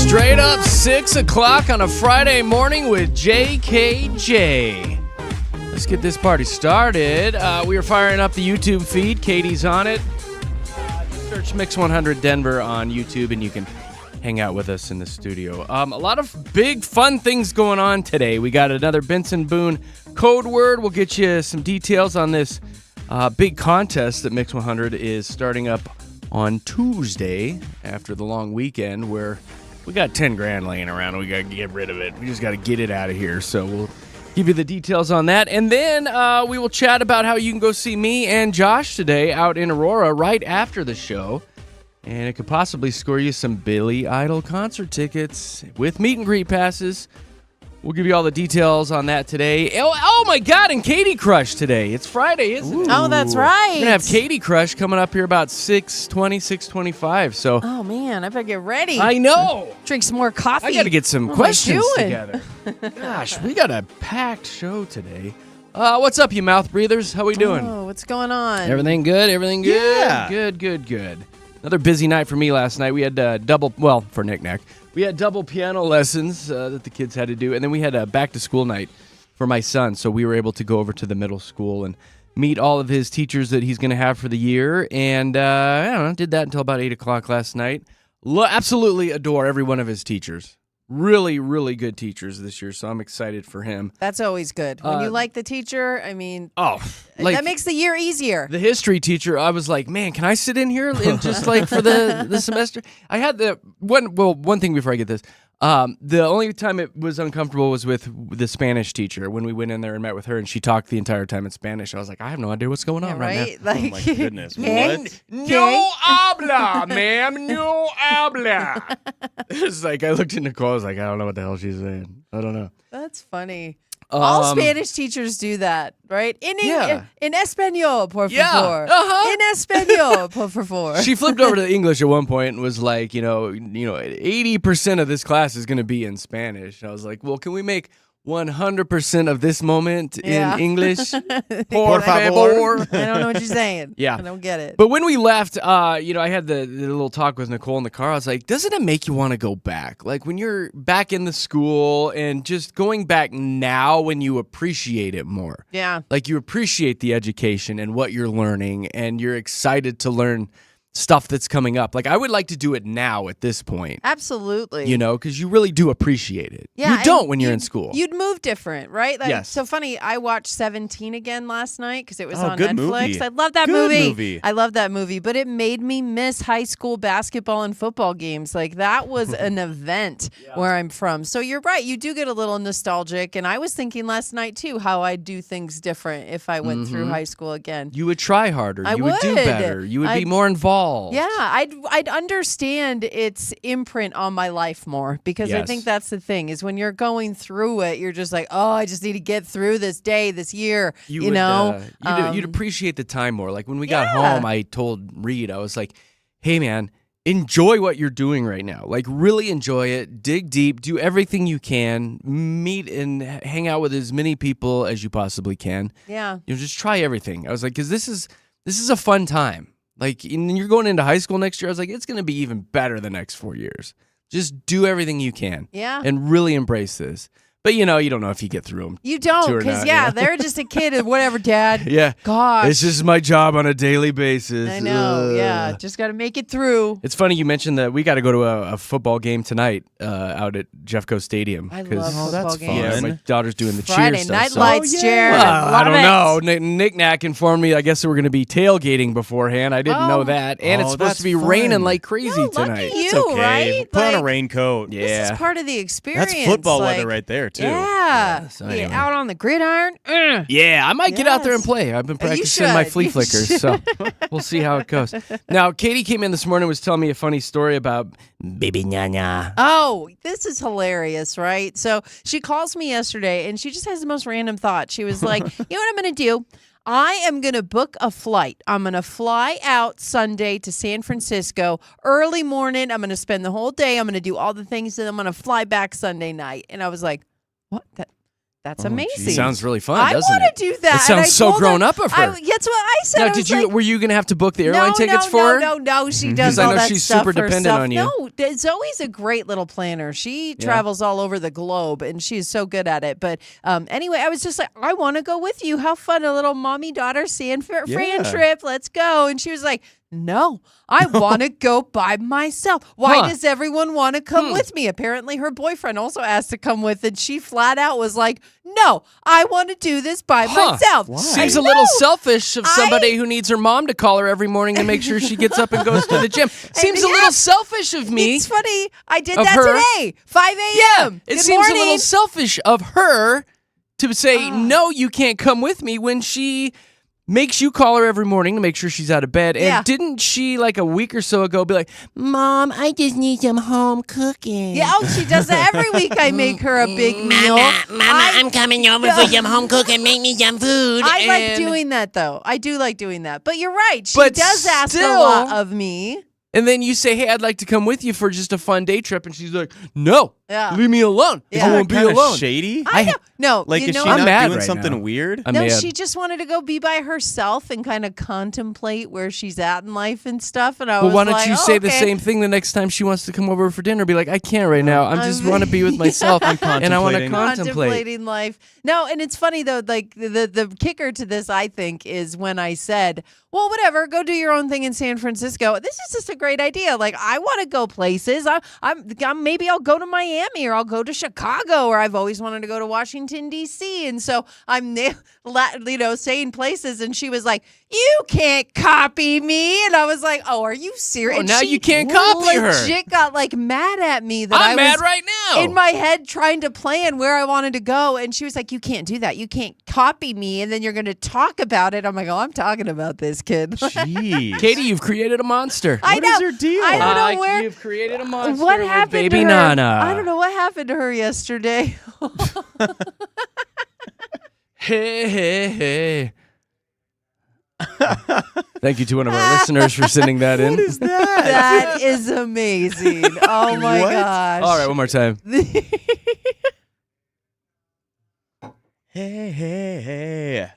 Straight up 6 o'clock on a Friday morning with JKJ. Let's get this party started. We are firing up the YouTube feed. Katie's on it. Search Mix 100 Denver on YouTube and you can hang out with us in the studio. A lot of big fun things going on today. We got another Benson Boone code word. We'll get you some details on this big contest that Mix 100 is starting up on Tuesday after the long weekend where we got 10 grand laying around and we got to get rid of it. We just got to get it out of here. So we'll give you the details on that. And then we will chat about how you can go see me and Josh today out in Aurora right after the show. And it could possibly score you some Billy Idol concert tickets with meet and greet passes. We'll give you all the details on that today. Oh my God, and Katy Crush today. It's Friday, isn't it? Oh, that's right. We're going to have Katy Crush coming up here about 6:20, 6:25. So, oh, man, I better get ready. I know. Drink some more coffee. I got to get some questions doing? together. Gosh, we got a packed show today. What's up, you mouth breathers? How we doing? Oh, what's going on? Everything good? Everything good? Yeah. Good. Another busy night for me last night. We had for Knick-Knack. We had double piano lessons that the kids had to do, and then we had a back-to-school night for my son, so we were able to go over to the middle school and meet all of his teachers that he's going to have for the year, and I don't know, did that until about 8 o'clock last night. Absolutely adore every one of his teachers. Really, really good teachers this year, so I'm excited for him. That's always good. When you like the teacher, I mean, that makes the year easier. The history teacher, I was like, man, can I sit in here and just like for the semester? I had one thing before I get this. The only time it was uncomfortable was with the Spanish teacher when we went in there and met with her and she talked the entire time in Spanish. I was like, I have no idea what's going on right now. Like, Oh my goodness, Okay. what? No habla, ma'am, no habla. It's like, I looked at Nicole, I was like, I don't know what the hell she's saying. I don't know. That's funny. All Spanish teachers do that, right? In español, por favor. Yeah, In español, por favor. She flipped over to English at one point and was like, 80% of this class is going to be in Spanish. I was like, well, can we make 100% of this moment in English? Por favor. I don't know what you're saying. Yeah. I don't get it. But when we left, I had the little talk with Nicole in the car. I was like, doesn't it make you want to go back? Like when you're back in the school and just going back now when you appreciate it more. Yeah. Like you appreciate the education and what you're learning and you're excited to learn stuff that's coming up. Like I would like to do it now at this point. Absolutely. Because you really do appreciate it. Yeah, you don't when you're in school. You'd move different, right? Like, Yes. So funny, I watched 17 again last night because it was on good Netflix. movie. I love that Good movie. I love that movie, but it made me miss high school basketball and football games. Like that was an event where I'm from. So you're right. You do get a little nostalgic. And I was thinking last night too, how I'd do things different if I went through high school again. You would try harder. I You would do would. better. You would be more involved. Yeah, I'd understand its imprint on my life more because I Yes. think that's the thing is when you're going through it, you're just like, oh, I just need to get through this day, this year, You'd appreciate the time more. Like when we got home, I told Reed, I was like, hey man, enjoy what you're doing right now. Like really enjoy it, dig deep, do everything you can, meet and hang out with as many people as you possibly can. Yeah. Just try everything. I was like, because this is a fun time. Like, and you're going into high school next year. I was like, it's going to be even better the next 4 years. Just do everything you can. Yeah. And really embrace this. But, you don't know if you get through them. You don't, because, they're just a kid and whatever, Dad. Yeah. Gosh. It's just my job on a daily basis. I know, Ugh. Just got to make it through. It's funny you mentioned that we got to go to a football game tonight out at Jeffco Stadium. I love football that's games. Yeah, fun. my daughter's doing the Friday cheer stuff. night so- lights, Jared. Well, I Love don't it. know. Knick-Knack informed me, I guess, that we're going to be tailgating beforehand. I didn't know that. And it's Oh, supposed that's to be fun. raining like crazy No, lucky tonight. you. It's okay. right? Put on a Like, raincoat. Yeah. This is part of the experience. That's football like, weather right there, too. Yeah. so Yeah, anyway. out on the gridiron. Yeah, I might get out there and Yes. play. I've been You practicing my should. flea You flickers, should. so we'll see how it goes. Now, Katie came in this morning and was telling me a funny story about Baby Nyanya. Oh, this is hilarious, right? So she calls me yesterday and she just has the most random thought. She was like, you know what I'm going to do? I am going to book a flight. I'm going to fly out Sunday to San Francisco early morning. I'm going to spend the whole day. I'm going to do all the things and I'm going to fly back Sunday night. And I was like, what? That's Oh, amazing. geez. Sounds really fun, I doesn't want it? to do that. It sounds and I so told grown up of her. That's what I said. Now, I was like, were you going to have to book the airline tickets no, for her? No, she does 'Cause I all know that she's stuff super dependent herself. on you. No, Zoe's a great little planner. She travels all over the globe, and she's so good at it. But anyway, I was just like, I want to go with you. How fun, a little mommy-daughter San Fran Yeah. trip. Let's go. And she was like, no, I want to go by myself. Why does everyone want to come with me? Apparently, her boyfriend also asked to come with, and she flat out was like, no, I want to do this by myself. Why? Seems a little selfish of somebody who needs her mom to call her every morning to make sure she gets up and goes to the gym. Seems a little selfish of me. It's funny. I did Of that her? today, 5 a.m. It Good seems morning. a little selfish of her to say, no, you can't come with me when she makes you call her every morning to make sure she's out of bed. And Yeah. didn't she, like a week or so ago, be like, Mom, I just need some home cooking? Yeah, she does that every week. I make her a big meal. Mama, I'm coming over for some home cooking. Make me some food. I like and- doing that, though. I do like doing that. But you're right. She But does ask a still- lot of me. And then you say, hey, I'd like to come with you for just a fun day trip. And she's like, no, Yeah. leave me alone. Yeah. I won't be Kinda alone. shady. I know. No, Like, you is know she I'm not mad doing right something now. weird? I'm No, mad. she just wanted to go be by herself and kind of contemplate where she's at in life and stuff. And I Well, was why don't like, you oh, say the okay. same thing the next time she wants to come over for dinner? Be like, I can't right now. I just want to be with myself, and I want to contemplating. contemplate. Contemplating life. No, and it's funny though. Like the kicker to this, I think, is when I said, "Well, whatever, go do your own thing in San Francisco." This is just a great idea. Like I want to go places. I'm maybe I'll go to Miami or I'll go to Chicago, or I've always wanted to go to Washington D.C. And so I'm saying places, and she was like, "You can't copy me," and I was like, "Oh, are you serious?" Oh, And now she you can't copy her. Legit got like mad at me that I'm I mad was right now. in my head trying to plan where I wanted to go. And she was like, you can't do that. You can't copy me. And then you're going to talk about it. I'm like, oh, I'm talking about this kid. Jeez. Katie, you've created a monster. I What know. is her deal? I don't know where. You've created a monster What with happened baby to her? Nana. I don't know what happened to her yesterday. Hey. Thank you to one of our listeners for sending that in. What is that? That is amazing. Oh my What? gosh. All right, one more time. Hey.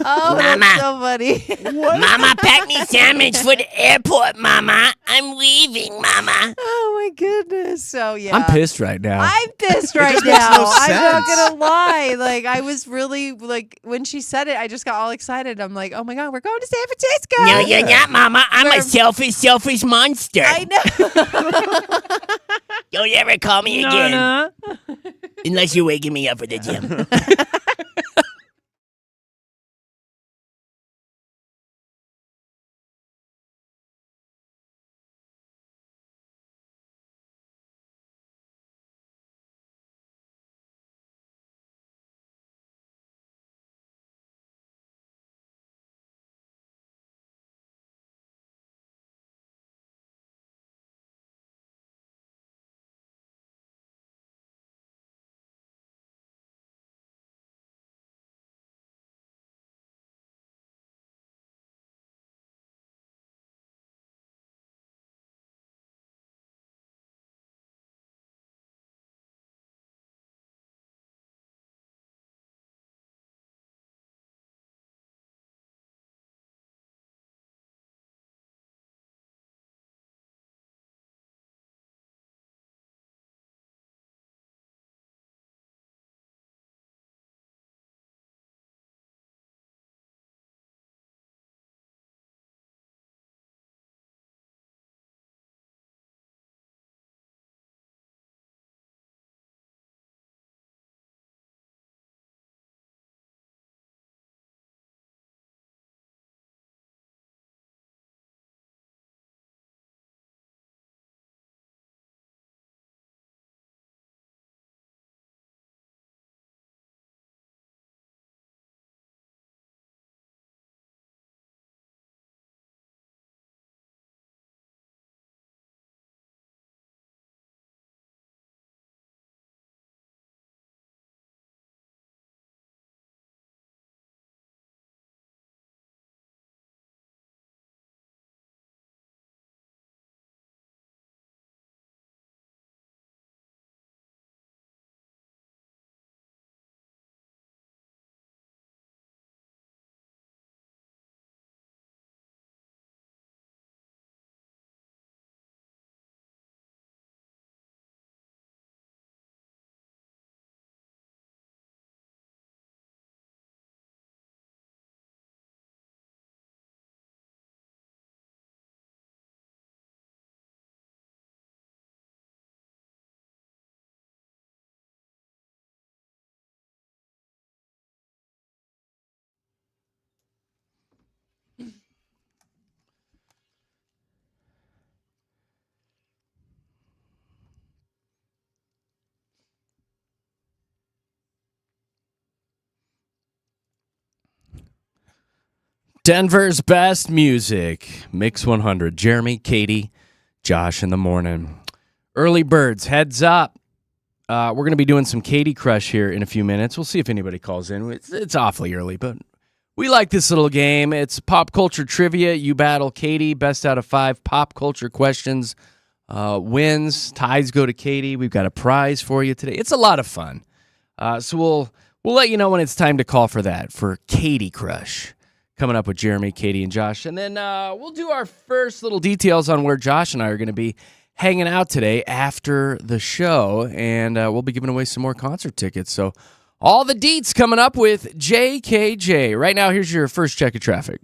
Oh, Mama. that's so funny. Mama, pack me sandwich for the airport, Mama. I'm leaving, Mama. Oh my goodness. So yeah. I'm pissed right now. I'm pissed right just makes now. no I'm not sense. gonna lie. Like I was really like when she said it, I just got all excited. I'm like, oh my god, we're going to San Francisco. No, you're not, Mama. I'm a Where- selfish monster. I know. Don't ever call me again. Nana. Unless you're waking me up for the gym. Denver's best music. Mix 100. Jeremy, Katy, Josh in the morning. Early birds, heads up. We're going to be doing some Katy Crush here in a few minutes. We'll see if anybody calls in. It's awfully early, but we like this little game. It's pop culture trivia. You battle Katy. Best out of 5 pop culture questions wins. Ties go to Katy. We've got a prize for you today. It's a lot of fun. So we'll let you know when it's time to call for that, for Katy Crush. Coming up with Jeremy, Katy, and Josh. And then we'll do our first little details on where Josh and I are going to be hanging out today after the show. And we'll be giving away some more concert tickets. So all the deets coming up with JKJ. Right now, here's your first check of traffic.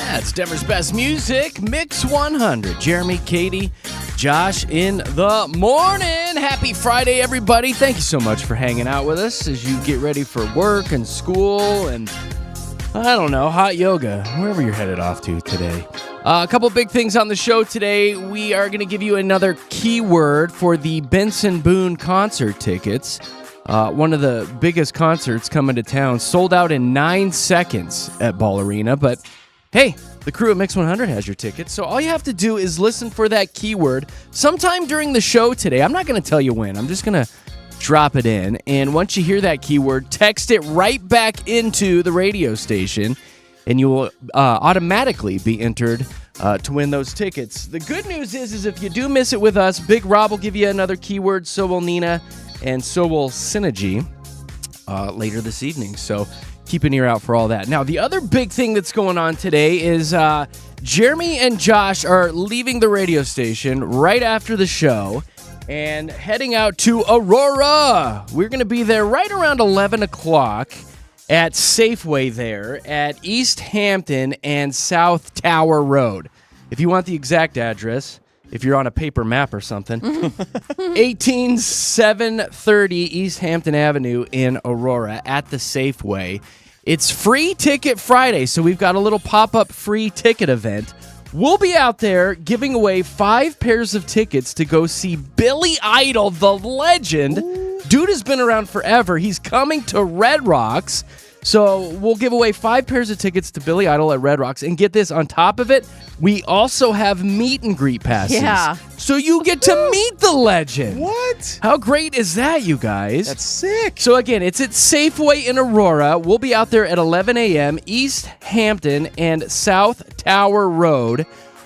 That's Denver's best music, Mix 100. Jeremy, Katy, Josh in the morning. Happy Friday, everybody. Thank you so much for hanging out with us as you get ready for work and school and, I don't know, hot yoga, wherever you're headed off to today. A couple big things on the show today. We are going to give you another keyword for the Benson Boone concert tickets. One of the biggest concerts coming to town. Sold out in 9 seconds at Ball Arena. But hey, the crew at Mix 100 has your tickets. So all you have to do is listen for that keyword sometime during the show today. I'm not going to tell you when. I'm just going to drop it in. And once you hear that keyword, text it right back into the radio station. And you will automatically be entered to win those tickets. The good news is if you do miss it with us, Big Rob will give you another keyword. So will Nina. And so will Synergy later this evening. So keep an ear out for all that. Now, the other big thing that's going on today is Jeremy and Josh are leaving the radio station right after the show and heading out to Aurora. We're going to be there right around 11 o'clock at Safeway there at East Hampton and South Tower Road. If you want the exact address, if you're on a paper map or something, 18730 East Hampton Avenue in Aurora at the Safeway. It's Free Ticket Friday, so we've got a little pop-up free ticket event. We'll be out there giving away 5 pairs of tickets to go see Billy Idol, the legend. Dude has been around forever. He's coming to Red Rocks. So we'll give away 5 pairs of tickets to Billy Idol at Red Rocks. And get this, on top of it, we also have meet and greet passes. Yeah. So you get to meet the legend. What? How great is that, you guys? That's sick. So again, it's at Safeway in Aurora. We'll be out there at 11 a.m. East Hampton and South Tower Road.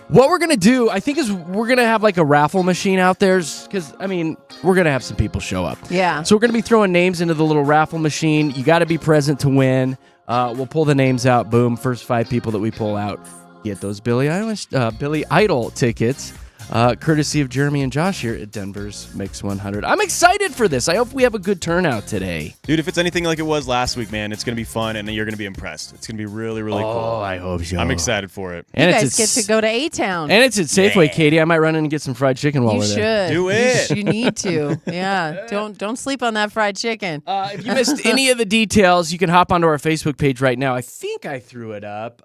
What we're going to do, I think, is we're going to have like a raffle machine out there because, I mean, we're going to have some people show up. Yeah. So we're going to be throwing names into the little raffle machine. You got to be present to win. We'll pull the names out. Boom. First 5 people that we pull out get those Billy Idol tickets, courtesy of Jeremy and Josh here at Denver's Mix 100. I'm excited for this. I hope we have a good turnout today. Dude, if it's anything like it was last week, man, it's going to be fun, and you're going to be impressed. It's going to be really, really cool. Oh, I hope so. I'm excited for it. And You it's guys get to go to A-Town. And it's at Safeway, Katy. I might run in and get some fried chicken while You we're should. there. Do it. You need to. Yeah. Don't sleep on that fried chicken. If you missed any of the details, you can hop onto our Facebook page right now. I think I threw it up.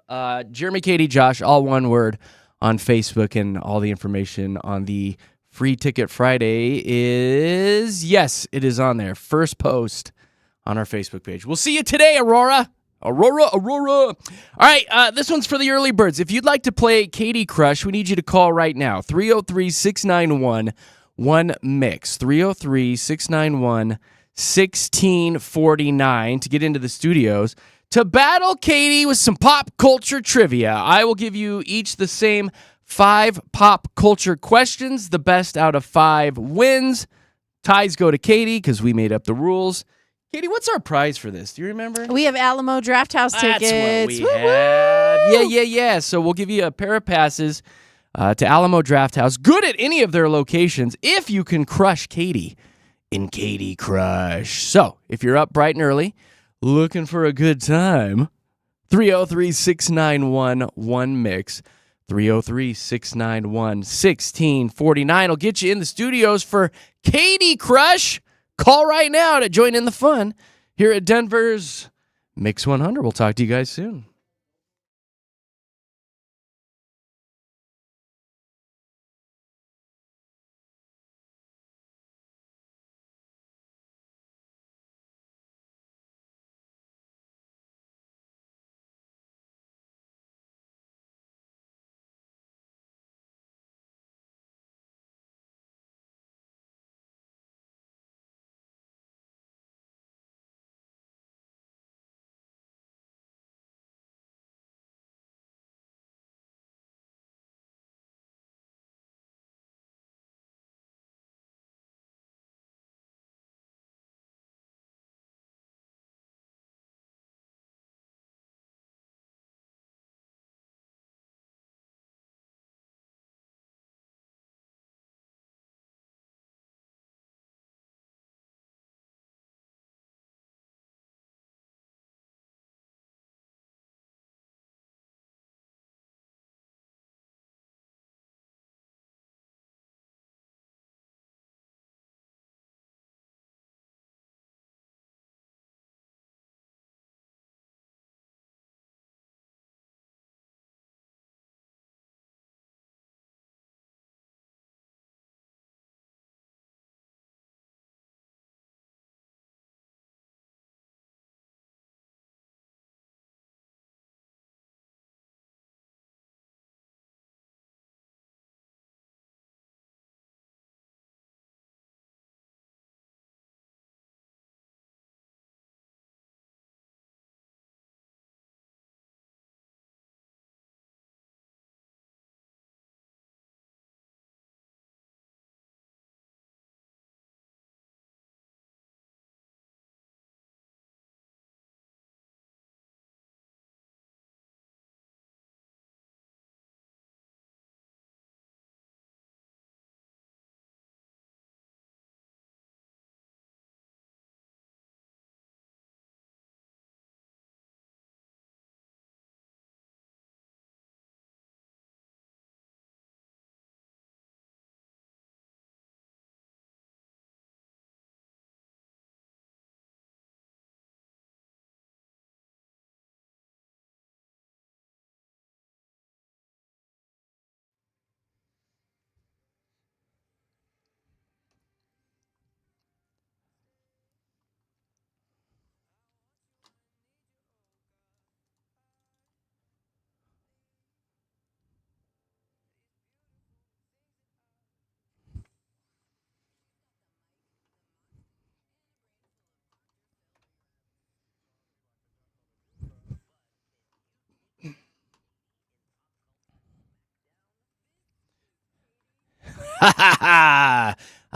Jeremy, Katy, Josh, all one word on Facebook, and all the information on the Free Ticket Friday is, yes, it is on there. First post on our Facebook page. We'll see you today, Aurora. Aurora. All right, this one's for the early birds. If you'd like to play Katy Crush, we need you to call right now. 303-691-1MIX. 303-691-1649 to get into the studios to battle Katy with some pop culture trivia. I will give you each the same 5 pop culture questions. The best out of 5 wins. Ties go to Katy because we made up the rules. Katy, what's our prize for this? Do you remember? We have Alamo Draft House tickets. That's what we Woo-woo! had. Yeah. So we'll give you a pair of passes to Alamo Draft House. Good at any of their locations if you can crush Katy in Katy Crush. So if you're up bright and early, looking for a good time, 303-691-1MIX. 303-691-1649 will get you in the studios for Katy Crush. Call right now to join in the fun here at Denver's Mix 100. We'll talk to you guys soon.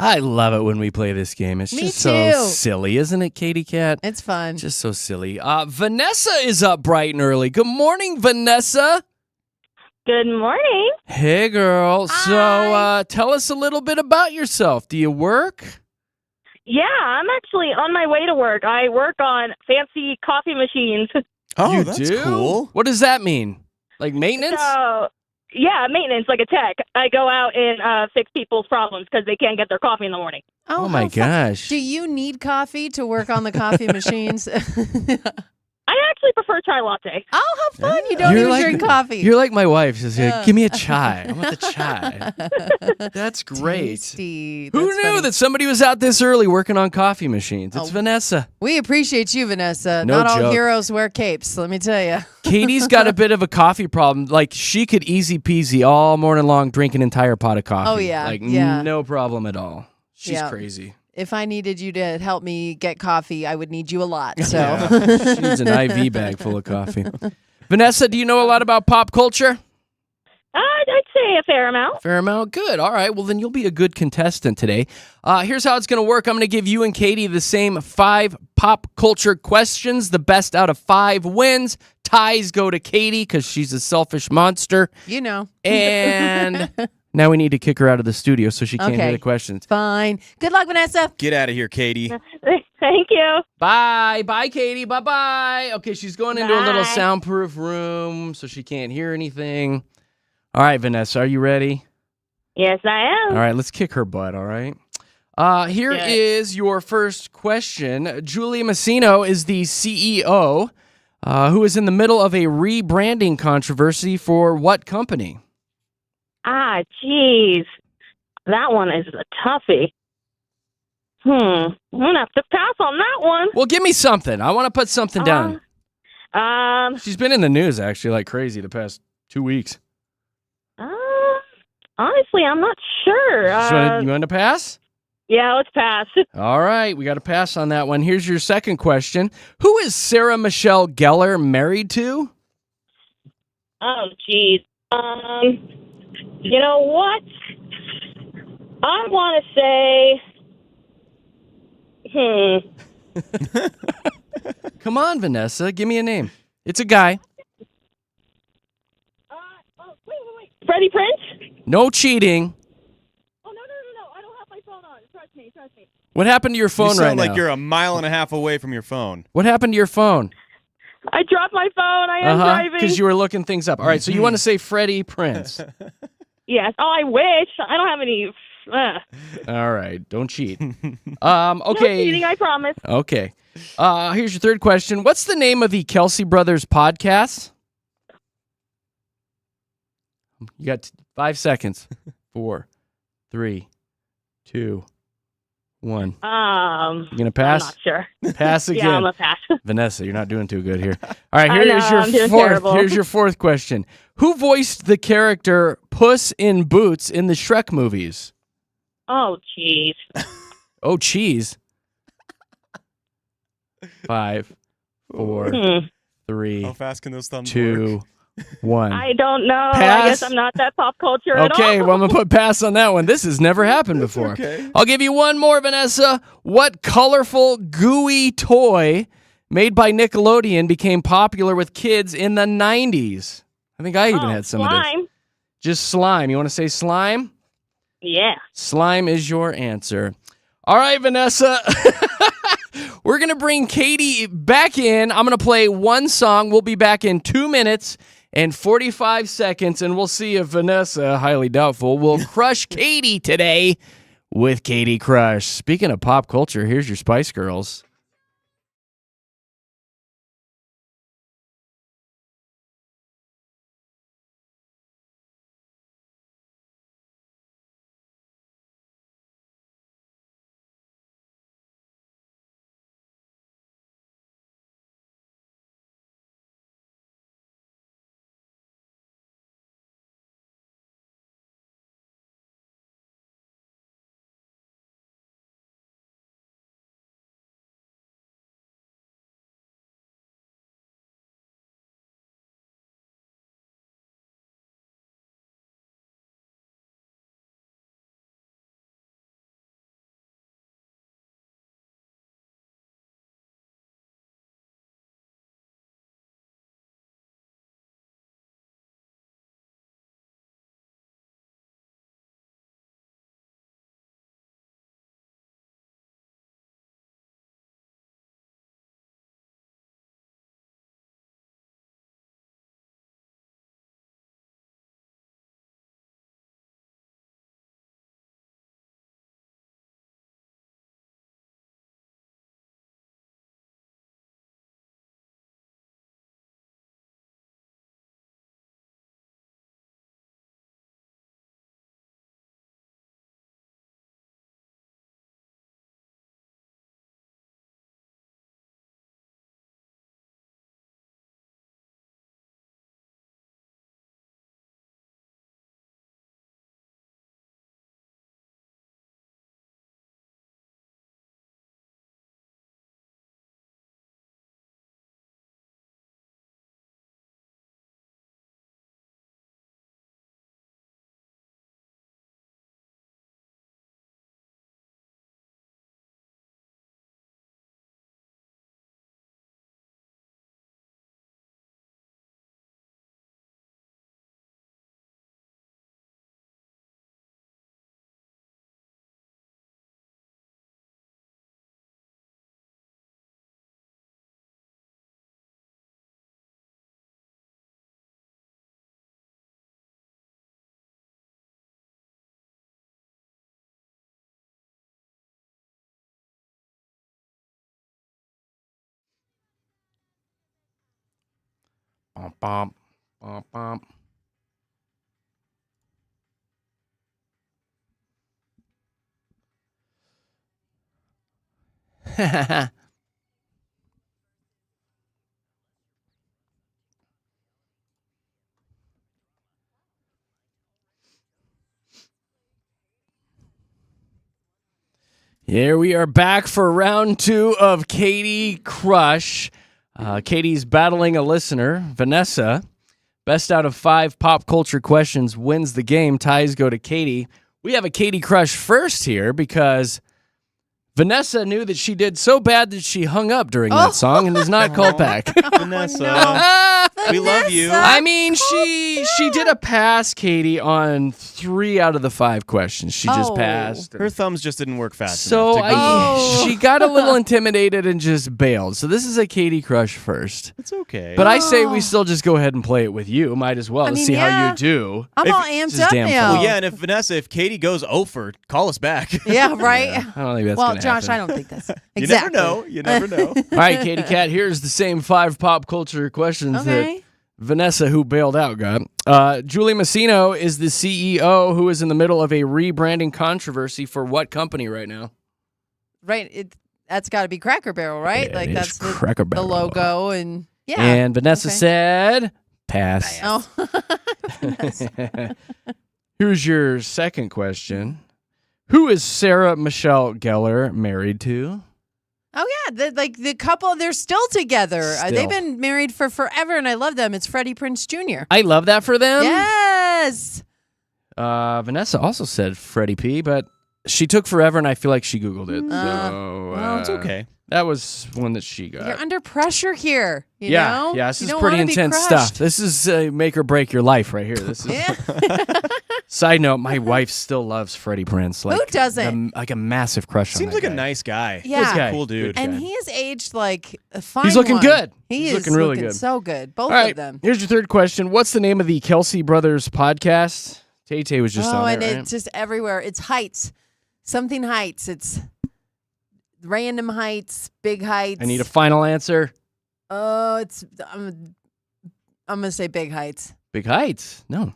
I love it when we play this game. It's Me just too. so silly, isn't it, Katy Cat? It's fun. Just so silly. Vanessa is up bright and early. Good morning, Vanessa. Good morning. Hey, girl. Hi. So tell us a little bit about yourself. Do you work? Yeah, I'm actually on my way to work. I work on fancy coffee machines. Oh, You that's do? cool. What does that mean? Like maintenance? So, yeah, maintenance, like a tech. I go out and fix people's problems because they can't get their coffee in the morning. Oh my how fun. gosh. Do you need coffee to work on the coffee machines? I actually prefer chai latte. Oh, how fun. You don't You're even like- drink coffee. You're like my wife. She's like, give me a chai. I want the chai. That's great. Tasty. Who That's knew funny. that somebody was out this early working on coffee machines? It's Oh. Vanessa. We appreciate you, Vanessa. No Not all joke. heroes wear capes, let me tell you. Katie's got a bit of a coffee problem. Like, she could easy peasy all morning long drink an entire pot of coffee. Oh, yeah, Like, yeah. no problem at all. She's Yeah. crazy. If I needed you to help me get coffee, I would need you a lot. So She needs an IV bag full of coffee. Vanessa, do you know a lot about pop culture? I'd say a fair amount. Fair amount. Good. All right. Well, then you'll be a good contestant today. Here's how it's going to work. I'm going to give you and Katy the same 5 pop culture questions. The best out of 5 wins. Ties go to Katy because she's a selfish monster. you know. And now we need to kick her out of the studio so she can't hear Okay. the questions. Fine. Good luck, Vanessa. Get out of here, Katy. Thank you. Bye. Bye, Katy. Bye-bye. Okay, she's going into a little Bye. soundproof room so she can't hear anything. All right, Vanessa, are you ready? Yes, I am. All right, let's kick her butt, all right? Here Yeah. is your first question. Julia Massino is the CEO who is in the middle of a rebranding controversy for what company? Jeez. That one is a toughie. I'm going to have to pass on that one. Well, give me something. I want to put something down. She's been in the news, actually, like crazy the past 2 weeks. Honestly, I'm not sure. You want to pass? Yeah, let's pass. All right, we got to pass on that one. Here's your second question. Who is Sarah Michelle Gellar married to? Oh, jeez. You know what? I want to say, Come on, Vanessa. Give me a name. It's a guy. wait. Freddie Prinze? No cheating. Oh, no. I don't have my phone on. Trust me. What happened to your You phone sound right like now? you're a mile and a half away from your phone. What happened to your phone? I dropped my phone. I am driving. Because you were looking things up. All right, so you want to say Freddie Prince. Yes. Oh, I wish. I don't have any. All right, don't cheat. No Okay. cheating, I promise. Okay. Here's your third question. What's the name of the Kelsey Brothers podcast? You got 5 seconds. 4, 3, 2, 1. You gonna I'm pass? not sure. Pass again. Yeah, I'm a pass. Vanessa, you're not doing too good here. All right, I know, I'm doing terrible. Here's your fourth question. Who voiced the character Puss in Boots in the Shrek movies? Oh, jeez. Oh, cheese. 5, 4, Hmm. 3, How fast can those thumbs 2, work? 1. I don't know. Pass? I guess I'm not that pop culture at all. Okay, well, I'm going to put pass on that one. This has never happened before. Okay. I'll give you one more, Vanessa. What colorful, gooey toy made by Nickelodeon became popular with kids in the 90s? I think I even had some of this. slime. Just slime. You want to say slime? Yeah. Slime is your answer. All right, Vanessa. We're going to bring Katy back in. I'm going to play one song. We'll be back in 2 minutes and 45 seconds, and we'll see if Vanessa, highly doubtful, will crush Katy today with Katy Crush. Speaking of pop culture, here's your Spice Girls. Bum, bum, bum, bum. Here we are back for round 2 of Katy Crush. Katie's battling a listener, Vanessa. Best out of 5 pop culture questions wins the game. Ties go to Katy. We have a Katy Crush first here because Vanessa knew that she did so bad that she hung up during that song and is not called back. Vanessa, we love you. I mean, she did a pass, Katy, on 3 out of the 5 questions. She just passed. Her thumbs just didn't work fast So enough. she got a little intimidated and just bailed. So this is a Katy Crush first. It's okay. But I say we still just go ahead and play it with you. Might as well I to mean, see how yeah. you do. I'm all amped This is up damn now. well, yeah, and if Katy goes over, call us back. Yeah, right? I don't think that's Well, gonna Josh, happen. I don't think that's You exactly. never know. You never know. All right, Katy Cat, here's the same 5 pop culture questions Okay. that Vanessa, who bailed out, got. Julie Massino is the CEO who is in the middle of a rebranding controversy for what company right now? Right. That's got to be Cracker Barrel, right? It Like is that's Cracker the Barrel. logo and yeah. And Vanessa Okay. said, pass. Oh. Here's your second question. Who is Sarah Michelle Gellar married to? Oh yeah, the couple, they're still together. Still. They've been married for forever, and I love them. It's Freddie Prinze Jr. I love that for them. Yes. Vanessa also said Freddie P, but she took forever, and I feel like she Googled it. Well, it's okay. That was one that she got. You're under pressure here. You yeah, know? yeah, this You is don't pretty wanna be intense crushed. stuff. This is make or break your life right here. This is. Yeah. Side note: my wife still loves Freddie Prinze. Like, Who doesn't? like a massive crush on Seems that like a guy. nice guy. Yeah. Good guy. Cool dude. And guy. he has aged like a fine He's looking wine. good. He He's is looking really good. So good. Both All right, of them. here's your third question. What's the name of the Kelsey Brothers podcast? Tay was just on and there, right? it's just everywhere. It's Heights. Something Heights. It's random heights, big heights. I need a final answer. Oh, it's I'm gonna say Big Heights. Big Heights. No.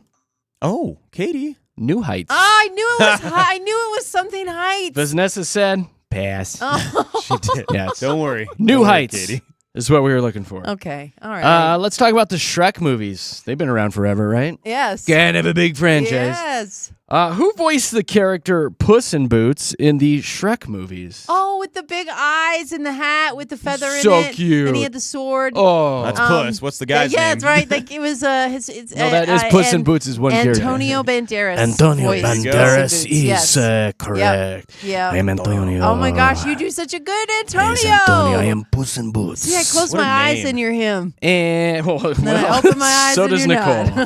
Oh, Katy. New Heights. Oh, I knew it was I knew it was something Heights. Vanessa said, pass. Oh. She did. Yeah, Don't worry. New Don't worry, Heights Katy. is what we were looking for. Okay. All right. Let's talk about the Shrek movies. They've been around forever, right? Yes. Kind of a big franchise. Yes. Who voiced the character Puss in Boots in the Shrek movies? Oh, with the big eyes and the hat with the feather So in it. cute. And he had the sword. Oh. That's Puss. What's the guy's yeah, name? that's right. Like it was it's No, that is Puss in Boots is one character. Antonio Banderas. Antonio voiced Puss in Banderas Boots. Yes. is correct. Yeah. I am Antonio. Oh my gosh, you do such a good Antonio. Yes, Antonio. I am Puss in Boots. See, I close What a my eyes name. and you're him. And well, Then I open my eyes so and does you're Nicole.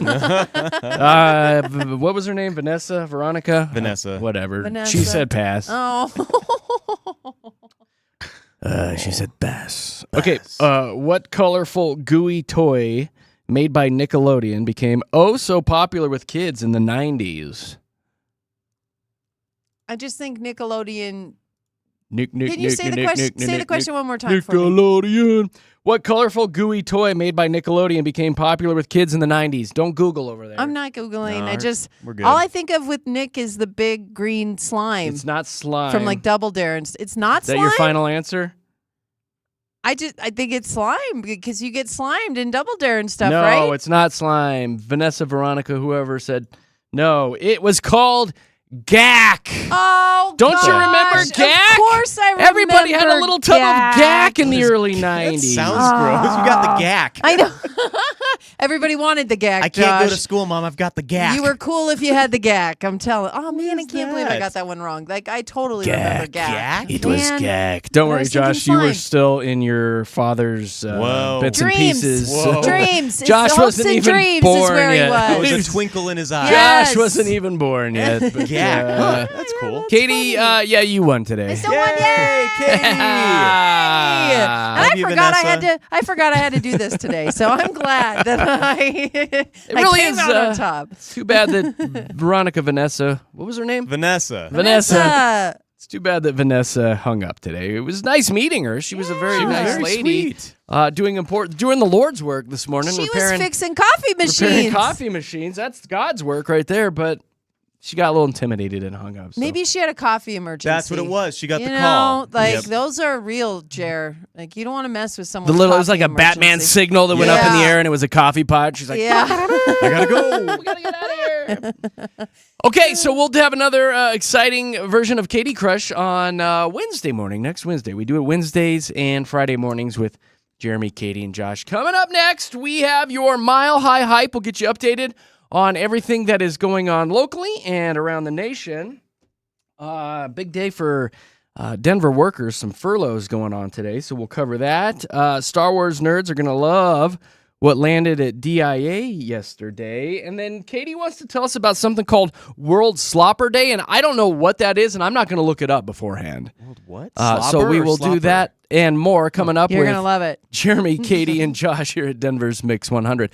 not. What was her name? Vanessa? Veronica? Vanessa. Whatever. Vanessa. She said pass. Oh. She said pass. Okay. What colorful gooey toy made by Nickelodeon became oh so popular with kids in the 90s? I just think Nickelodeon. Nick, Can you say the question? Say the question one more time for me. Nickelodeon. What colorful gooey toy made by Nickelodeon became popular with kids in the 90s? Don't Google over there. I'm not googling. No, I just we're good. all I think of with Nick is the big green slime It's not slime. from like Double Dare. And it's not Is that slime. your final answer? I think it's slime because you get slimed in Double Dare and stuff, No, right? it's not slime. Vanessa, Veronica, whoever said no. It was called Gack. Oh, Don't you gosh. remember Gack? Of course I remember. Everybody had a little tub of Gack in the early That 90s. sounds gross. You got the gack. I know. Everybody wanted the gack. I can't go to Josh. school, Mom. I've got the gack. You were cool if you had the gack. I'm telling. Oh man, I is can't believe I that? got that one wrong. Like I totally remember gack. Gack? It was Man. Gack. Don't I worry, was thinking Josh. You were slime. still in your father's Whoa. bits Dreams. and pieces. Whoa. Dreams. It's Josh hopes wasn't and even dreams born is where yet. he There was. was a twinkle in his eye. Yeah. Josh Yes. wasn't even born yet. But, Gack. That's cool. Katie, yeah, you won today. I still won. Yay! Katie. And I Love you, forgot Vanessa. I forgot I had to do this today. So I'm glad that I really came is, out on top. Too bad that Veronica Vanessa, what was her name? Vanessa. Vanessa It's too bad that Vanessa hung up today. It was nice meeting her. She was a very nice very lady. sweet. Doing the Lord's work this morning. She was repairing fixing coffee machines. repairing coffee machines. That's God's work right there. But she got a little intimidated and hung up. So. Maybe she had a coffee emergency. That's what it was. She got you the know, call. Like Yep. those are real, Jer. Like you don't want to mess with someone. It was like a Batman signal that went up in the Yeah. air, and it was a coffee pot. She's like, Yeah. I gotta go. we gotta get out of here. Okay, so we'll have another exciting version of Katie Crush on Wednesday morning, next Wednesday. We do it Wednesdays and Friday mornings with Jeremy, Katy, and Josh. Coming up next, we have your Mile High Hype. We'll get you updated on everything that is going on locally and around the nation. Big day for Denver workers. Some furloughs going on today, so we'll cover that. Star Wars nerds are going to love what landed at DIA yesterday. And then Katie wants to tell us about something called World Slopper Day, and I don't know what that is, and I'm not going to look it up beforehand. What? So we will do that and more coming up You're with gonna love it. Jeremy, Katy, and Josh here at Denver's Mix 100.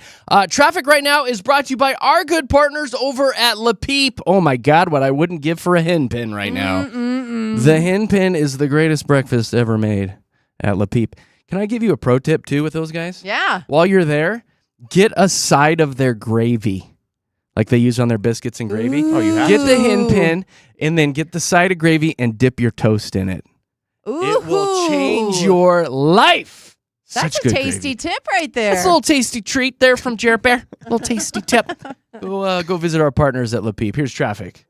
Traffic right now is brought to you by our good partners over at Le Peep. Oh my God, what I wouldn't give for a hen pin right now. The hen pin is the greatest breakfast ever made at Le Peep. Can I give you a pro tip too with those guys? Yeah. While you're there, get a side of their gravy, like they use on their biscuits and gravy. Oh, you have Get to. the hen pin and then get the side of gravy and dip your toast in it. It will change your life. That's Such a good tasty gravy. tip right there. That's a little tasty treat there from Jared Bear. A little tasty tip. Go visit our partners at Le Peep. Here's traffic.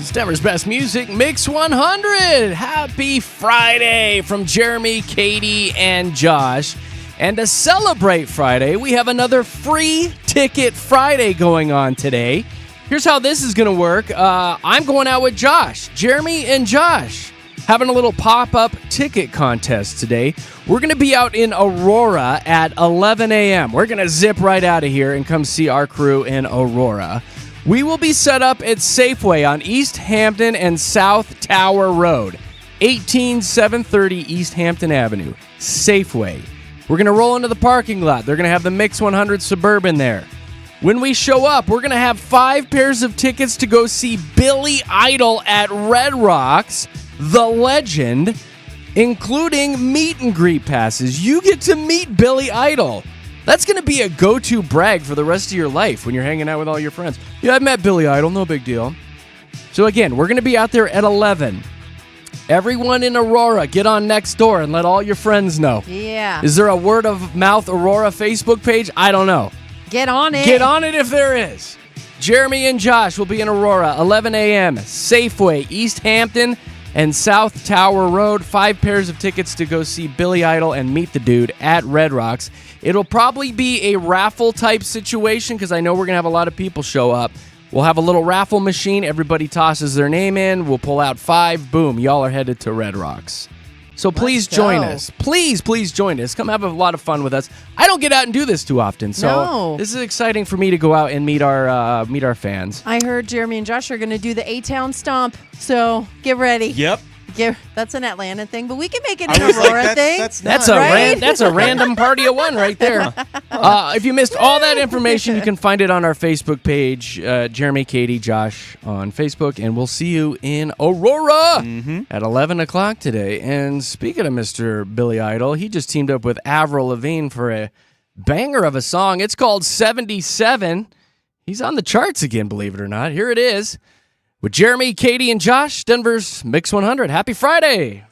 It's Denver's best music, Mix 100. Happy Friday from Jeremy, Katy, and Josh. And to celebrate Friday, we have another free ticket Friday going on today. Here's how this is going to work. I'm going out with Josh, Jeremy, and Josh, having a little pop-up ticket contest today. We're going to be out in Aurora at 11 a.m. We're going to zip right out of here and come see our crew in Aurora. We will be set up at Safeway on East Hampton and South Tower Road, 18730 East Hampton Avenue. Safeway. We're going to roll into the parking lot. They're going to have the Mix 100 Suburban there. When we show up, we're going to have 5 pairs of tickets to go see Billy Idol at Red Rocks, the legend, including meet and greet passes. You get to meet Billy Idol. That's going to be a go-to brag for the rest of your life when you're hanging out with all your friends. Yeah, I met Billy Idol, no big deal. So again, we're going to be out there at 11. Everyone in Aurora, get on Nextdoor and let all your friends know. Yeah. Is there a word of mouth Aurora Facebook page? I don't know. Get on it. Get on it if there is. Jeremy and Josh will be in Aurora, 11 a.m., Safeway, East Hampton, and South Tower Road. 5 pairs of tickets to go see Billy Idol and meet the dude at Red Rocks. It'll probably be a raffle-type situation because I know we're going to have a lot of people show up. We'll have a little raffle machine. Everybody tosses their name in. We'll pull out 5. Boom. Y'all are headed to Red Rocks. So please join us. Please join us. Come have a lot of fun with us. I don't get out and do this too often, so This is exciting for me to go out and meet our fans. I heard Jeremy and Josh are going to do the A-Town Stomp, so get ready. Yep. That's an Atlanta thing, but we can make it an Aurora thing. That's a random party of one right there. If you missed all that information, you can find it on our Facebook page, Jeremy, Katy, Josh on Facebook, and we'll see you in Aurora at 11 o'clock today. And speaking of Mr. Billy Idol, he just teamed up with Avril Lavigne for a banger of a song. It's called 77. He's on the charts again, believe it or not. Here it is. With Jeremy, Katy, and Josh, Denver's Mix 100. Happy Friday.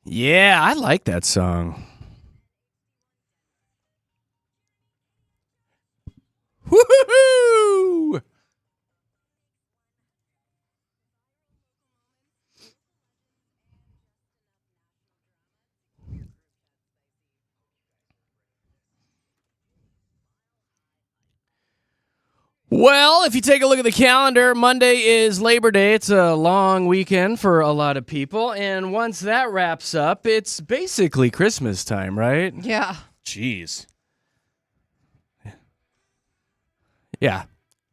Yeah, I like that song. Well, if you take a look at the calendar, Monday is Labor Day. It's a long weekend for a lot of people. And once that wraps up, it's basically Christmas time, right? Yeah. Jeez. Yeah,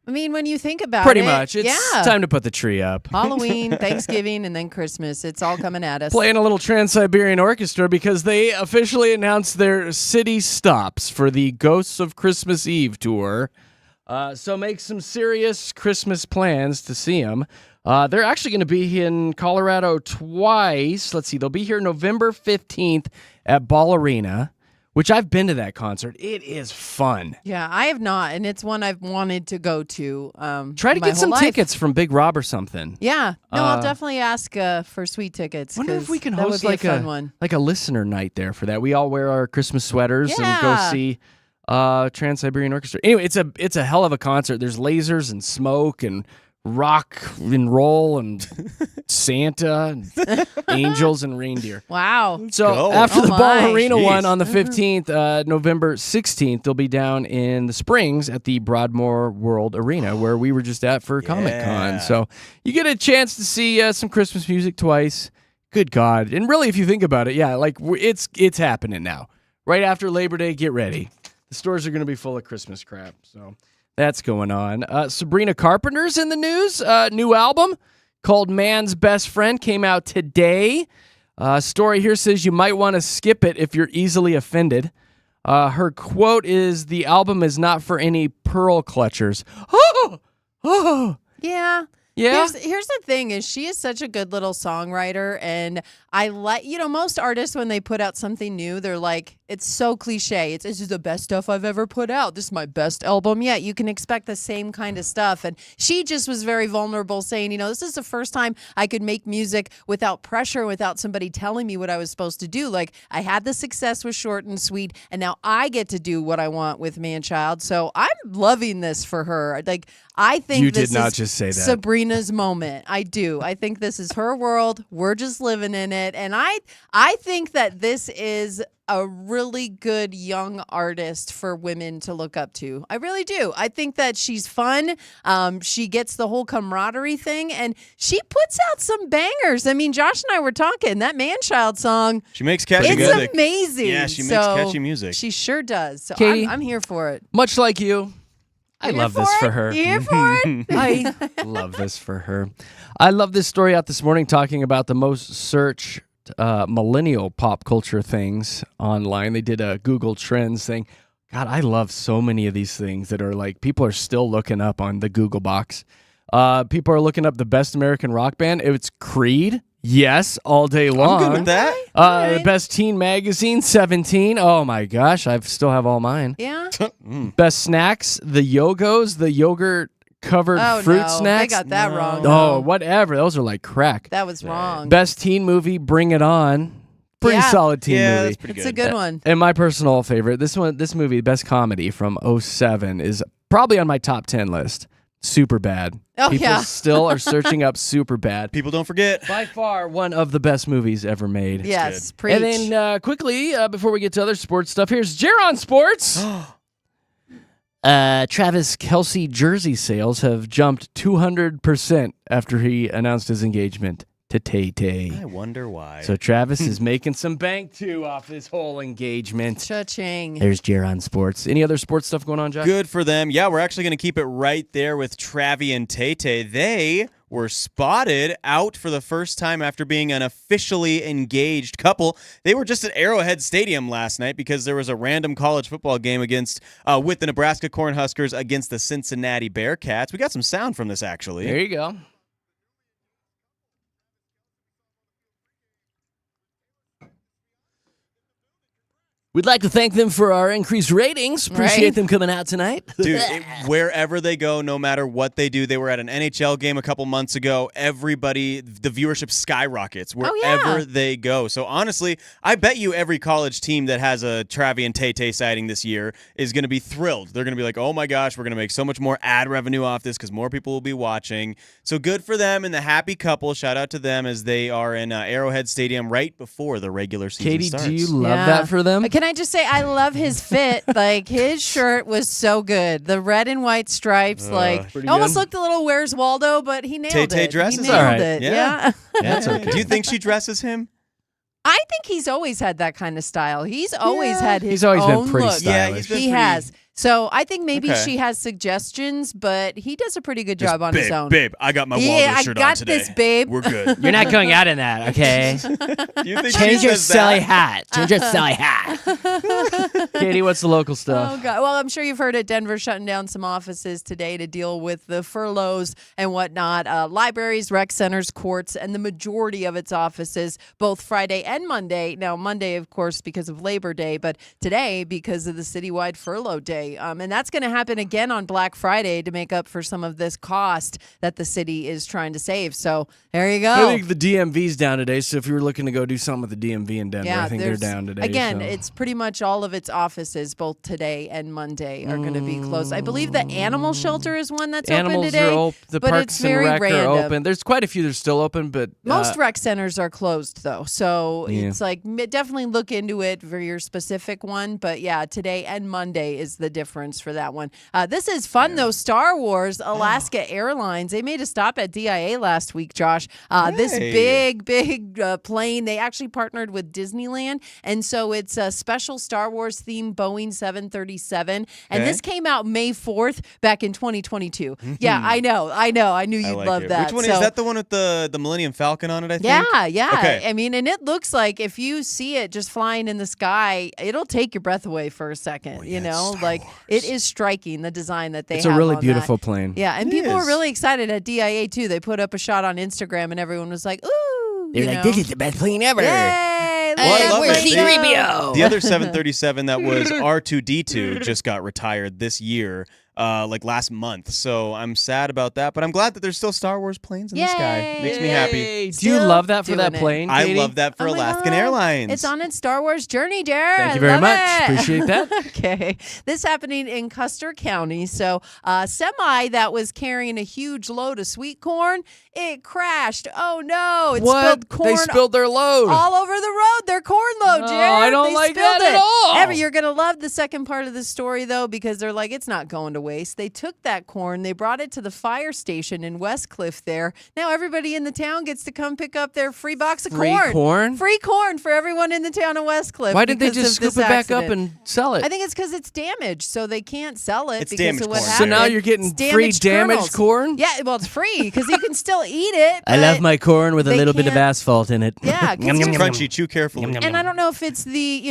I mean, when you think about pretty it. much. It's time to put the tree up. Halloween, Thanksgiving, and then Christmas. It's all coming at us. Playing a little Trans-Siberian Orchestra because they officially announced their city stops for the Ghosts of Christmas Eve tour. So make some serious Christmas plans to see them. They're actually going to be in Colorado twice. Let's see. They'll be here November 15th at Ball Arena, which I've been to that concert. It is fun. Yeah, I have not, and it's one I've wanted to go to. Try to my get some whole life. tickets from Big Rob or something. Yeah, no, I'll definitely ask for sweet tickets. Wonder if we can that host would be like a fun one. like a listener night there for that. We all wear our Christmas sweaters and go Yeah. see Trans-Siberian Orchestra. Anyway, it's a hell of a concert. There's lasers and smoke and rock and roll and Santa and angels and reindeer. Wow. So go. after Oh the my. Ball Arena Jeez. one on the 15th, November 16th, they'll be down in the Springs at the Broadmoor World Arena where we were just at for Comic Con. Yeah. So you get a chance to see some Christmas music twice. Good God. And really, if you think about it, yeah, like it's happening now. Right after Labor Day, get ready. The stores are going to be full of Christmas crap. So that's going on. Sabrina Carpenter's in the news. New album called Man's Best Friend came out today. Story here says you might want to skip it if you're easily offended. Her quote is, "The album is not for any pearl clutchers." Oh, Yeah. yeah. Here's the thing is she is such a good little songwriter, and I like, most artists when they put out something new, they're like, it's so cliche. This is the best stuff I've ever put out. This is my best album yet. You can expect the same kind of stuff. And she just was very vulnerable saying, this is the first time I could make music without pressure, without somebody telling me what I was supposed to do. Like, I had the success with Short and Sweet, and now I get to do what I want with Man-Child. So I'm loving this for her. Like, I think You this did not is just say that. Sabrina's moment. I do. I think this is her world. We're just living in it. And I think that this is a really good young artist for women to look up to. I really do. I think that she's fun. She gets the whole camaraderie thing, and she puts out some bangers. I mean, Josh and I were talking, that Man-Child song, She makes catchy it's music. amazing. Yeah, she makes So catchy music. She sure does. So Katie? I'm here for it. Much like you, I You here love this it? for her. You here for it? I love this for her. I love this story out this morning talking about the most searched millennial pop culture things online. They did a Google Trends thing. God, I love so many of these things that are like people are still looking up on the Google box. People are looking up the best American rock band. It's Creed. Yes, all day long. I'm good with that. The best teen magazine, 17. Oh my gosh, I still have all mine. Yeah. Best snacks, the Yogos, the yogurt covered Oh, fruit no. snacks. They got that wrong. Oh, whatever. Those are like crack. That was wrong. Best teen movie, Bring It On. Pretty Yeah. solid teen Yeah, movie. that's pretty It's a good. good one. And my personal favorite, this movie, Best Comedy from 07, is probably on my top 10 list. Super Bad. Oh, People yeah. still are searching up Super Bad. People don't forget. By far, one of the best movies ever made. Yes, preach. And then quickly, before we get to other sports stuff, here's Jaron Sports. Travis Kelce jersey sales have jumped 200% after he announced his engagement to Tay-Tay. I wonder why. So Travis is making some bank too off this whole engagement. Cha-ching. There's Jaron Sports. Any other sports stuff going on, Josh? Good for them. Yeah, we're actually going to keep it right there with Travi and Tay-Tay. They were spotted out for the first time after being an officially engaged couple. They were just at Arrowhead Stadium last night because there was a random college football game with the Nebraska Cornhuskers against the Cincinnati Bearcats. We got some sound from this, actually. There you go. We'd like to thank them for our increased ratings. Appreciate Right. them coming out tonight. Dude, wherever they go, no matter what they do, they were at an NHL game a couple months ago. Everybody, the viewership skyrockets wherever they go. So honestly, I bet you every college team that has a Travi and Tay-Tay sighting this year is going to be thrilled. They're going to be like, oh my gosh, we're going to make so much more ad revenue off this because more people will be watching. So good for them and the happy couple. Shout out to them as they are in Arrowhead Stadium right before the regular season Katie, starts. do you love that for them? Can can I just say I love his fit? Like his shirt was so good. The red and white stripes, it almost looked a little Where's Waldo, but he nailed Tay-Tay it. dresses he nailed all right. it. Yeah. That's okay. Do you think she dresses him? I think he's always had that kind of style. He's always had his He's always own been pretty look. stylish. Yeah, he's been He pretty- has. So I think maybe Okay. she has suggestions, but he does a pretty good job on babe, his own. Babe, I got my Waldo Yeah, I shirt got on today. this, babe. We're good. You're not going out in that, okay? Do you think Change she your says silly that? hat. Change your silly hat. Katie, what's the local stuff? Oh God! Well, I'm sure you've heard it. Denver shutting down some offices today to deal with the furloughs and whatnot. Libraries, rec centers, courts, and the majority of its offices, both Friday and Monday. Now, Monday, of course, because of Labor Day, but today because of the citywide furlough day. And that's going to happen again on Black Friday to make up for some of this cost that the city is trying to save. So there you go. I think the DMV's down today, so if you were looking to go do something with the DMV in Denver, I think they're there's- down today. Again, so. it's pretty much all of its offices, both today and Monday, are going to be closed. I believe the animal shelter is one that's Animals open today. are open. The but parks it's and very rec random. are open. There's quite a few that are still open, but Most rec centers are closed, though. So Yeah. it's like definitely look into it for your specific one. But yeah, today and Monday is the difference for that one. This is fun, though. Star Wars, Alaska Airlines, they made a stop at DIA last week, Josh. This big plane, they actually partnered with Disneyland. And so it's a special Star Wars themed Boeing 737. And this came out May 4th back in 2022. Yeah, I know. I knew you'd like love it. that. Which one So- is that? The one with the Millennium Falcon on it? I think. yeah. Okay. I mean, and it looks like if you see it just flying in the sky, it'll take your breath away for a second. You know, like it is striking the design that they it's have a really on beautiful that. plane. Yeah, and It people were is. really excited at DIA too. They put up a shot on Instagram, and everyone was like, "Ooh!" They're you like, know? this is the best plane ever. Yay! Well, I look love at it. Leo. C-3PO. The other 737 that was R2D2 just got retired this year, like last month. So I'm sad about that, but I'm glad that there's still Star Wars planes in the sky. Yay. Makes me happy. Hey, do you Still love that for that doing it. plane, I Katie? love that for Oh my Alaskan God. Airlines. It's on its Star Wars journey, Jared. Thank you very Love much. it. Appreciate that. Okay. This happening in Custer County. So a semi that was carrying a huge load of sweet corn, it crashed. Oh no. It What? spilled corn They spilled their load. all over the road. Their corn load, No, Jared. I don't They like spilled that at it. all. You're going to love the second part of the story, though, because they're like, it's not going to waste. They took that corn, they brought it to the fire station in Westcliff there. Now everybody in the town gets to come pick up their free box of Free corn. corn? Free corn for everyone in the town of Westcliff. Why did they because just of scoop this it back up accident. and sell it? I think it's because it's damaged, so they can't sell it It's because damaged of what corn. so happened. now you're getting It's free damaged kernels. corn? Yeah, well, it's free because you can still eat it. I love but- my corn with a they little bit of can't- asphalt in it. Yeah, 'cause Yum, It's yum, yum, crunchy. Chew carefully. Yum, yum, And I don't know if it's the,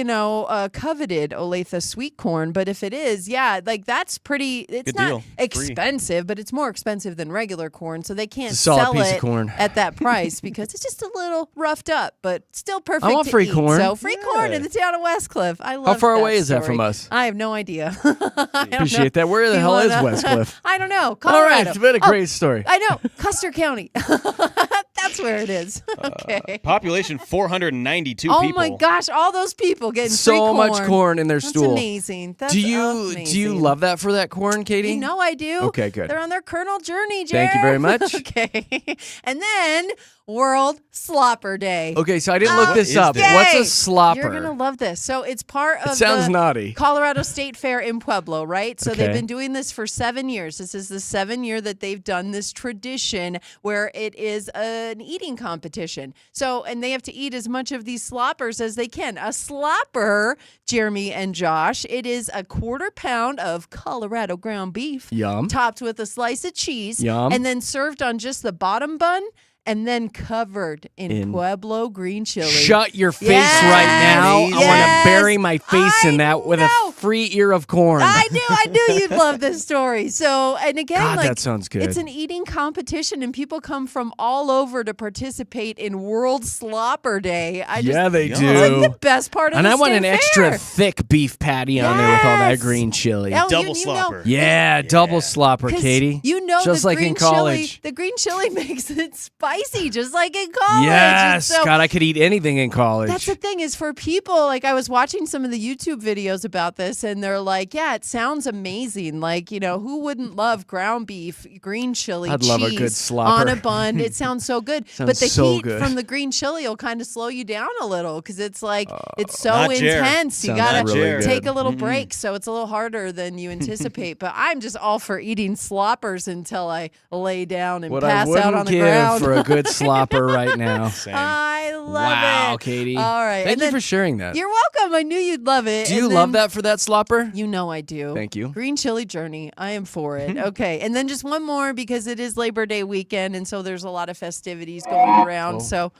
coveted Olathe sweet corn, but if it is, yeah, like that's pretty, it's Good not deal. Free. expensive, but it's more expensive than regular corn. So they can't It's a solid sell piece of it corn. at that price because it's just a little roughed up, but still perfect I want to free eat. corn. So free corn in the town of Westcliff. I love far that away is that story. from us? I have no idea. I don't Appreciate know. that. Where the You hell is wanna- Westcliff? I don't know. All Colorado. right, it's been a great story. I know. Custer County. That's where it is. Okay. Population 492 Oh people. my gosh, all those people getting free So corn. much corn in their That's stool. amazing. That's Do you amazing. love that for that corn, Katie? You know I do. Okay, good. They're on their kernel journey, Jared. Thank you very much. Okay. And then World Slopper Day. Okay, so I didn't look What this is up. this? What's Yay! a slopper? You're going to love this. So it's part of It sounds the naughty. Colorado State Fair in Pueblo, right? So they've Okay. been doing this for 7 years. This is the 7th year that they've done this tradition where it is an eating competition. So, and they have to eat as much of these sloppers as they can. A slopper, Jeremy and Josh, it is a 1/4 pound of Colorado ground beef. Yum. Topped with a slice of cheese. Yum. And then served on just the bottom bun. And then covered in In- Pueblo green chili. Shut your face Yes! right now. I want to Yes! bury my face in I that with know. a free ear of corn. I knew you'd love this story. So, and again, God, like that sounds good. it's an eating competition, and people come from all over to participate in World Slopper Day. Yeah, they Yum. do. It's like the best part of And the I want state an extra fair. thick beef patty on there with all that Yes. green chili. Oh, Double you slopper. Yeah, double slopper, 'cause Katie. You know Just the like in green chili, college. the green chili makes it spicy, just like in college. Yes. And so God, I could eat anything in college. that's the thing is for people, like I was watching some of the YouTube videos about this and they're like, yeah, it sounds amazing. Like, who wouldn't love ground beef, green chili, I'd cheese love a good slopper. on a bun? It sounds so good. Sounds but the so heat good. from the green chili will kind of slow you down a little because it's like it's so Not Jer. intense. You Sounds got to really good. take a little break. So it's a little harder than you anticipate. But I'm just all for eating sloppers until I lay down and what pass I wouldn't out on the give ground. for a good slopper right now. Same. I love Wow, it. Katie. All right. Thank And you then for sharing that. You're welcome. I knew you'd love it. Do you And love then- that for that slopper? You know I do. Thank you. Green chili journey. I am for it. Okay. And then just one more because it is Labor Day weekend. And so there's a lot of festivities going around. So,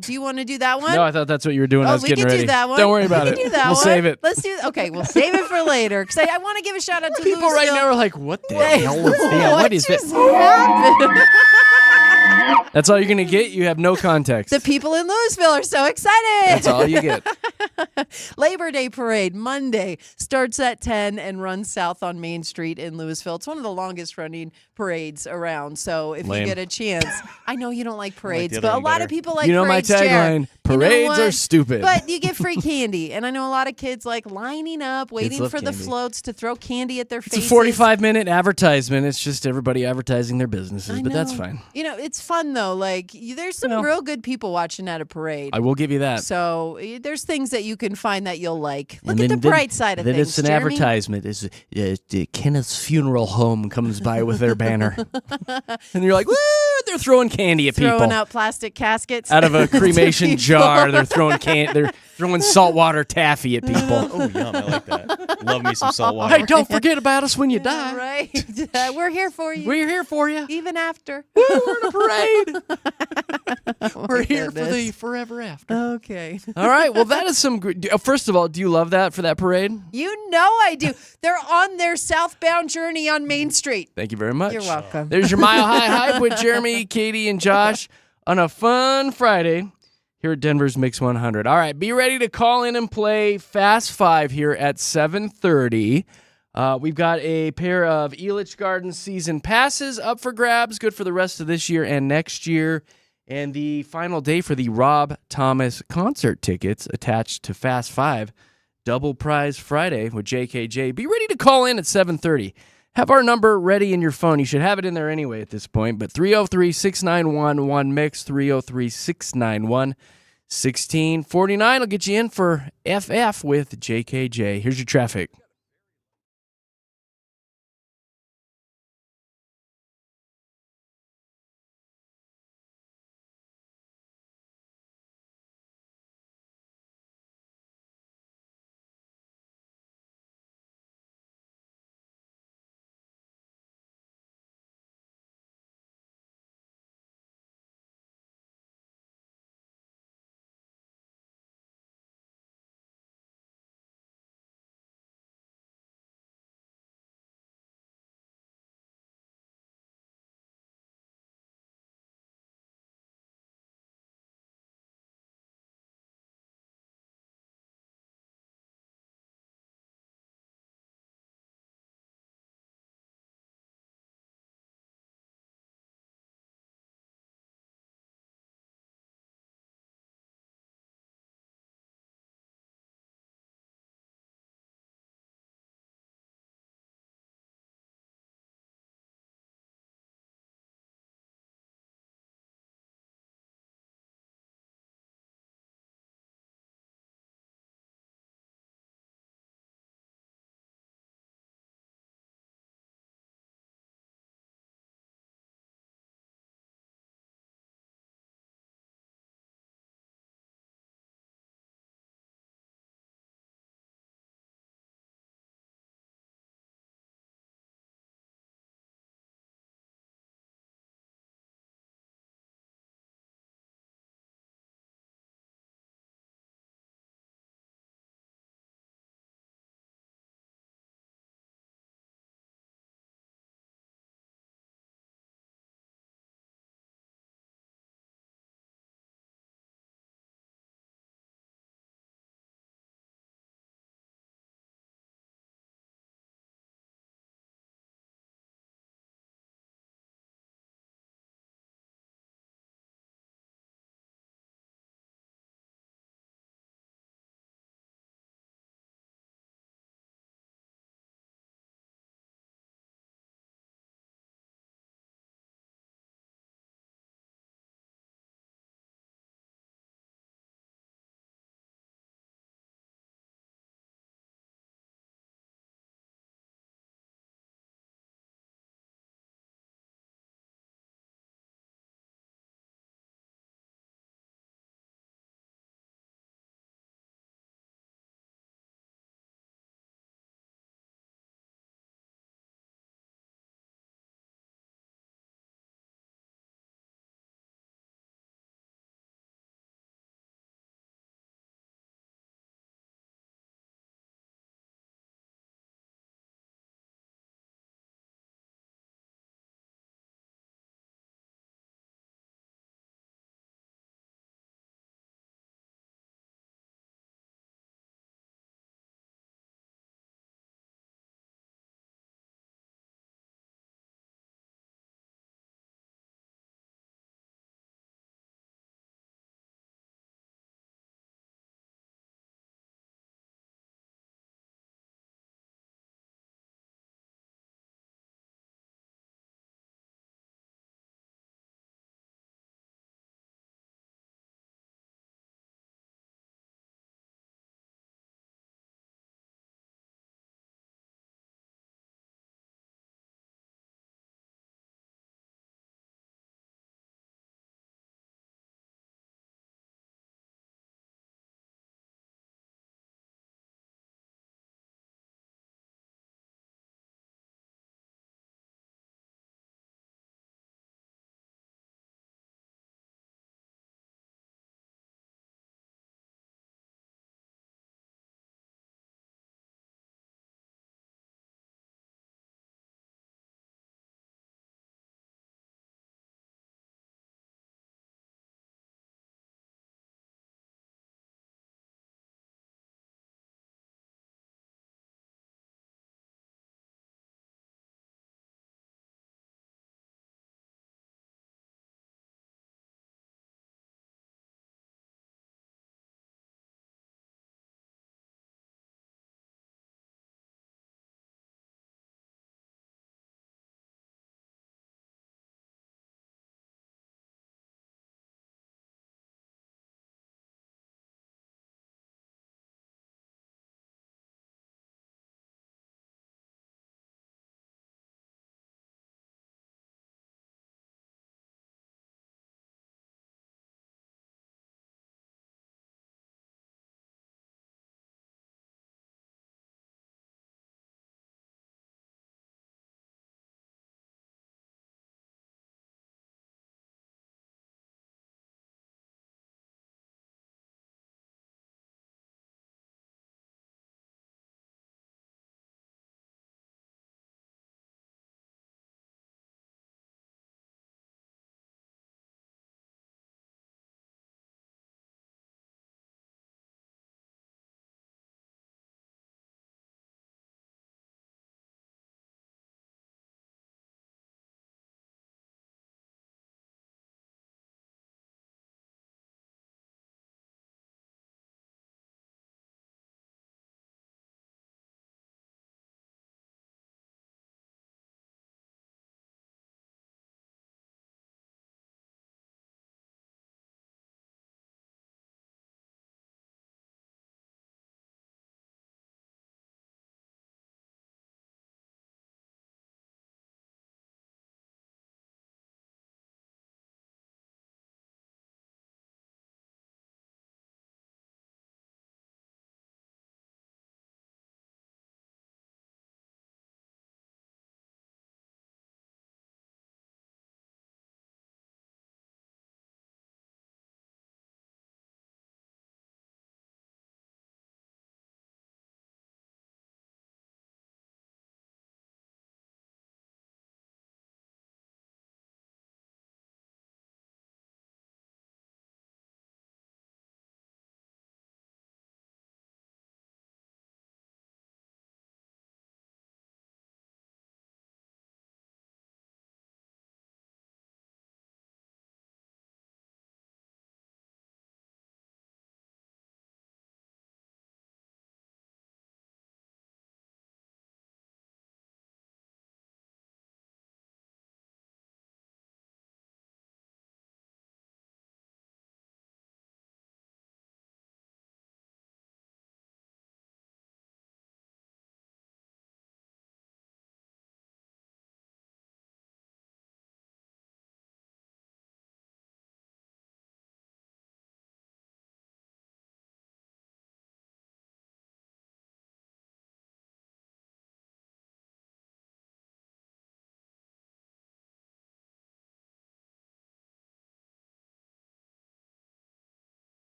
do you want to do that one? No, I thought that's what you were doing. I was we getting can ready. do that one. Don't worry about we it. can do that We'll one. save it. Let's do. Okay, we'll save it for later because I want to give a shout out to People right Louisville. now are like, what the Wait, hell is that? What is just this? happened? That's all you're going to get? You have no context. The people in Louisville are so excited. That's all you get. Labor Day Parade, Monday, starts at 10 and runs south on Main Street in Louisville. It's one of the longest running parades around. So if Lame. you get a chance, I know you don't like parades, the but other a one lot of better. people like You know my parades. Jared. tagline, You know parades what? are stupid. But you get free candy. And I know a lot of kids like lining up, waiting love for the candy. floats to throw candy at their It's faces. a 45-minute advertisement. It's just everybody advertising their businesses, I but that's know. fine. It's fun though. Like there's some real good people watching at a parade. I will give you that. So there's things that you can find that you'll like. Look And at the then- bright side of then things. it's an Jeremy. advertisement. It's Kenneth's funeral home comes by with their banner, and you're like, woo! They're throwing candy at Throwing people out plastic caskets out of a to cremation people. jar. They're throwing They're throwing saltwater taffy at people. Oh, yum. I like that. Love me some salt water. Hey, don't forget about us when you die. Right. We're here for you. We're here for you. even after. We're in a parade. We're here for the goodness. forever after. Okay. All right. Well, that is some. First of all, do you love that for that parade? You know I do. They're on their southbound journey on Main Street. Thank you very much. You're welcome. There's your Mile High Hype with Jeremy, Katie, and Josh on a fun Friday here at Denver's Mix 100. All right, be ready to call in and play Fast Five here at 7:30. We've got a pair of Elitch Gardens season passes up for grabs, good for the rest of this year and next year. And the final day for the Rob Thomas concert tickets attached to Fast Five, Double Prize Friday with JKJ. Be ready to call in at 7:30. Have our number ready in your phone. You should have it in there anyway at this point. But 303-691-1MIX, 303-691-1649 will get you in for FF with JKJ. Here's your traffic.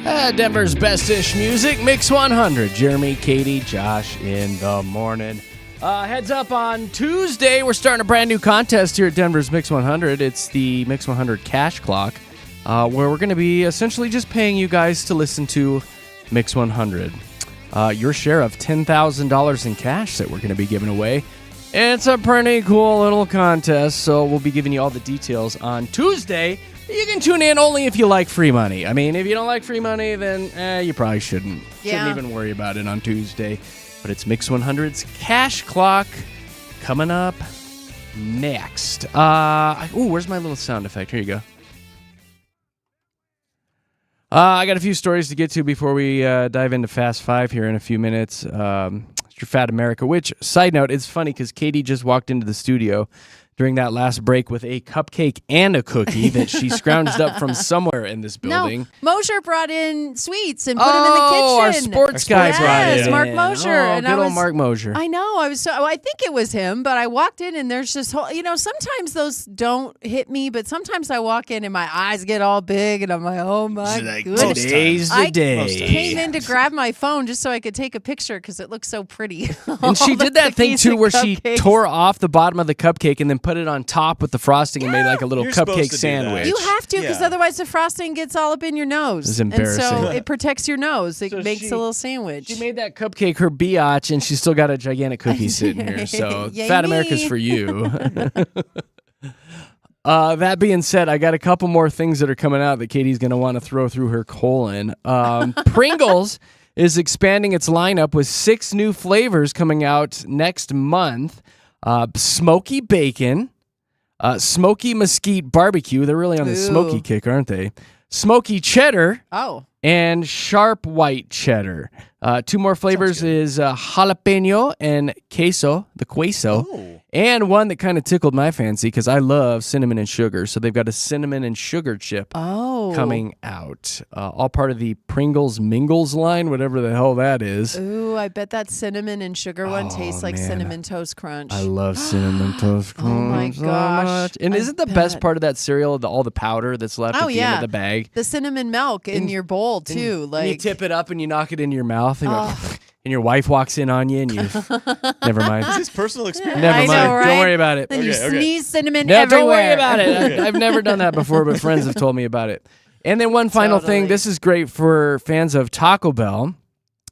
Denver's best-ish music, Mix 100. Jeremy, Katy, Josh in the morning. Heads up on Tuesday, we're starting a brand new contest here at Denver's Mix 100. It's the Mix 100 Cash Clock, where we're going to be essentially just paying you guys to listen to Mix 100. Your share of $10,000 in cash that we're going to be giving away. It's a pretty cool little contest, so we'll be giving you all the details on Tuesday. You can tune in only if you like free money. I mean, if you don't like free money, then you probably shouldn't. Yeah. Shouldn't even worry about it on Tuesday. But it's Mix 100's Cash Clock coming up next. Where's my little sound effect? Here you go. I got a few stories to get to before we dive into Fast Five here in a few minutes. It's your Fat America, which, side note, it's funny because Katy just walked into the studio during that last break with a cupcake and a cookie that she scrounged up from somewhere in this building. No, Mosher brought in sweets and put them in the kitchen. Our sports guy brought it in. Mark Mosher. And good old Mark Mosher. I know. I think it was him, but I walked in and there's just sometimes those don't hit me, but sometimes I walk in and my eyes get all big and I'm like, oh my goodness. Today's the day. I came in to grab my phone just so I could take a picture because it looks so pretty. And she did that thing too where she tore off the bottom of the cupcake and then put it on top with the frosting and made like a little You're supposed cupcake to do sandwich. that. You have to because otherwise the frosting gets all up in your nose. It's embarrassing. And so it protects your nose. It So makes she- a little sandwich. She made that cupcake her biatch, and she's still got a gigantic cookie sitting here. So Yay Fat me. America's for you. That being said, I got a couple more things that are coming out that Katie's going to want to throw through her colon. Pringles is expanding its lineup with 6 new flavors coming out next month. Smoky bacon, smoky mesquite barbecue. They're really on the Ooh. smoky kick, aren't they? Smoky cheddar. Oh. And sharp white cheddar. 2 more flavors is jalapeno and queso, the queso. Oh. And one that kind of tickled my fancy because I love cinnamon and sugar. So they've got a cinnamon and sugar chip coming out. All part of the Pringles Mingles line, whatever the hell that is. Ooh, I bet that cinnamon and sugar one tastes like man. Cinnamon Toast Crunch. I love cinnamon toast crunch. Oh my so gosh, much. And I isn't the best bet. part of that cereal all the powder that's left at the end of the bag? The cinnamon milk in your bowl too. And you Like tip it up and you knock it into your mouth, and, and your wife walks in on you, and you never mind. Is this personal experience? Never I mind. know, right? Don't worry about it. then you Okay. sneeze cinnamon No, everywhere. don't worry about it. I've never done that before, but friends have told me about it. And then one final thing. Totally. This is great for fans of Taco Bell.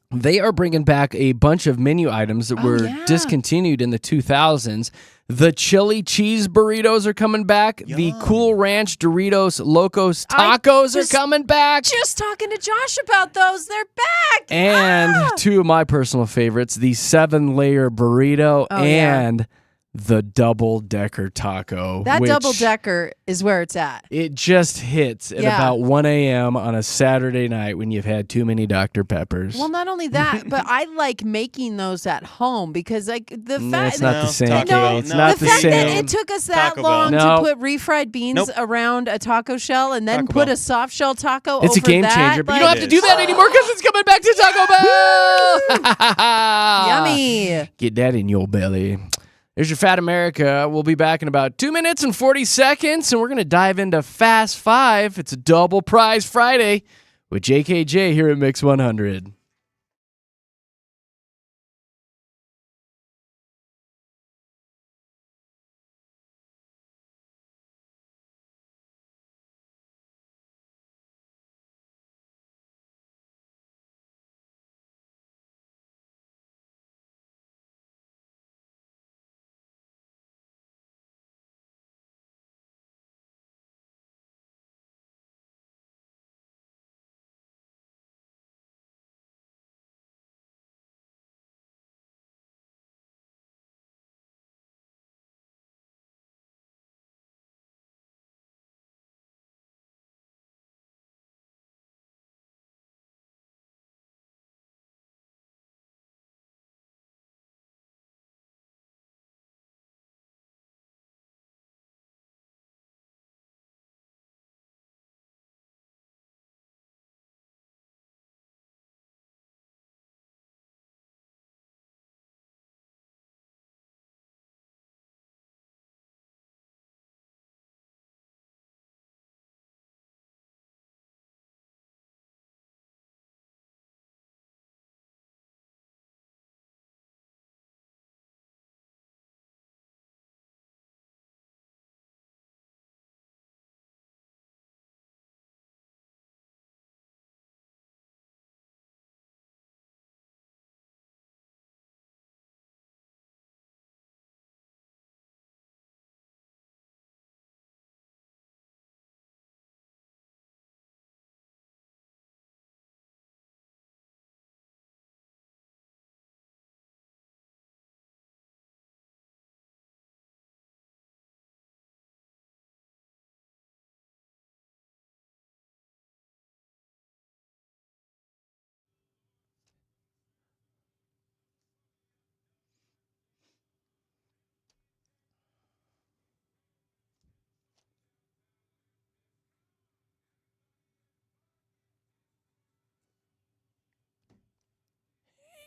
They are bringing back a bunch of menu items that were discontinued in the 2000s. The chili cheese burritos are coming back. The Cool Ranch Doritos Locos Tacos are coming back. Just talking to Josh about those. They're back. And 2 of my personal favorites, the 7-layer burrito and the double-decker taco. That which double-decker is where it's at. It just hits at about 1 a.m. on a Saturday night when you've had too many Dr. Peppers. Well, not only that, but I like making those at home because like the fact It's not the same. Taco Bell, It's no. not the the fact that same. it took us that Taco Bell. long No. to put refried beans around a taco shell and then Taco put Bell. a soft shell taco It's over a game that, changer, but you like, don't have to do that anymore because it's coming back to Taco Bell. Yummy. Get that in your belly. There's your Fat America. We'll be back in about 2 minutes and 40 seconds, and we're going to dive into Fast Five. It's a double prize Friday with JKJ here at Mix 100.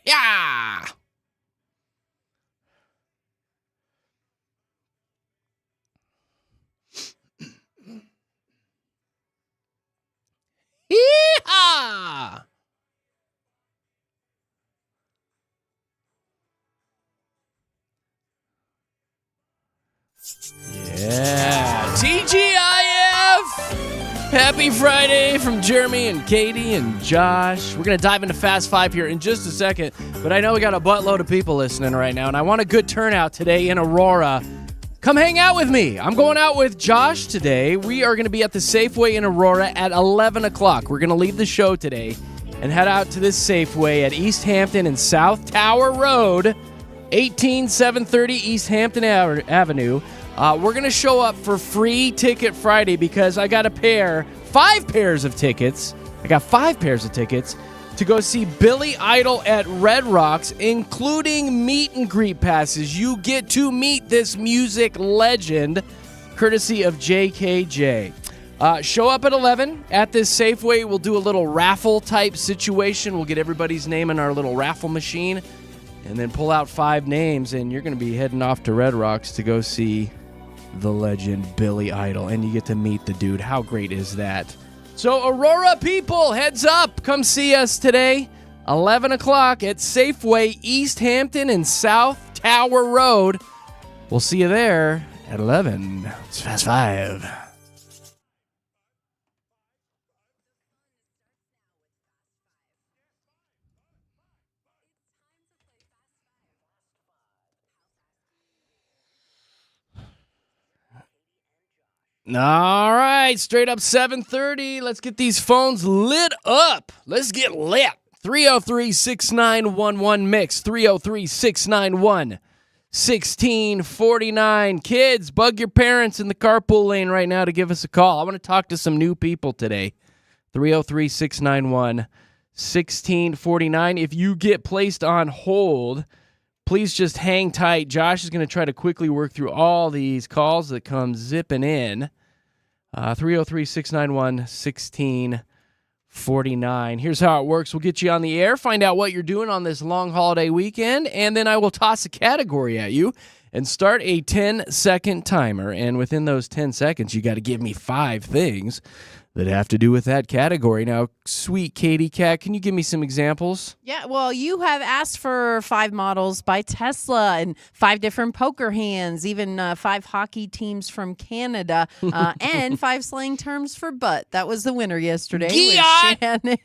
Yeah. Yeehaw! Yeah. TGIF! Happy Friday from Jeremy and Katy and Josh. We're going to dive into Fast Five here in just a second, but I know we got a buttload of people listening right now, and I want a good turnout today in Aurora. Come hang out with me. I'm going out with Josh today. We are going to be at the Safeway in Aurora at 11 o'clock. We're going to leave the show today and head out to this Safeway at East Hampton and South Tower Road, 18730 East Hampton Avenue. We're going to show up for Free Ticket Friday because I got 5 pairs of tickets. I got 5 pairs of tickets to go see Billy Idol at Red Rocks, including meet and greet passes. You get to meet this music legend, courtesy of JKJ. Show up at 11 at this Safeway. We'll do a little raffle type situation. We'll get everybody's name in our little raffle machine and then pull out 5 names, and you're going to be heading off to Red Rocks to go see the legend Billy Idol, and you get to meet the dude. How great is that? So Aurora people, heads up. Come see us today, 11 o'clock at Safeway, East Hampton and South Tower Road. We'll see you there at 11. It's Fast Five. All right, straight up 7:30. Let's get these phones lit up. Let's get lit. 303-6911-MIX. 303-691-1649. Kids, bug your parents in the carpool lane right now to give us a call. I want to talk to some new people today. 303-691-1649. If you get placed on hold, please just hang tight. Josh is going to try to quickly work through all these calls that come zipping in. 303-691-1649. Here's how it works. We'll get you on the air, find out what you're doing on this long holiday weekend, and then I will toss a category at you and start a 10-second timer. And within those 10 seconds, you got to give me 5 things that have to do with that category. Now, sweet Katy Cat, can you give me some examples? Yeah, well, you have asked for 5 models by Tesla and 5 different poker hands, even 5 hockey teams from Canada, and 5 slang terms for butt. That was the winner yesterday. Giot! Shannon.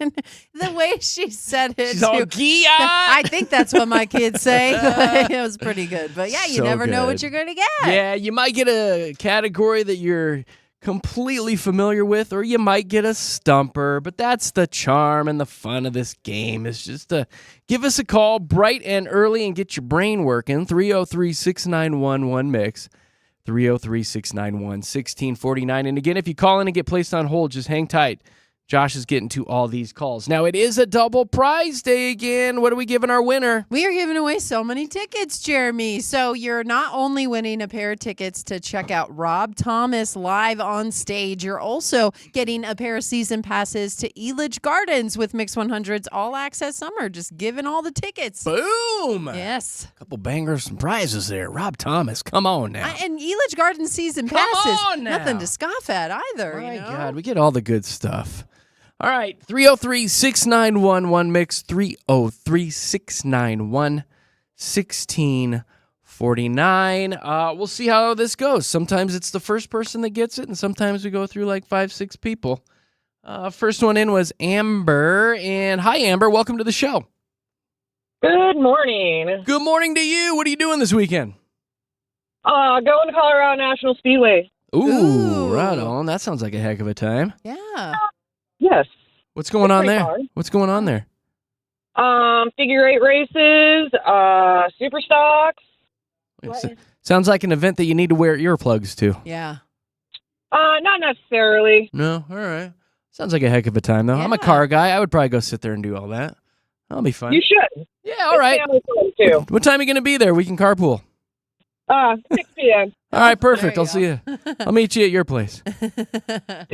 The way she said it. She's all too. Giot! I think that's what my kids say. It was pretty good. But yeah, you So never know good. what you're going to get. Yeah, you might get a category that you're completely familiar with, or you might get a stumper, but that's the charm and the fun of this game, is just to give us a call bright and early and get your brain working. 303-691-1MIX. 303-691-1649. And again, if you call in and get placed on hold, just hang tight. Josh is getting to all these calls. Now, it is a double prize day again. What are we giving our winner? We are giving away so many tickets, Jeremy. So you're not only winning a pair of tickets to check out Rob Thomas live on stage, you're also getting a pair of season passes to Elitch Gardens with Mix 100's All Access Summer. Just giving all the tickets. Boom! Yes. A couple bangers and prizes there. Rob Thomas, come on now. And Elitch Gardens season Come passes. on now. Nothing to scoff at either. My you know? God, we get all the good stuff. All right, 303-691-1MIX, 303-691-1649. We'll see how this goes. Sometimes it's the first person that gets it, and sometimes we go through like 5-6 people. First one in was Amber, and hi, Amber. Welcome to the show. Good morning. Good morning to you. What are you doing this weekend? Going to Colorado National Speedway. Ooh, right on. That sounds like a heck of a time. Yeah. Yes. What's going on pretty there? fun. What's going on there? Figure 8 races, super stocks. Sounds like an event that you need to wear earplugs to. Yeah. Not necessarily. No? All right. Sounds like a heck of a time, though. I'm a Yeah. car guy. I would probably go sit there and do all that. That'll be fun. You should. Yeah, all right. It's family fun, too. What time are you going to be there? We can carpool. 6 p.m. All right, perfect. There I'll see you. I'll meet you at your place.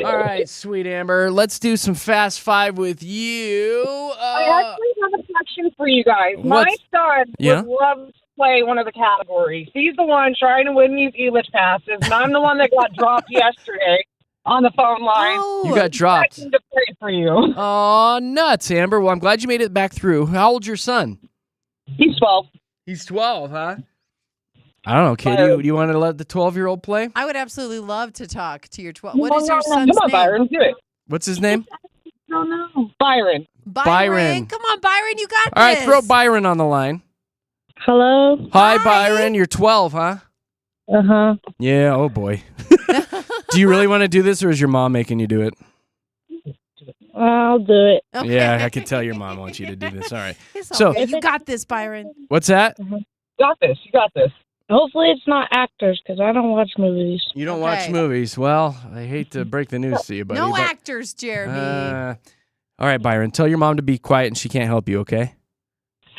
All right, sweet Amber. Let's do some Fast Five with you. I actually have a question for you guys. My What's- son Yeah? would love to play one of the categories. He's the one trying to win these Elitch passes, and I'm the one that got dropped yesterday on the phone line. You got dropped. Expecting to play for you. Oh, nuts, Amber. Well, I'm glad you made it back through. How old's your son? He's 12. He's 12, huh? I don't know, Katie. Do you want to let the 12-year-old play? I would absolutely love to talk to your 12. What is your son's Come on, name? Byron, do it. What's his name? No, no. Byron. Byron. Come on, Byron, you got All right, this. throw Byron on the line. Hello? Hi, Byron. You're 12, huh? Uh-huh. Yeah, oh boy. Do you really want to do this, or is your mom making you do it? I'll do it. Okay. Yeah, I can tell your mom wants you to do this. All right. It's So- okay. You got this, Byron. What's that? You got this. You got this. Hopefully it's not actors, because I don't watch movies. You don't watch Okay. movies. Well, I hate to break the news to you, buddy. No but, actors, Jeremy. all right, Byron. Tell your mom to be quiet and she can't help you, okay?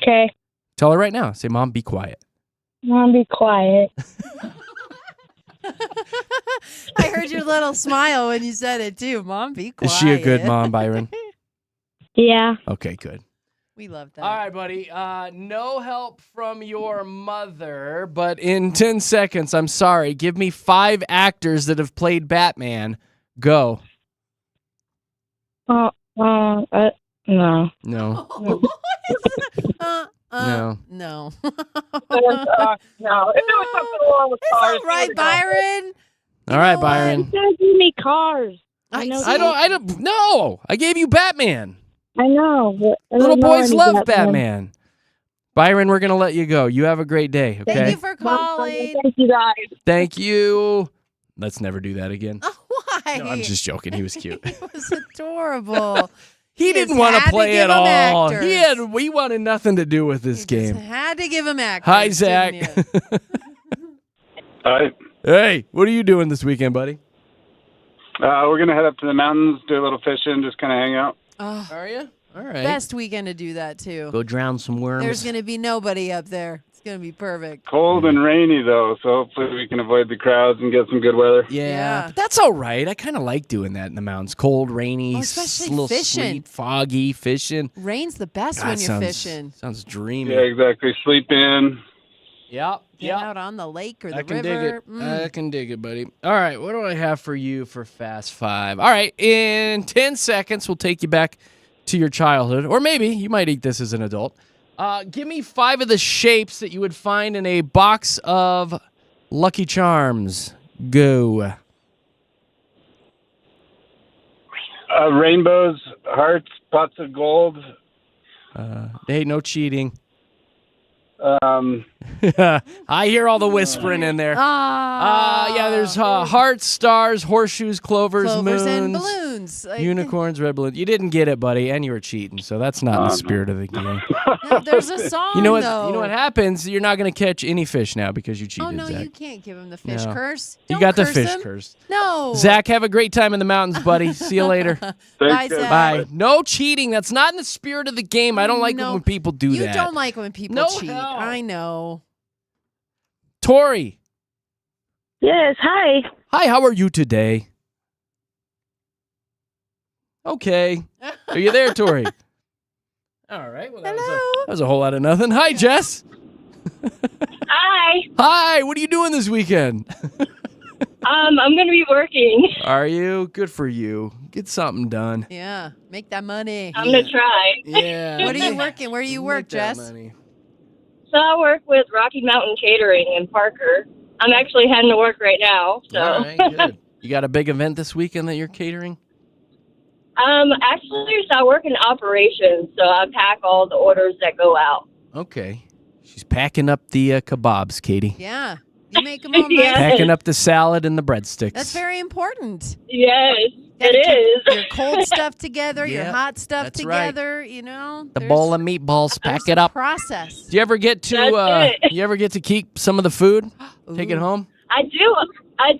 Okay. Tell her right now. Say, Mom, be quiet. Mom, be quiet. I heard your little smile when you said it, too. Mom, be quiet. Is she a good mom, Byron? Yeah. Okay, good. We love that. All right, buddy. No help from your mother, but in 10 seconds, I'm sorry. Give me 5 actors that have played Batman. Go. No. No. No. No. No. If there was something wrong with It's cars, all right, Byron. All right, know Byron. You said give me cars. I know. I don't. No, I gave you Batman. I know. But I Little don't know boys any love Batman. Byron, we're gonna let you go. You have a great day. Okay. Thank you for calling. Thank you, guys. Thank you. Let's never do that again. Oh, why? No, I'm just joking. He was cute. He was adorable. He just didn't want to had to play give at him all. actors. We wanted nothing to do with this You game. just had to give him actors. Hi, Zach. didn't you? Hi. Hey, what are you doing this weekend, buddy? We're going to head up to the mountains, do a little fishing, just kind of hang out. Oh, Are you? All right. best weekend to do that, too. Go drown some worms. There's going to be nobody up there. It's going to be perfect. Cold and rainy, though, so hopefully we can avoid the crowds and get some good weather. Yeah, Yeah. but that's all right. I kind of like doing that in the mountains. Cold, rainy, Oh, especially little fishing. sweet, foggy, fishing. Rain's the best God, when you're sounds, fishing. Sounds dreamy. Yeah, exactly. Sleep in. Yep. Get out on the lake or the I can river. dig it. Mm. I can dig it, buddy. All right, what do I have for you for Fast Five? All right, in 10 seconds, we'll take you back to your childhood, or maybe you might eat this as an adult. Give me 5 of the shapes that you would find in a box of Lucky Charms. Go. Rainbows, hearts, pots of gold. Hey, no cheating. Um, I hear all the whispering in there. Yeah, there's hearts, stars, horseshoes, clovers, Clovers moons, and balloons. Like, unicorns, red balloons. You didn't get it, buddy, and you were cheating, so that's not the spirit of the game. no, there's a song, You know what? though. You know what happens? You're not going to catch any fish now because you cheated, Oh, no, Zach. you can't give him the fish No. curse. You Don't got the curse fish him. curse. No. Zach, have a great time in the mountains, buddy. See you later. Bye, thanks, guys. Zach. Bye. No cheating. That's not in the spirit of the game. I don't like it No. when people do You that. don't like when people No cheat. hell. I know. Tori. Yes, hi. Hi, how are you today? Okay. Are you there, Tori? All right. Well, that was a whole lot of nothing. Hi, Jess. Hi. Hi. What are you doing this weekend? I'm going to be working. Are you? Good for you. Get something done. Yeah. Make that money. I'm going to try. Yeah. What are you working? Where do you work, Make that Jess? money. So I work with Rocky Mountain Catering in Parker. I'm actually heading to work right now. So All right, good. You got a big event this weekend that you're catering? actually, so I work in operations. So I pack all the orders that go out. Okay. She's packing up the kebabs, Katie. Yeah. You make them all Yeah. nice. Packing up the salad and the breadsticks. That's very important. Yes, Gotta it keep is. your cold stuff together, your Yeah, hot stuff that's right. together, you know. The bowl of meatballs. Pack there's it up. a process. Do you ever get to That's it. you ever get to keep some of the food? Take it Ooh. home? I do. I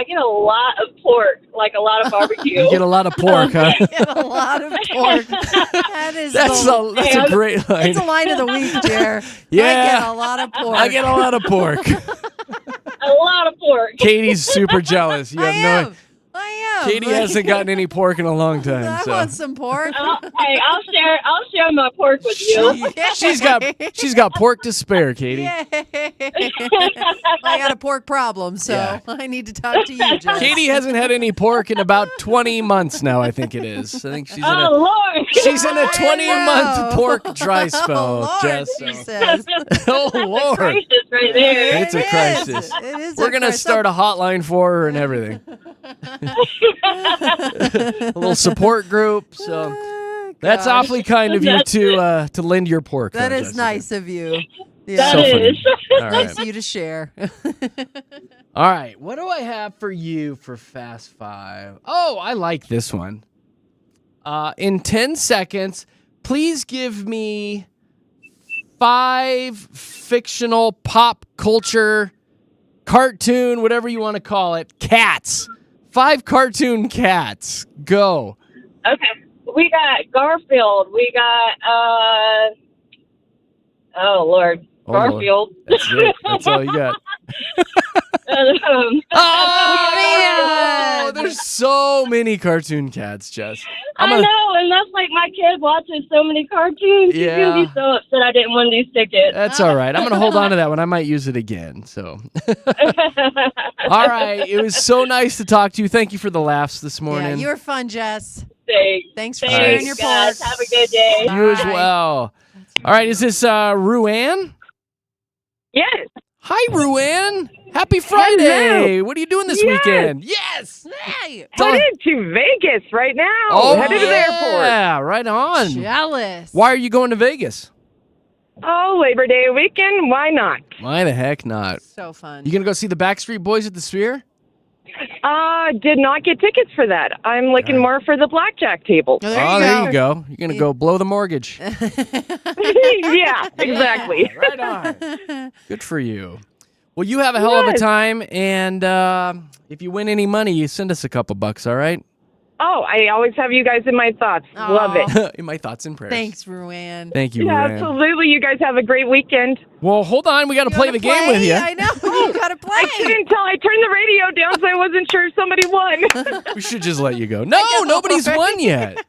get a lot of pork, like a lot of barbecue. You get a lot of pork, huh? Get a lot of pork. That is That's the, a great line. that's a line of the week, Jer. I Yeah. get a lot of pork. I get a lot of pork. A lot of pork. Katie's super jealous. You I have am. I am. Katie hasn't gotten any pork in a long time. I So. want some pork. Hey, I'll share my pork with you. She's got pork to spare, Katie. Yay. I got a pork problem, so Yeah. I need to talk to you, Jess. Katie hasn't had any pork in about 20 months now, I think it is. I think she's in a Lord. she's in a know. 20-month pork dry spell, Lord, Jess. she So. says. Oh Lord. Crisis right there. It's a It crisis. is. It is We're a gonna crisis. start a hotline for her and everything. A little support group. So that's gosh. awfully kind of you to lend your pork. That though, is Jessica. nice of you. Yeah. That So funny. is. All Nice right. of you to share. All right. What do I have for you for Fast Five? Oh, I like this one. In 10 seconds, please give me 5 fictional pop culture, cartoon, whatever you want to call it, cats. 5 cartoon cats. Go. Okay. We got Garfield. We got oh Lord. Oh, Lord. Garfield. That's it. That's all you got. Um, Oh, there's so many cartoon cats, Jess. I know, and that's like my kid watches so many cartoons. He's gonna Yeah. be so upset I didn't win these tickets. That's all right. I'm going to hold on to that one. I might use it again. So, all right. It was so nice to talk to you. Thank you for the laughs this morning. Yeah, you were fun, Jess. Thanks. Thanks for Thanks, sharing your pork. guys. Have a good day. You as Bye. well. All right. Is this Ruann? Yes. Hi, Ruann. Happy Friday. What are you doing this weekend? Yes. Hey, Headed to Vegas right now. Oh, Headed to the airport. yeah. Right on. jealous. Why are you going to Vegas? Oh, Labor Day weekend. Why not? Why the heck not? So fun. You going to go see the Backstreet Boys at the Sphere? Did not get tickets for that. I'm looking more for the blackjack table. Oh, There you go. You're going to go blow the mortgage. Yeah, exactly. Right on. Good for you. Well, you have a hell of a Yes. time, and if you win any money, you send us a couple bucks, all right? Oh, I always have you guys in my thoughts. Aw. Love it. In my thoughts and prayers. Thanks, Ruann. Thank you, Yeah, Ruann. absolutely. You guys have a great weekend. Well, hold on. We got to play the game with you. I know. You gotta play. I couldn't tell. I turned the radio down, so I wasn't sure if somebody won. We should just let you go. No, nobody's won yet.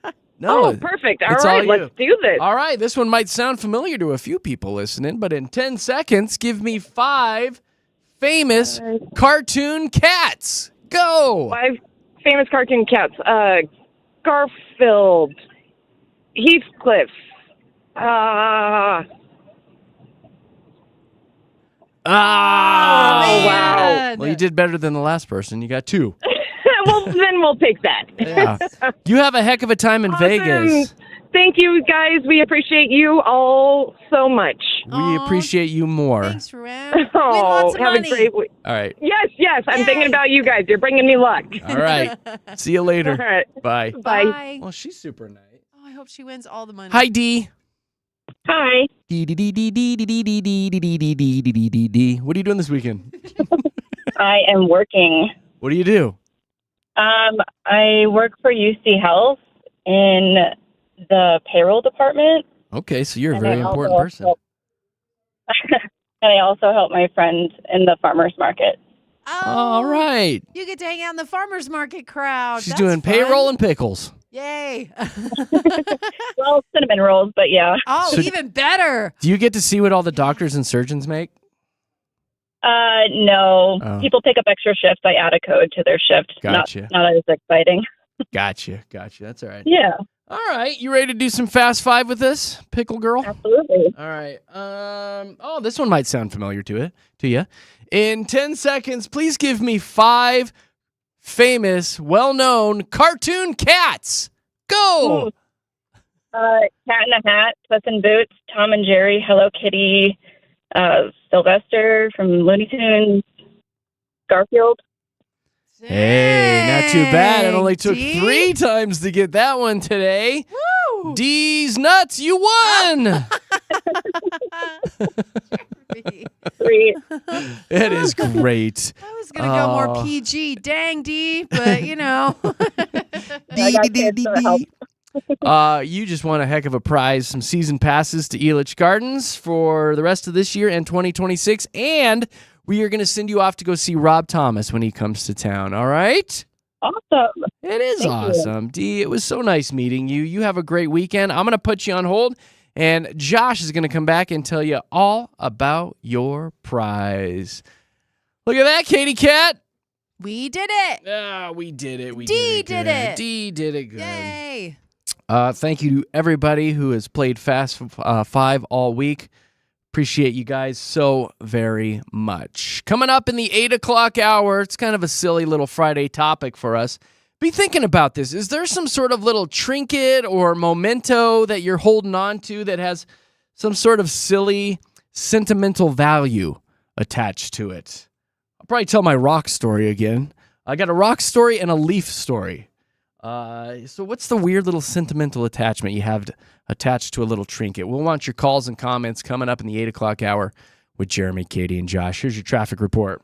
No. Oh, perfect. All it's right, you. let's do this. All right, this one might sound familiar to a few people listening, but in 10 seconds, give me 5 famous cartoon cats. Go. 5 famous cartoon cats. Garfield. Heathcliff. Wow. Well, you did better than the last person. You got 2. Well, then we'll take that. Yeah. You have a heck of a time in Vegas. Thank you, guys. We appreciate you all so much. We appreciate you more. Thanks, Ruann. Oh, Win lots of have money. a great week. All right. Yes. I'm Yay. thinking about you guys. You're bringing me luck. All right. See you later. All right. Bye. Bye. Well, she's super nice. Oh, I hope she wins all the money. Hi, Dee. Hi. What are you doing this weekend? I am working. What do you do? I work for UC Health in the payroll department. Okay, so you're a And very I also important person. help- and I also help my friend in the farmer's market. Oh, All right. You get to hang out in the farmer's market crowd. She's That's doing fun. payroll and pickles. Yay. Well, cinnamon rolls, but yeah. Oh, So- even better. Do you get to see what all the doctors and surgeons make? No. Oh. People pick up extra shifts. I add a code to their shift. Gotcha. Not as exciting. Gotcha. That's all right. Yeah, All right. You ready to do some Fast Five with this, Pickle Girl? absolutely. All right. Oh, this one might sound familiar to you. In 10 seconds, please give me 5 famous, well-known cartoon cats. Go. Ooh. Cat in a Hat, Puss in Boots, Tom and Jerry, Hello Kitty, Sylvester from Looney Tunes, Garfield. Hey, not too bad. It only took Dee. 3 times to get that one today. Woo. D's nuts, you won. 3. It is great. I was going to go more Oh. PG. Dang, D, but you know. I got kids, so it helps. You just won a heck of a prize, some season passes to Elitch Gardens for the rest of this year and 2026. And we are going to send you off to go see Rob Thomas when he comes to town. All right? Awesome. It is Thank you. awesome. Dee, it was so nice meeting you. You have a great weekend. I'm going to put you on hold, and Josh is going to come back and tell you all about your prize. Look at that, Katie Cat. We did it. We did it. Dee did it. Dee did it good. Yay. Thank you to everybody who has played Fast Five all week. Appreciate you guys so very much. Coming up in the 8 o'clock hour, it's kind of a silly little Friday topic for us. Be thinking about this. Is there some sort of little trinket or memento that you're holding on to that has some sort of silly, sentimental value attached to it? I'll probably tell my rock story again. I got a rock story and a leaf story. So what's the weird little sentimental attachment you have attached to a little trinket? We'll want your calls and comments coming up in the 8 o'clock hour with Jeremy, Katie, and Josh. Here's your traffic report.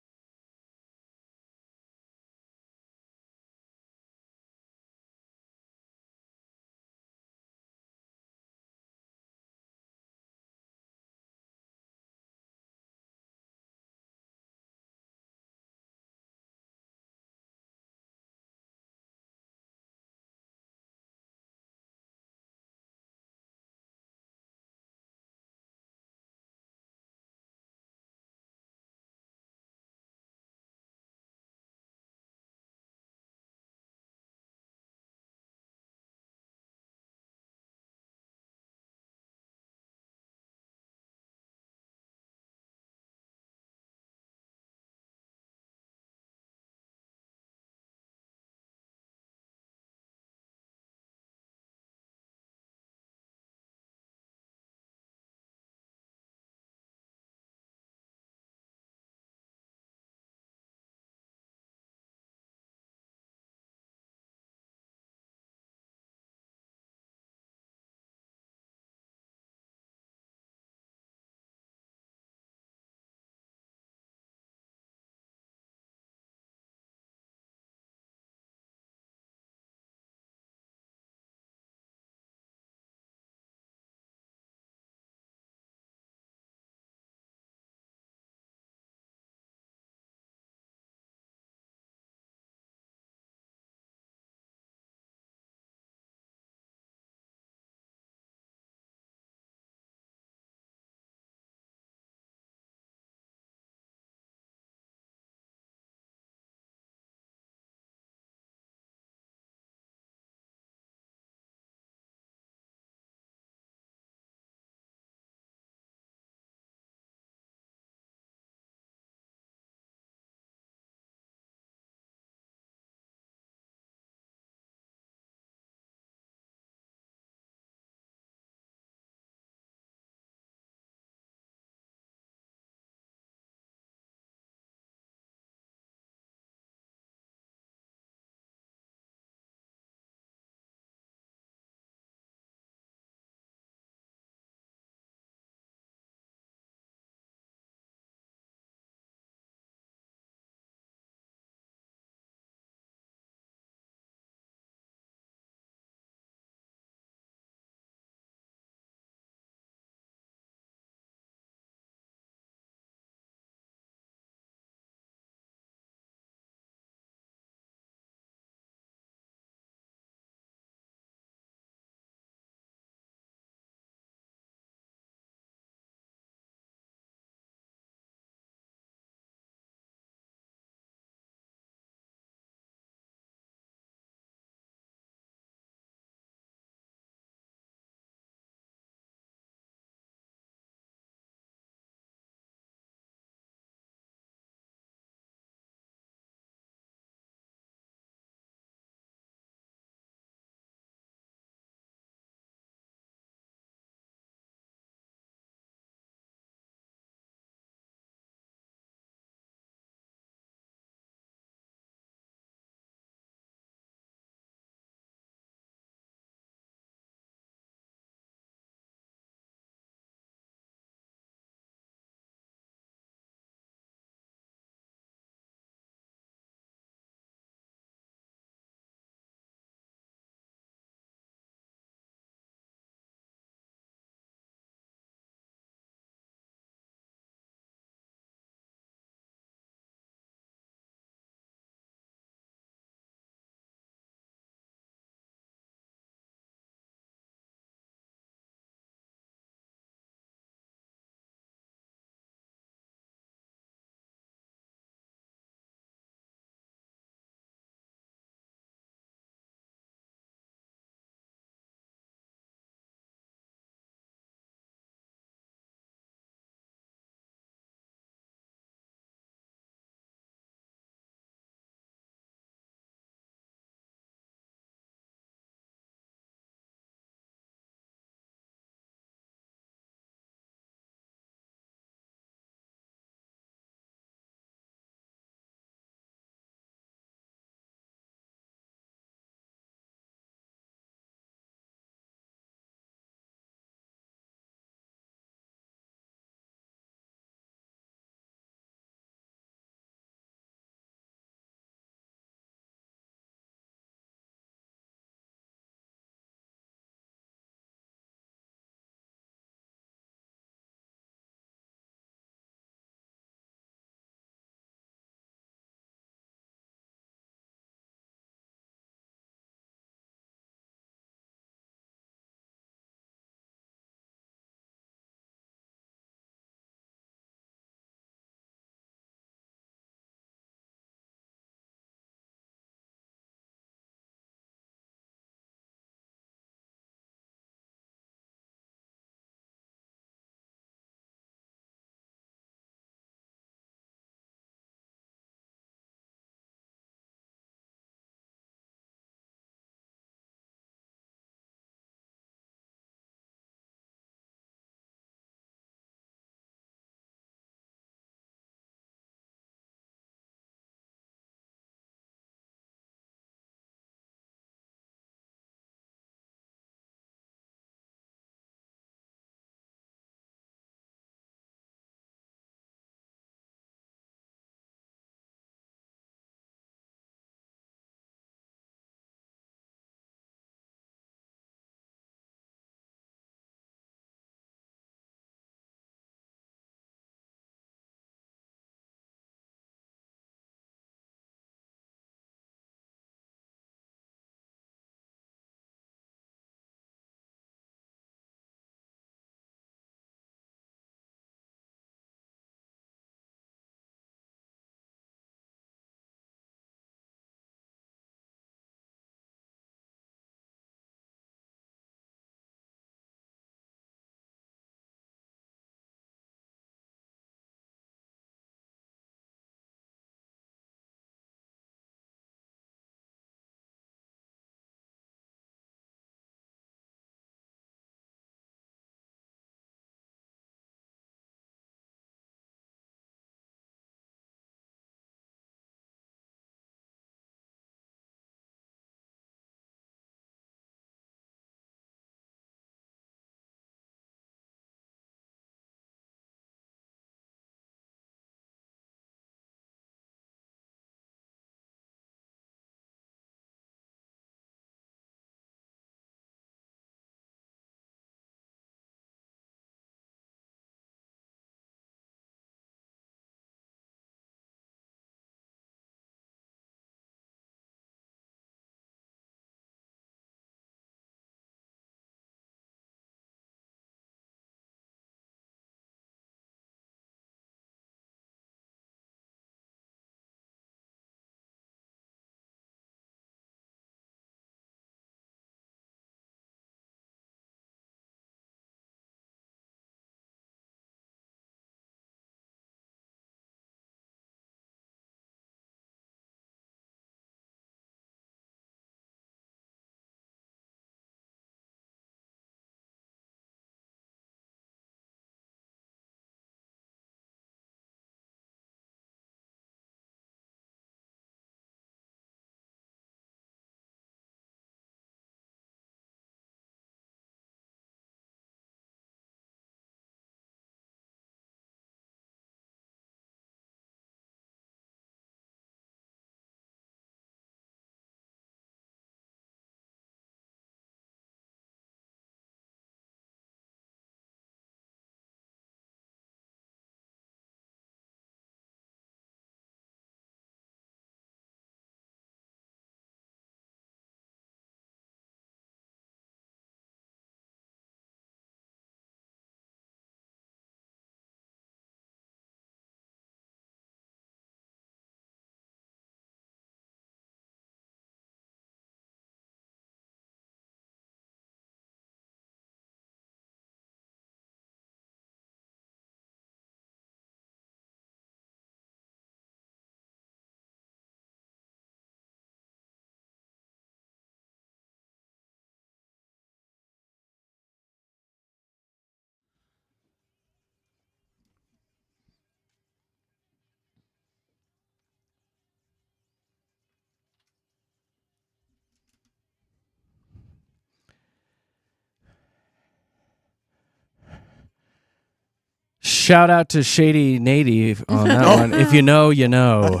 Shout out to Shady Nady on that one. If you know, you know.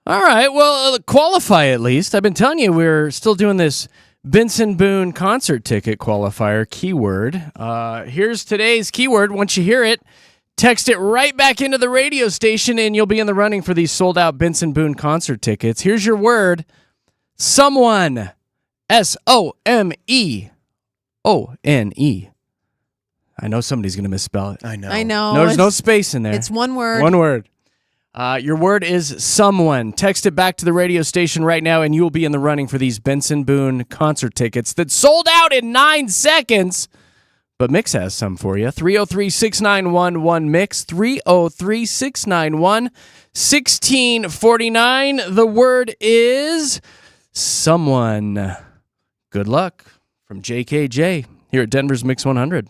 All right. Well, qualify at least. I've been telling you we're still doing this Benson Boone concert ticket qualifier keyword. Here's today's keyword. Once you hear it, text it right back into the radio station and you'll be in the running for these sold out Benson Boone concert tickets. Here's your word. Someone. SOMEONE. I know somebody's going to misspell it. I know. No, there's no space in there. It's one word. One word. Your word is someone. Text it back to the radio station right now, and you will be in the running for these Benson Boone concert tickets that sold out in 9 seconds. But Mix has some for you. 303-691-1MIX. 303-691-1649. The word is someone. Good luck from JKJ here at Denver's Mix 100.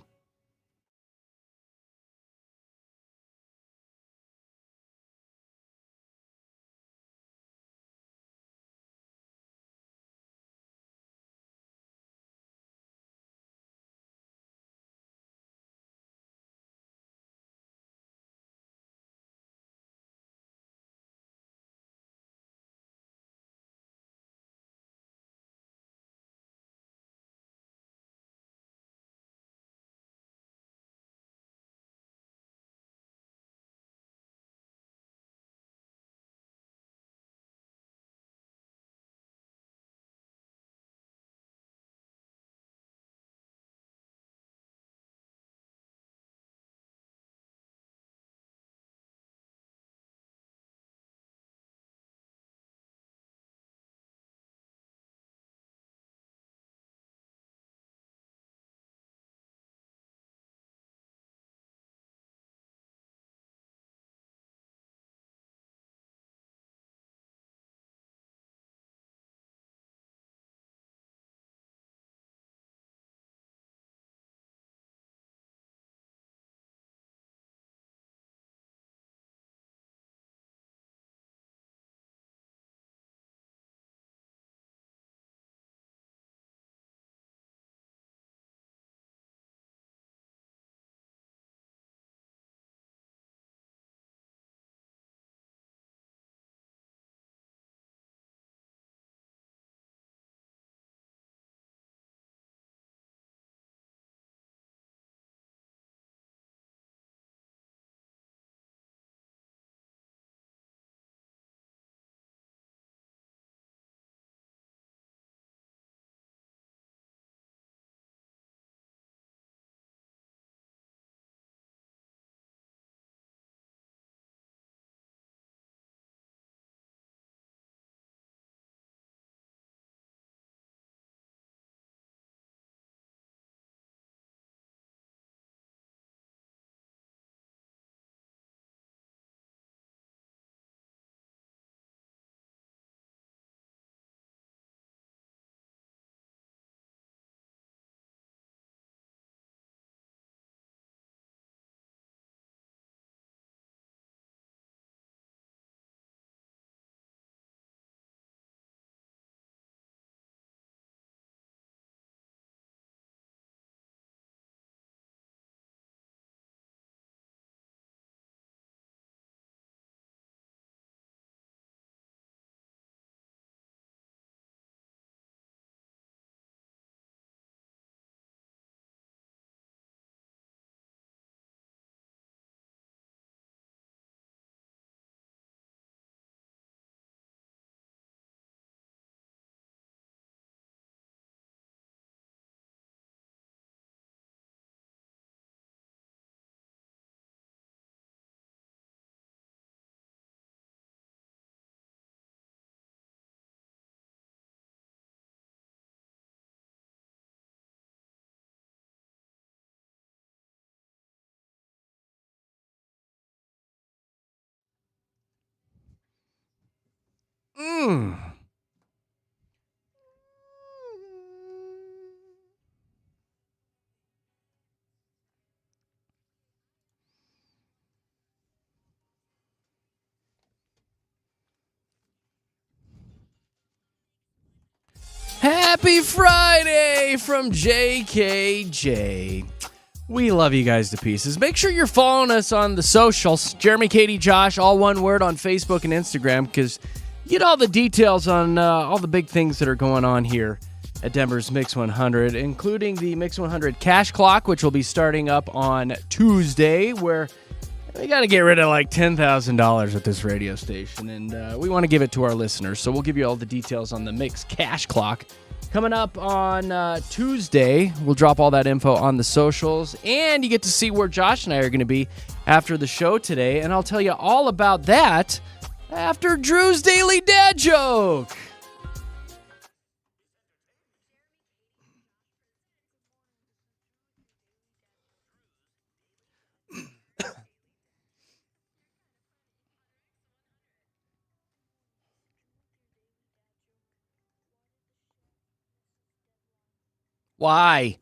Happy Friday from JKJ. We love you guys to pieces. Make sure you're following us on the socials. Jeremy, Katy, Josh, all one word on Facebook and Instagram, because you get all the details on all the big things that are going on here at Denver's Mix 100, including the Mix 100 Cash Clock, which will be starting up on Tuesday, where we got to get rid of like $10,000 at this radio station, and we want to give it to our listeners. So we'll give you all the details on the Mix Cash Clock. Coming up on Tuesday, we'll drop all that info on the socials, and you get to see where Josh and I are going to be after the show today, and I'll tell you all about that after Drew's Daily Dad Joke. Why?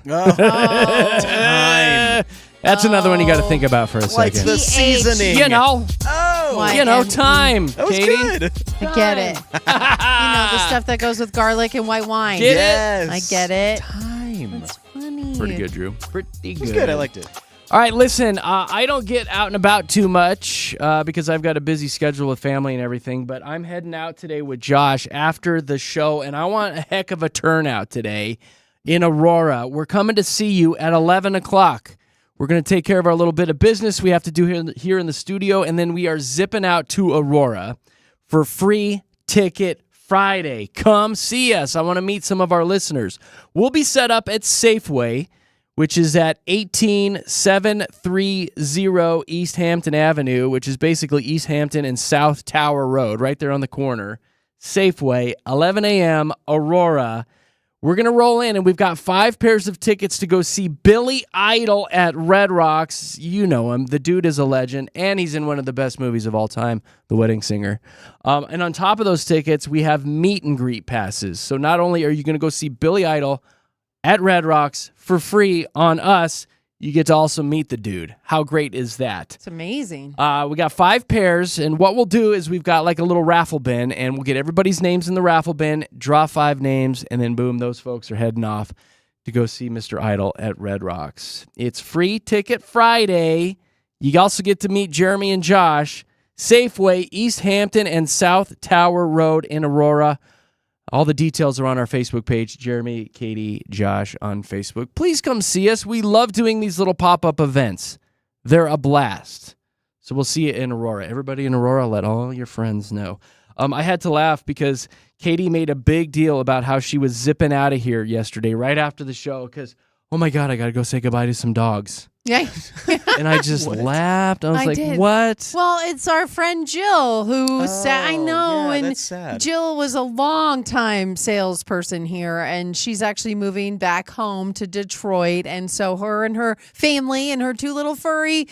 Time. That's another one you got to think about for a Like second. the seasoning. You know, Why, time. That was Katy. good. I get it. The stuff that goes with garlic and white wine. Get Yes. I get it. Time. That's funny. Pretty good, Drew. Pretty It good. was good. I liked it. All right, listen, I don't get out and about too much because I've got a busy schedule with family and everything, but I'm heading out today with Josh after the show, and I want a heck of a turnout today in Aurora. We're coming to see you at 11 o'clock. We're going to take care of our little bit of business we have to do here in the studio, and then we are zipping out to Aurora for Free Ticket Friday. Come see us. I want to meet some of our listeners. We'll be set up at Safeway, which is at 18730 East Hampton Avenue, which is basically East Hampton and South Tower Road, right there on the corner. Safeway, 11 a.m., Aurora. We're going to roll in, and we've got 5 pairs of tickets to go see Billy Idol at Red Rocks. You know him. The dude is a legend, and he's in one of the best movies of all time, The Wedding Singer. And on top of those tickets, we have meet and greet passes. So not only are you going to go see Billy Idol at Red Rocks for free on us, you get to also meet the dude. How great is that? It's amazing. We got 5 pairs, and what we'll do is we've got like a little raffle bin, and we'll get everybody's names in the raffle bin, draw 5 names, and then boom, those folks are heading off to go see Mr. Idol at Red Rocks. It's Free Ticket Friday. You also get to meet Jeremy and Josh. Safeway, East Hampton and South Tower Road in Aurora. All the details are on our Facebook page, Jeremy, Katy, Josh on Facebook. Please come see us. We love doing these little pop-up events. They're a blast. So we'll see you in Aurora. Everybody in Aurora, let all your friends know. I had to laugh because Katy made a big deal about how she was zipping out of here yesterday right after the show because, oh my God, I got to go say goodbye to some dogs. Yeah. And I just laughed. I was like, did. what? Well, it's our friend Jill who I know, yeah, and that's sad. Jill was a long-time salesperson here, and she's actually moving back home to Detroit, and so her and her family and her 2 little furry,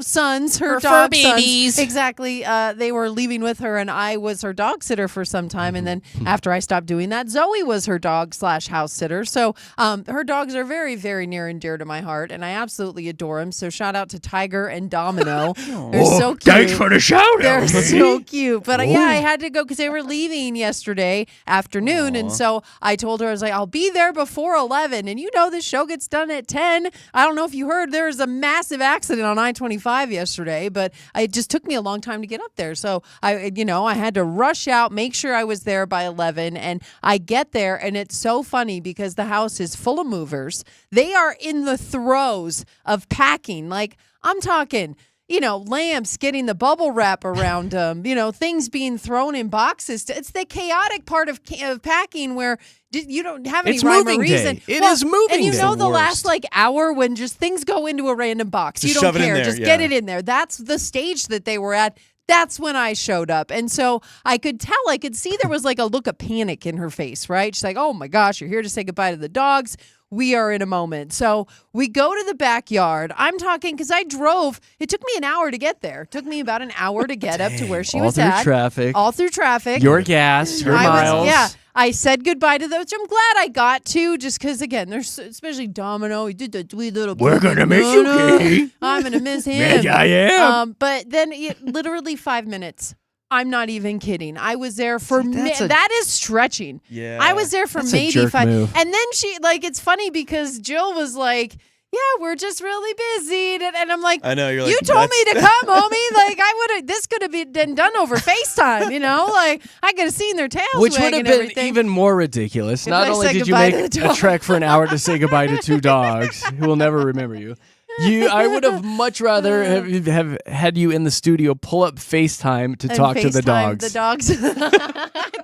sons, her dog fur babies. sons, exactly. They were leaving with her, and I was her dog sitter for some time, and then after I stopped doing that, Zoe was her dog/house sitter. So her dogs are very, very near and dear to my heart, and I absolutely adore them. So shout out to Tiger and Domino. They're so cute. Thanks for the shout out. They're so cute. But yeah, I had to go because they were leaving yesterday afternoon. And so I told her, I was like, I'll be there before 11. And this show gets done at 10. I don't know if you heard, there was a massive accident on I-25 yesterday, but it just took me a long time to get up there. So I had to rush out, make sure I was there by 11. And I get there, and it's so funny because the house is full of movers. They are in the throes of packing. Like, I'm talking, lamps getting the bubble wrap around them, things being thrown in boxes. It's the chaotic part of packing where you don't have any It's rhyme moving or reason. day. It is moving and day. the The last worst. hour when just things go into a random box. Just You don't shove it in care. there, Just yeah. get it in there. That's the stage that they were at. That's when I showed up. And so I could see there was like a look of panic in her face, right? She's like, oh my gosh, you're here to say goodbye to the dogs. We are in a moment. So we go to the backyard. I'm talking because I drove. It took me an hour to get there. It took me about an hour to get up to where she All was through at. traffic. All through traffic. Your gas, your miles. I said goodbye to those. I'm glad I got to, just because, again, there's especially Domino. He did the sweet little. We're gonna miss you, No. Katy. I'm gonna miss him. Yeah, I am. But then literally 5 minutes. I'm not even kidding. I was there for that's a- that is stretching. Yeah. I was there for That's a maybe jerk 5. move. And then it's funny because Jill was like, yeah, we're just really busy. And I'm like, I know, you're like, you told me to that's- come, homie. Like, this could have been done over FaceTime, you know? Like, I could have seen their tails Which would wagging have and been everything. even more ridiculous. If Not I only said did you goodbye make to the a dog. trek for an hour to say goodbye to 2 dogs who will never remember you. I would have much rather have had you in the studio pull up FaceTime to And talk to the FaceTime dogs. The dogs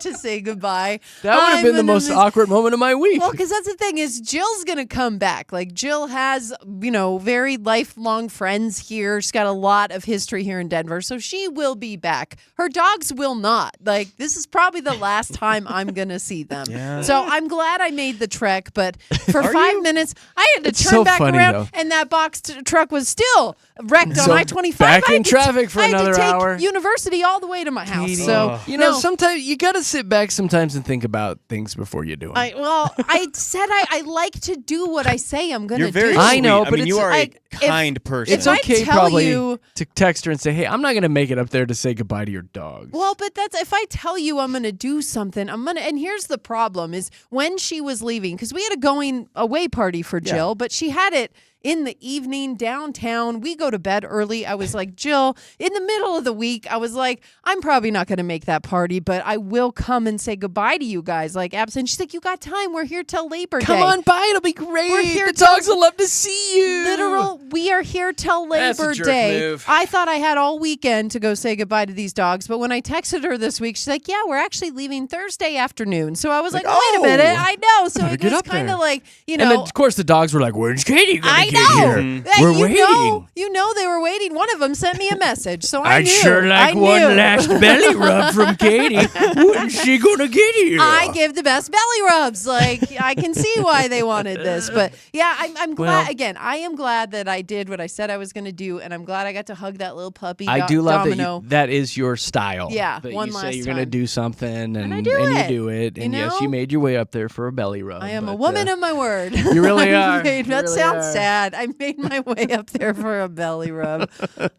to say goodbye. That would have been the I'm gonna most miss- awkward moment of my week. Well, because that's the thing is Jill's going to come back. Like Jill has, very lifelong friends here. She's got a lot of history here in Denver. So she will be back. Her dogs will not. Like this is probably the last time I'm going to see them. Yeah. So I'm glad I made the trek. But for Are 5 you? minutes, I had to It's turn so back funny, around though. and that box truck was still wrecked So on I-25. back I in had to traffic for I had another to take hour. University all the way to my house. Katie, So, no. sometimes you got to sit back sometimes and think about things before you do them. I said I like to do what I say I'm going to You're do. very I sweet. know, I but mean, you it's are like, a if- kind person. It's If I okay tell probably you- to text her and say, hey, I'm not going to make it up there to say goodbye to your dogs. Well, but that's if I tell you I'm going to do something, and here's the problem is when she was leaving, because we had a going away party for Jill, but she had it in the evening downtown. We go to bed early. I was like, Jill, in the middle of the week, I was like, I'm probably not going to make that party, but I will come and say goodbye to you guys. Like, absent. She's like, you got time. We're here till Labor Day. Come on by. It'll be great. We're here The till- dogs will love to see you. Literal, we are here till That's a Labor jerk Day. move. I thought I had all weekend to go say goodbye to these dogs, but when I texted her this week, she's like, "Yeah, we're actually leaving Thursday afternoon." So I was like, "Wait a minute, I know." So Better it get was up kind there. of like, And then, of course, the dogs were like, when's Katie going I to get know. here? Yeah, We're you waiting. they were waiting. One of them sent me a message, so I I'd knew. sure like I one knew. last belly rub from Katie. When's she going to get here? I give the best belly rubs. Like I can see why they wanted this, but yeah, I'm glad. Well- Again, I am glad that I did what I said I was going to do, and I'm glad I got to hug that little puppy. I do love Domino. that is your style. Yeah, that one you say last you're going to time. do something and, I do you it, do it. you And yes, know? you made your way up there for a belly rub. I am a but, woman of my word. You really I are. made- You that really sounds are. sad. I made my way up there for a belly rub.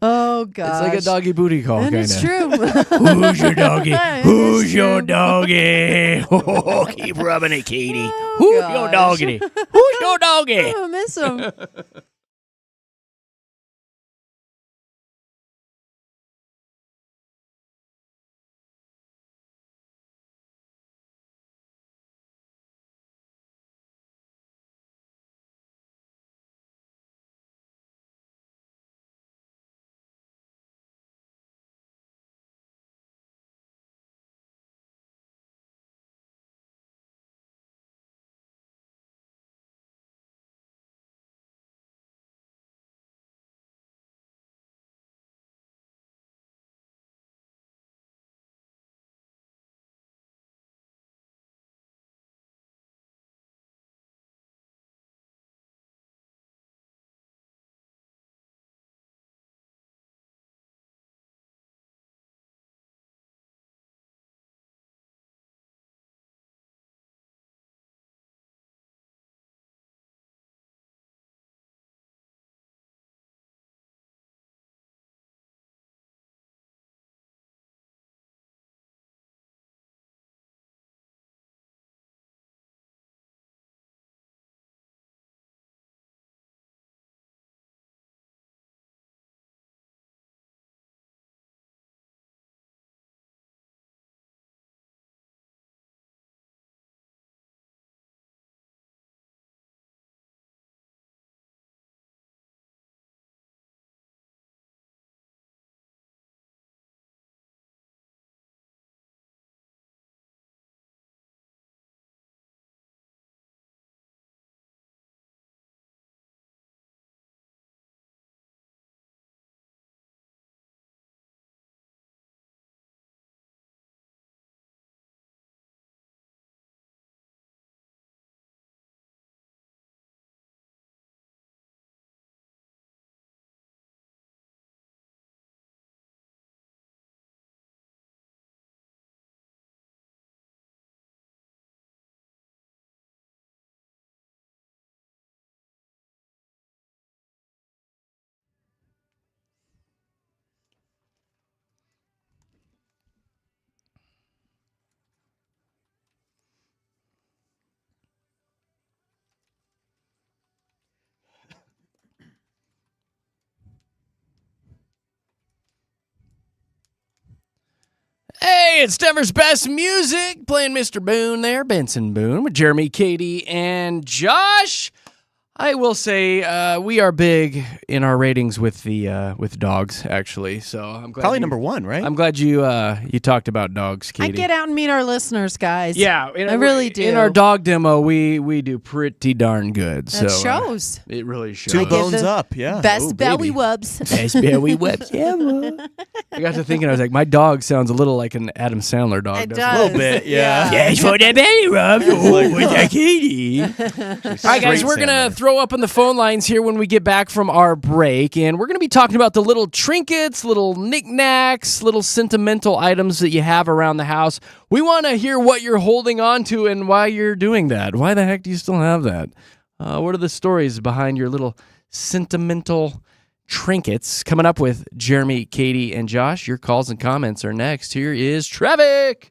Oh gosh. It's like a doggy booty call, And kind it's of. true. Who's your doggy? It Who's is your true. doggy? Oh, keep rubbing it, Katie. Oh, Who's gosh. your doggy? Who's your doggy? I miss him. it's Denver's best music. Playing Mr. Boone there, Benson Boone, with Jeremy, Katy, and Josh. I will say we are big in our ratings with dogs, actually. So I'm glad Probably number one, right? I'm glad you talked about dogs, Katy. I get out and meet our listeners, guys. Yeah, I really do. In our dog demo, we do pretty darn good. That so shows. It really shows. Two give bones the up, yeah. Best Oh, belly baby. wubs. Best belly whips ever. I got to thinking, I was like, my dog sounds a little like an Adam Sandler dog. It doesn't A little bit, yeah. Thanks for the belly rub. Oh, with that Katy. All right, guys, we're going to throw up on the phone lines here when we get back from our break, and we're going to be talking about the little trinkets, little knickknacks, little sentimental items that you have around the house. We want to hear what you're holding on to and why you're doing that. Why the heck do you still have that? What are the stories behind your little sentimental trinkets? Coming up with Jeremy, Katy, and Josh. Your calls and comments are next. Here is Trevik.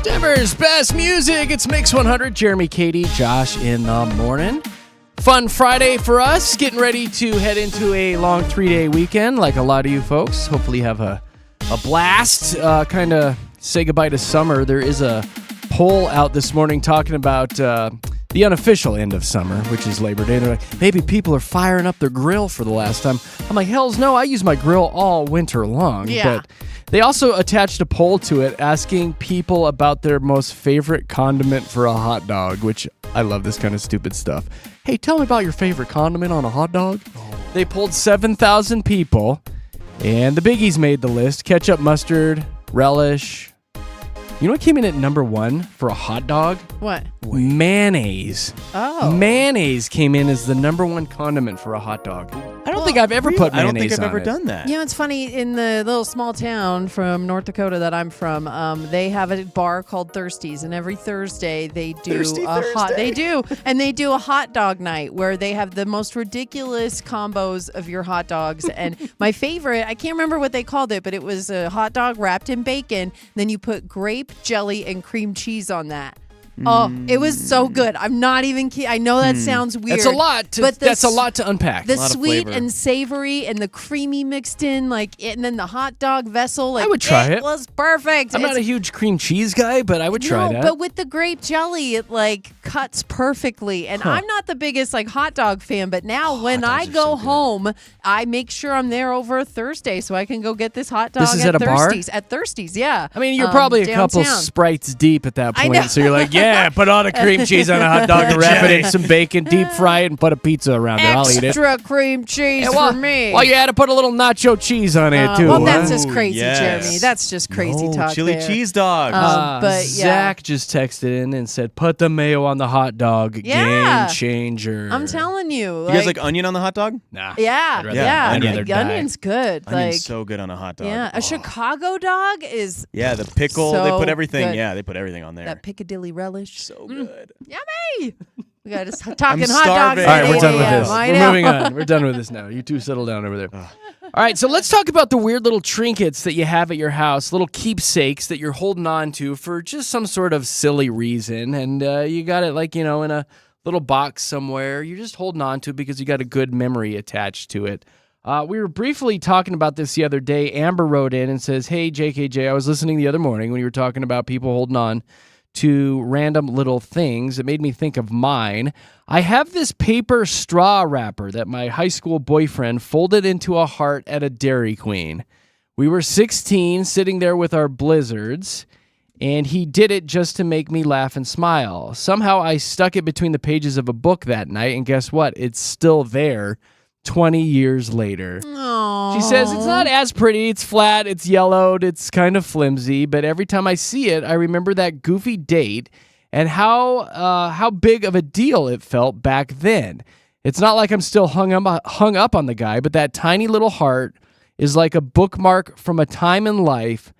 Denver's best music. It's Mix 100. Jeremy, Katy, Josh in the morning. Fun Friday for us. Getting ready to head into a long 3-day weekend like a lot of you folks. Hopefully you have a blast. Kind of say goodbye to summer. There is a poll out this morning talking about the unofficial end of summer, which is Labor Day. They're like, maybe people are firing up their grill for the last time. I'm like, hells no, I use my grill all winter long. Yeah. But they also attached a poll to it asking people about their most favorite condiment for a hot dog, which I love this kind of stupid stuff. Hey, tell me about your favorite condiment on a hot dog. They polled 7,000 people, and the biggies made the list. Ketchup, mustard, relish. You know what came in at number 1 for a hot dog? What? Mayonnaise. Oh. Mayonnaise came in as the number 1 condiment for a hot dog. I don't think I've ever put I mayonnaise on don't think I've ever it. done that. You know, it's funny, in the little small town from North Dakota that I'm from, they have a bar called Thirsties, and every Thursday they do they do a hot dog night where they have the most ridiculous combos of your hot dogs. And my favorite, I can't remember what they called it, but it was a hot dog wrapped in bacon. Then you put grape jelly and cream cheese on that. Oh, it was so good. I'm not even kidding. I know that sounds weird. That's a lot to unpack. The A lot of sweet flavor. and savory and the creamy mixed in, and then the hot dog vessel. I would try it. It was perfect. I'm not a huge cream cheese guy, but I would try that. But with the grape jelly, it cuts perfectly. And I'm not the biggest hot dog fan, but now when I go home, I make sure I'm there over a Thursday so I can go get this hot dog This is at a bar? Thirsties. At Thirsties, yeah. I mean, you're probably a couple downtown. Sprites deep at that I point, know. so you're like, yeah, put all the cream cheese on a hot dog and wrap it in some bacon, deep fry it, and put a pizza around it. I'll eat it. Extra cream cheese Yeah, for me. Well, you had to put a little nacho cheese on it, too. Well, that's huh? just crazy, yes. Jeremy. That's just crazy talk Chili there. cheese dogs. But yeah. Zach just texted in and said, put the mayo on the hot dog. Yeah. Game changer. I'm telling you. You guys like onion on the hot dog? Nah. Yeah, I'd rather- yeah. I'd rather The die. onion's good. Onion's so good on a hot dog. yeah, a Chicago dog is Yeah, the pickle. They So put everything. good. Yeah, they put everything on there. that Piccadilly relish. So good. Yummy. We got us talking I'm hot dogs. starving. All right, we're at done 8 with a.m. this. I We're know. moving on. We're done with this now. You two settle down over there. All right, so let's talk about the weird little trinkets that you have at your house, little keepsakes that you're holding on to for just some sort of silly reason. And you got it in a little box somewhere. You're just holding on to it because you got a good memory attached to it. We were briefly talking about this the other day. Amber wrote in and says, hey, JKJ, I was listening the other morning when you were talking about people holding on to random little things. It made me think of mine. I have this paper straw wrapper that my high school boyfriend folded into a heart at a Dairy Queen. We were 16, sitting there with our blizzards, and he did it just to make me laugh and smile. Somehow I stuck it between the pages of a book that night, and guess what? It's still there 20 years later. Aw. She says, it's not as pretty. It's flat. It's yellowed. It's kind of flimsy. But every time I see it, I remember that goofy date and how big of a deal it felt back then. It's not like I'm still hung up on the guy, but that tiny little heart is like a bookmark from a time in life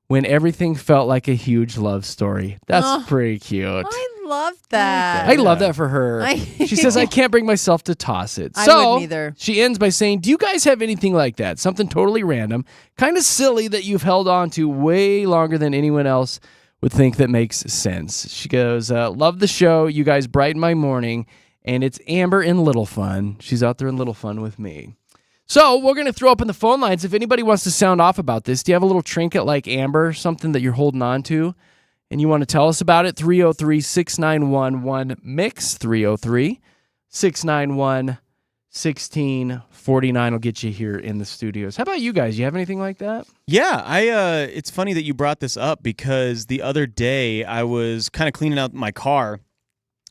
when everything felt like a huge love story. That's pretty cute. I love that. I love that for her. She says, I can't bring myself to toss it. I So wouldn't either. she ends by saying, do you guys have anything like that? Something totally random, kind of silly that you've held on to way longer than anyone else would think that makes sense. She goes, love the show. You guys brighten my morning. And it's Amber in Little Fun. She's out there in Little Fun with me. So we're going to throw up in the phone lines. If anybody wants to sound off about this, do you have a little trinket like Amber, something that you're holding on to, and you want to tell us about it? 303-691-1MIX, 303-691-1649 will get you here in the studios. How about you guys? You have anything like that? Yeah, it's funny that you brought this up because the other day I was kind of cleaning out my car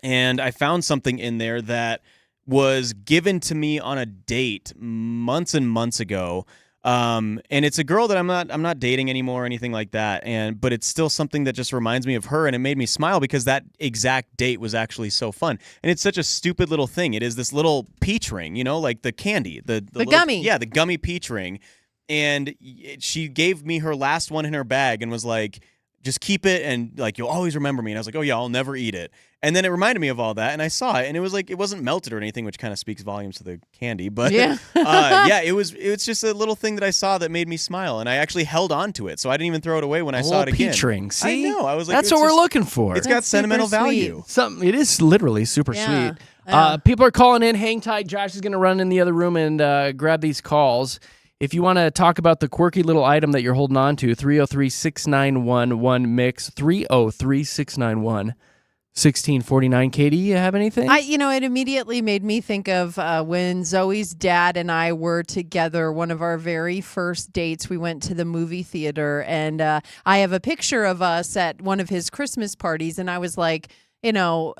and I found something in there that was given to me on a date months and months ago. And it's a girl that I'm not dating anymore or anything like that. But it's still something that just reminds me of her, and it made me smile because that exact date was actually so fun. And it's such a stupid little thing. It is this little peach ring, like the candy, the little, gummy. Yeah, the gummy peach ring. And she gave me her last one in her bag and was like, just keep it and like you'll always remember me. And I was like, oh yeah, I'll never eat it. And then it reminded me of all that, and I saw it, and it was like it wasn't melted or anything, which kind of speaks volumes to the candy. But it was just a little thing that I saw that made me smile, and I actually held on to it, so I didn't even throw it away when I saw it again. Peach ring. See, I know. I was like, that's what we're looking for. It's got sentimental value. It is literally super sweet. People are calling in. Hang tight. Josh is going to run in the other room and grab these calls. If you want to talk about the quirky little item that you're holding on to, 303-691-1MIX, 303-691-1649. Katie, you have anything? It immediately made me think of when Zoe's dad and I were together, one of our very first dates. We went to the movie theater, and I have a picture of us at one of his Christmas parties, and I was like, it was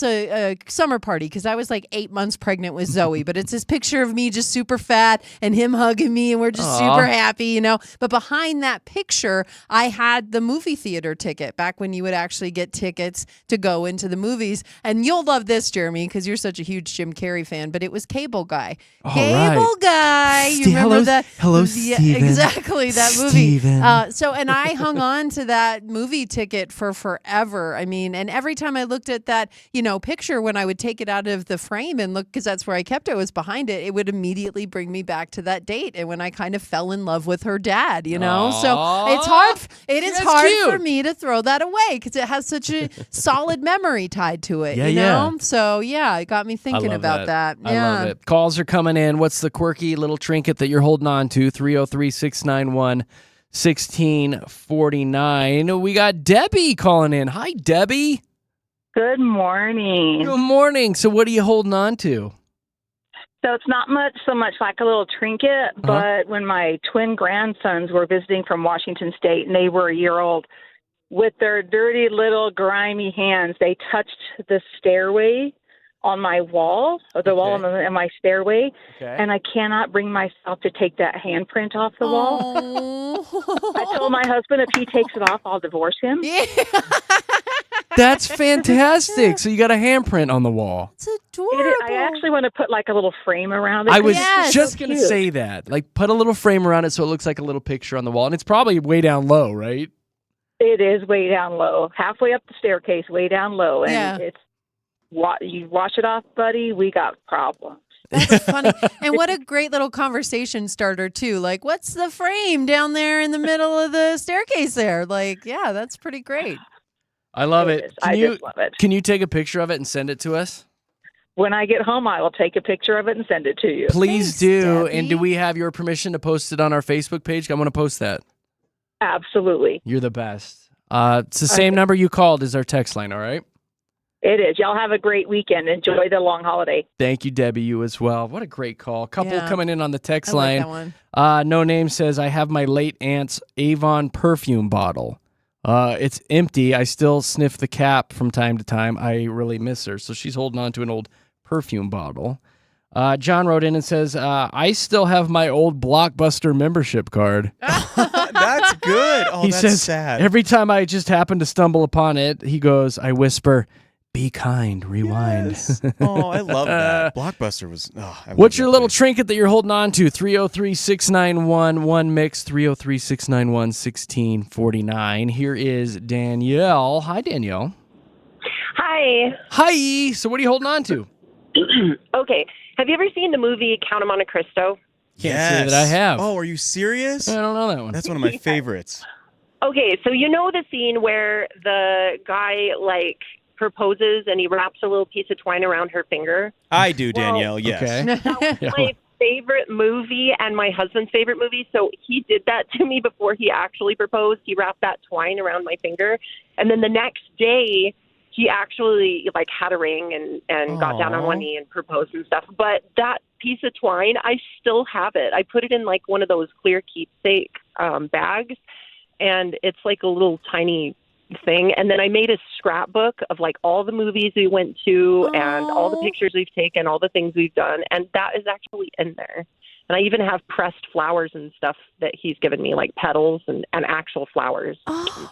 a summer party because I was like 8 months pregnant with Zoe, but it's this picture of me just super fat and him hugging me and we're just super happy, But behind that picture, I had the movie theater ticket back when you would actually get tickets to go into the movies. And you'll love this, Jeremy, because you're such a huge Jim Carrey fan, but it was Cable Guy. Guy. You remember that? Hello, yeah, Steven. Exactly, that movie. Steven. And I hung on to that movie ticket for forever. I mean, and every time I looked at that, picture when I would take it out of the frame and look, because that's where I kept it, was behind it, it would immediately bring me back to that date and when I kind of fell in love with her dad, So it's hard. It is hard for me to throw that away because it has such a solid memory tied to it, you know? So, it got me thinking about that. I love it. Calls are coming in. What's the quirky little trinket that you're holding on to? 303-691-1649. We got Debbie calling in. Hi, Debbie. Good morning. Good morning. So what are you holding on to? So it's not so much like a little trinket, but when my twin grandsons were visiting from Washington State and they were a year old, with their dirty little grimy hands, they touched the stairway on my wall, or the wall in my stairway, and I cannot bring myself to take that handprint off the wall. I told my husband if he takes it off, I'll divorce him. Yeah. That's fantastic. So you got a handprint on the wall. It's adorable. I actually want to put like a little frame around it. I was just going to say that. Like put a little frame around it so it looks like a little picture on the wall. And it's probably way down low, right? It is way down low. Halfway up the staircase, way down low. And it's you wash it off, buddy, we got problems. That's funny. And what a great little conversation starter, too. Like, what's the frame down there in the middle of the staircase there? Like, yeah, that's pretty great. I love it. I just love it. Can you take a picture of it and send it to us? When I get home, I will take a picture of it and send it to you. Please do. Debbie. And do we have your permission to post it on our Facebook page? I want to post that. Absolutely. You're the best. It's the same number you called as our text line, all right? It is. Y'all have a great weekend. Enjoy the long holiday. Thank you, Debbie. You as well. What a great call. Couple coming in on the text line. Like that one. No Name says, I have my late aunt's Avon perfume bottle. It's empty. I still sniff the cap from time to time. I really miss her. So she's holding on to an old perfume bottle. John wrote in and says, I still have my old Blockbuster membership card. That's good. Oh, He that's says, sad. every time I just happen to stumble upon it, he goes, I whisper, be kind, rewind. Yes. Oh, I love that. Blockbuster was... What's your little trinket that you're holding on to? 303-691-1MIX, 303-691-1649. Here is Danielle. Hi, Danielle. Hi. Hi. So what are you holding on to? Okay. Have you ever seen the movie Count of Monte Cristo? Can't say that I have. Oh, are you serious? I don't know that one. That's one of my favorites. Okay, so you know the scene where the guy, proposes and he wraps a little piece of twine around her finger? I do, Danielle, yes. Okay. That was my favorite movie and my husband's favorite movie, so he did that to me before he actually proposed. He wrapped that twine around my finger, and then the next day he actually had a ring and got down on one knee and proposed and stuff. But that piece of twine, I still have it. I put it in one of those clear keepsake bags, and it's like a little tiny thing. And then I made a scrapbook of all the movies we went to and all the pictures we've taken, all the things we've done, and that is actually in there. And I even have pressed flowers and stuff that he's given me, like petals and actual flowers and stuff.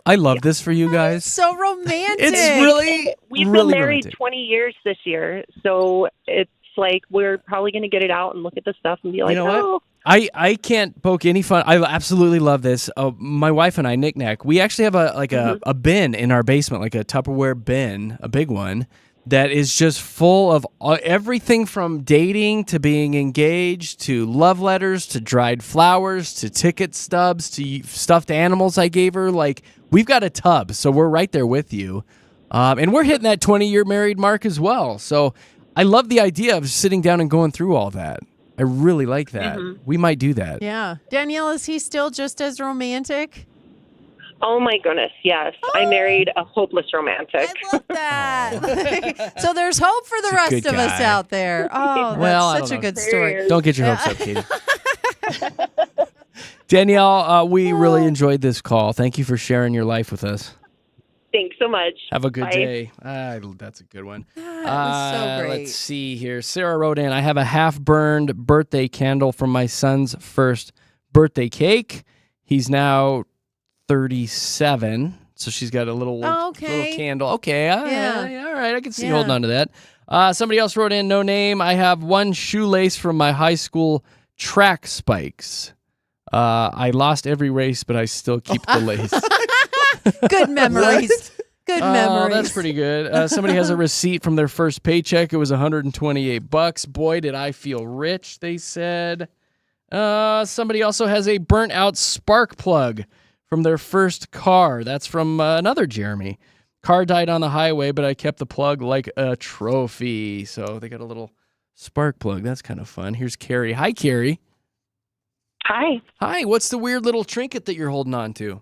I love this for you guys. So romantic. It's really, We've really been married romantic. 20 years this year, so it's Like, we're probably going to get it out and look at the stuff and be like, You know what? oh. I can't poke any fun. I absolutely love this. My wife and I, Knick-Knack, we actually have a bin in our basement, like a Tupperware bin, a big one, that is just full of everything from dating to being engaged to love letters to dried flowers to ticket stubs to stuffed animals I gave her. Like, we've got a tub, so we're right there with you. And we're hitting that 20-year married mark as well. So I love the idea of sitting down and going through all that. I really like that. We might do that. Yeah. Danielle, is he still just as romantic? Oh, my goodness, yes. I married a hopeless romantic. I love that. So there's hope for the rest good of us guy. out there. Oh, Well, I that's such a don't good story. Don't get your hopes up, Katie. Danielle, we really enjoyed this call. Thank you for sharing your life with us. Thanks so much. Have a good Bye. day. That's a good one. That was so great. Let's see here. Sarah wrote in, I have a half-burned birthday candle from my son's first birthday cake. He's now 37, so she's got a little candle. Okay, all right. I can see you holding on to that. Somebody else wrote in, no name. I have one shoelace from my high school track spikes. I lost every race, but I still keep the lace. Good memories. Good memories. That's pretty good. Somebody has a receipt from their first paycheck. It was $128. Boy, did I feel rich, they said. Somebody also has a burnt out spark plug from their first car. That's from another Jeremy. Car died on the highway, but I kept the plug like a trophy. So they got a little spark plug. That's kind of fun. Here's Carrie. Hi, Carrie. Hi. Hi. What's the weird little trinket that you're holding on to?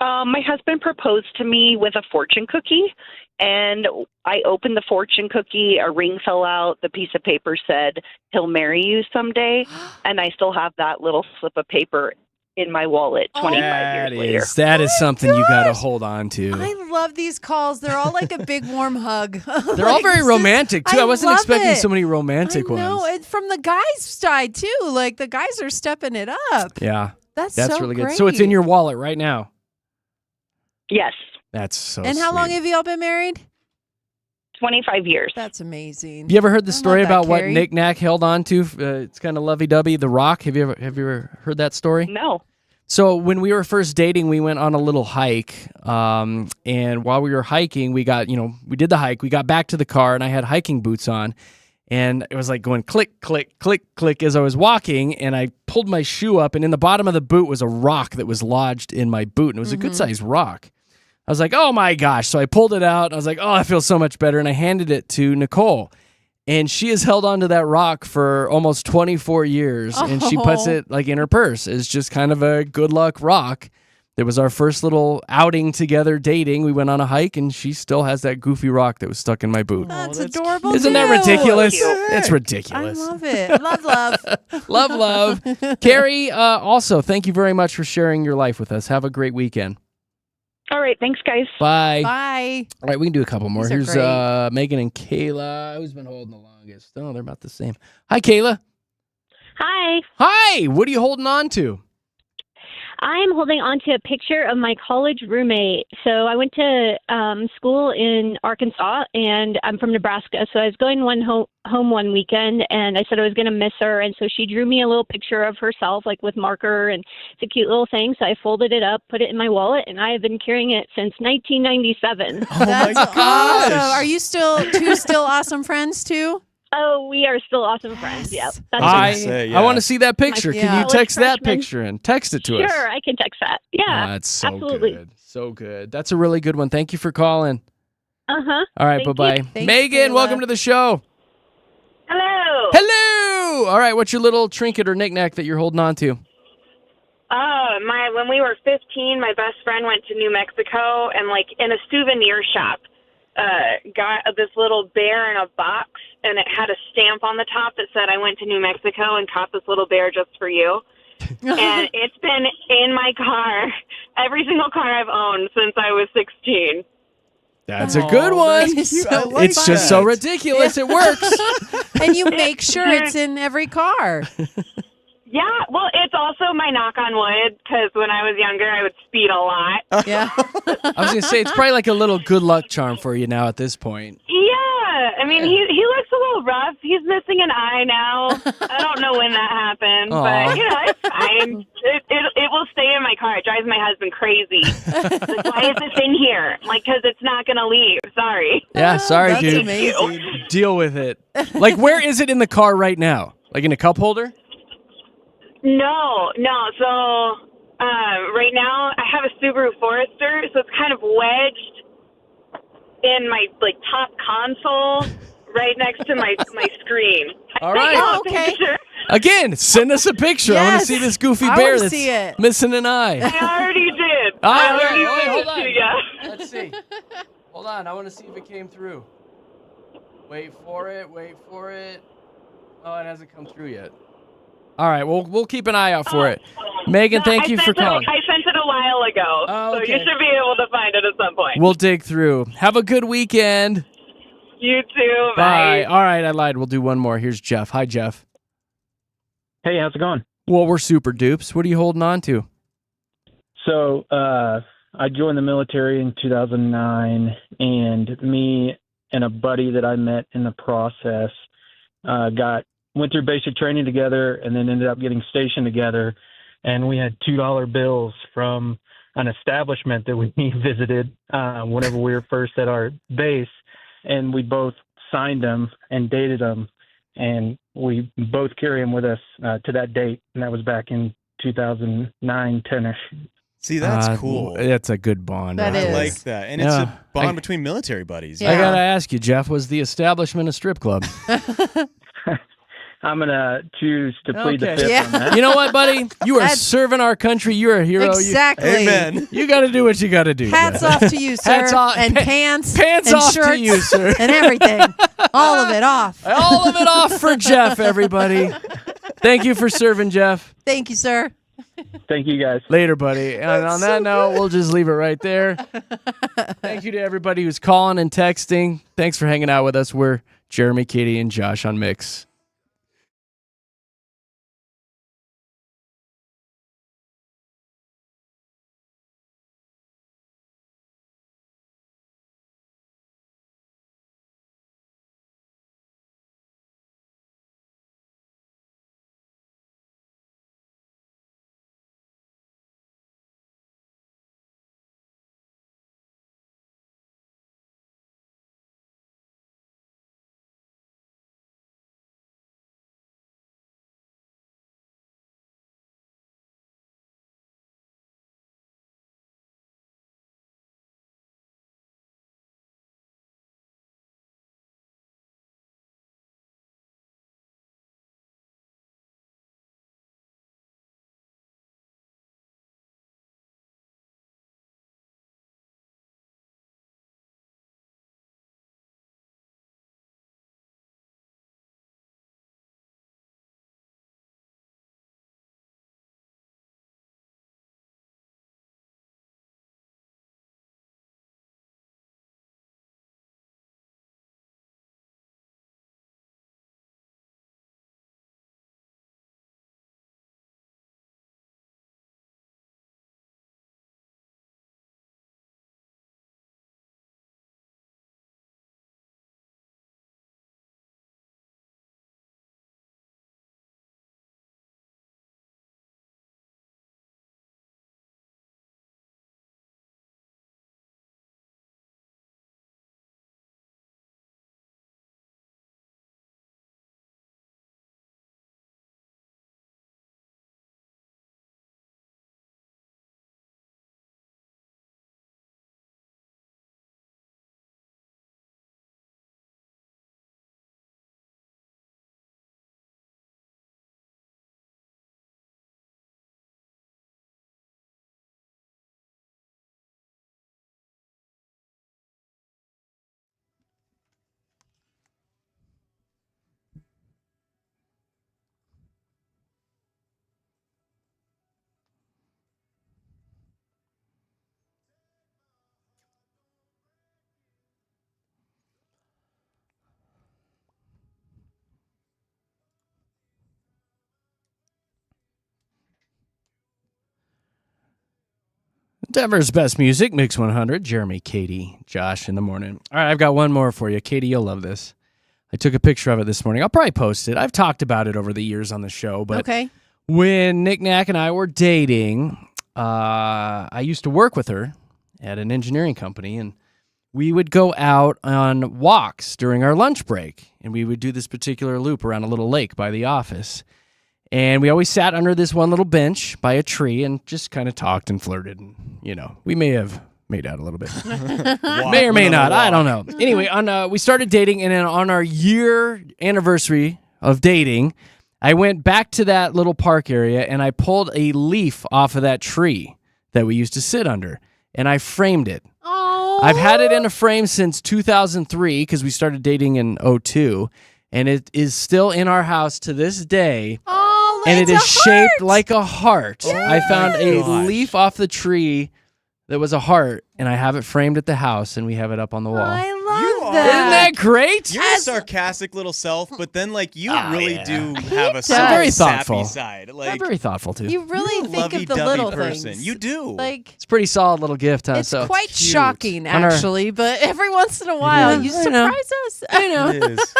My husband proposed to me with a fortune cookie, and I opened the fortune cookie. A ring fell out. The piece of paper said, "He'll marry you someday," and I still have that little slip of paper in my wallet 25 years later. That is something you got to hold on to. I love these calls. They're all like a big warm hug. They're all very romantic, too. I wasn't love expecting it. so many romantic ones. No, and from the guys' side, too. Like, the guys are stepping it up. Yeah. That's so really great. good. So it's in your wallet right now. Yes. That's so And how sweet. long have you all been married? 25 years. That's amazing. You ever heard the I story love that, about what Carrie. Knick-Knack held on to? It's kind of lovey-dovey, The Rock. Have you ever heard that story? No. So when we were first dating, we went on a little hike. And while we were hiking, we did the hike. We got back to the car, and I had hiking boots on. And it was like going click, click, click, click as I was walking. And I pulled my shoe up, and in the bottom of the boot was a rock that was lodged in my boot. And it was a good-sized rock. I was like, oh, my gosh. So I pulled it out. I was like, oh, I feel so much better. And I handed it to Nicole. And she has held on to that rock for almost 24 years. And she puts it like in her purse. It's just kind of a good luck rock. It was our first little outing together dating. We went on a hike, and she still has that goofy rock that was stuck in my boot. That's adorable. Isn't that ridiculous? It's ridiculous. I love it. Love. Love. Carrie, also, thank you very much for sharing your life with us. Have a great weekend. All right. Thanks, guys. Bye. Bye. All right, we can do a couple more. These are Here's Megan and Kayla. Who's been holding the longest? Oh, they're about the same. Hi, Kayla. Hi. Hi. What are you holding on to? I'm holding on to a picture of my college roommate. So I went to school in Arkansas, and I'm from Nebraska. So I was going home one weekend, and I said I was going to miss her. And so she drew me a little picture of herself, like with marker, and it's a cute little thing. So I folded it up, put it in my wallet, and I have been carrying it since 1997. That's awesome. Are you still awesome friends, too? Oh, we are still awesome friends. Yep. That's I want to see that picture. Can you text that picture and text it to us? Sure, I can text that. Yeah. That's so absolutely. good. So good. That's a really good one. Thank you for calling. Uh-huh. All right, Thank bye-bye. you. Thanks, Megan, Kayla. welcome to the show. Hello. Hello. All right, what's your little trinket or knickknack that you're holding on to? When we were 15, my best friend went to New Mexico and in a souvenir shop, got this little bear in a box, and it had a stamp on the top that said, "I went to New Mexico and caught this little bear just for you." And it's been in my car, every single car I've owned since I was 16. That's a good one. It's just so ridiculous. It works. And you make sure it's in every car. Yeah, well, it's also my knock on wood, because when I was younger, I would speed a lot. Yeah. I was going to say, it's probably like a little good luck charm for you now at this point. Yeah, I mean, he looks a little rough. He's missing an eye now. I don't know when that happened, Aw. but it's fine. It will stay in my car. It drives my husband crazy. Like, why is this in here? I'm like, because it's not gonna leave. Sorry. Yeah, sorry, That's dude. amazing. Deal with it. Like, where is it in the car right now? Like in a cup holder? No. So right now I have a Subaru Forester, so it's kind of wedged in my top console, right next to my screen. All right. Oh, okay. Again, send us a picture. I want Yes. to see this goofy I bear wanna that's see it. missing an eye. I already did. Oh, I wait, already hold sent it on. to ya. Let's see. Hold on. I want to see if it came through. Wait for it. Oh, it hasn't come through yet. All right. Well, we'll keep an eye out for it. Megan, thank you for calling. I sent it a while ago, Oh, so okay. you should be able to find it at some point. We'll dig through. Have a good weekend. You too. Bye. All right, I lied. We'll do one more. Here's Jeff. Hi, Jeff. Hey, how's it going? Well, we're super dupes. What are you holding on to? So, I joined the military in 2009, and me and a buddy that I met in the process went through basic training together, and then ended up getting stationed together. And we had $2 bills from an establishment that we visited whenever we were first at our base, and we both signed them and dated them, and we both carry them with us to that date, and that was back in 2009, 10-ish. See, that's cool. That's a good bond. That right I is. there. like that. And it's a bond between military buddies. Yeah. I got to ask you, Jeff, was the establishment a strip club? I'm going to choose to plead the Okay. fifth Yeah. on that. You know what, buddy? You are That's- serving our country. You're a hero. Exactly. Amen. You got to do what you got to do. Hats Jeff. off to you, sir. Hats off. And pants. Pants and off shirts to you, sir. And everything. All of it off. All of it off for Jeff, everybody. Thank you for serving, Jeff. Thank you, sir. Thank you, guys. Later, buddy. And on that note, we'll just leave it right there. Thank you to everybody who's calling and texting. Thanks for hanging out with us. We're Jeremy, Katy, and Josh on Mix. Denver's best music, Mix 100. Jeremy, Katy, Josh in the morning. All right, I've got one more for you. Katy, you'll love this. I took a picture of it this morning. I'll probably post it. I've talked about it over the years on the show, but Okay. when Nick Knack and I were dating, I used to work with her at an engineering company, and we would go out on walks during our lunch break, and we would do this particular loop around a little lake by the office. And we always sat under this one little bench by a tree and just kind of talked and flirted. And, we may have made out a little bit. May or may not. I don't know. Anyway, we started dating, and then on our year anniversary of dating, I went back to that little park area, and I pulled a leaf off of that tree that we used to sit under, and I framed it. Oh. I've had it in a frame since 2003 because we started dating in 2002, and it is still in our house to this day. Oh, and it is a shaped heart. like a heart. Yes. I found a leaf off the tree that was a heart, and I have it framed at the house, and we have it up on the wall. I love are. that. Isn't that great? You're a sarcastic little self, but then you really do have a I'm very sappy thoughtful. side. I'm very thoughtful too. You really You're a think of the lovey-dovey little person. things. You do. It's a pretty solid little gift, huh? It's So quite cute. shocking, On our- actually, but every once in a while, you I know. surprise us. I know. It is.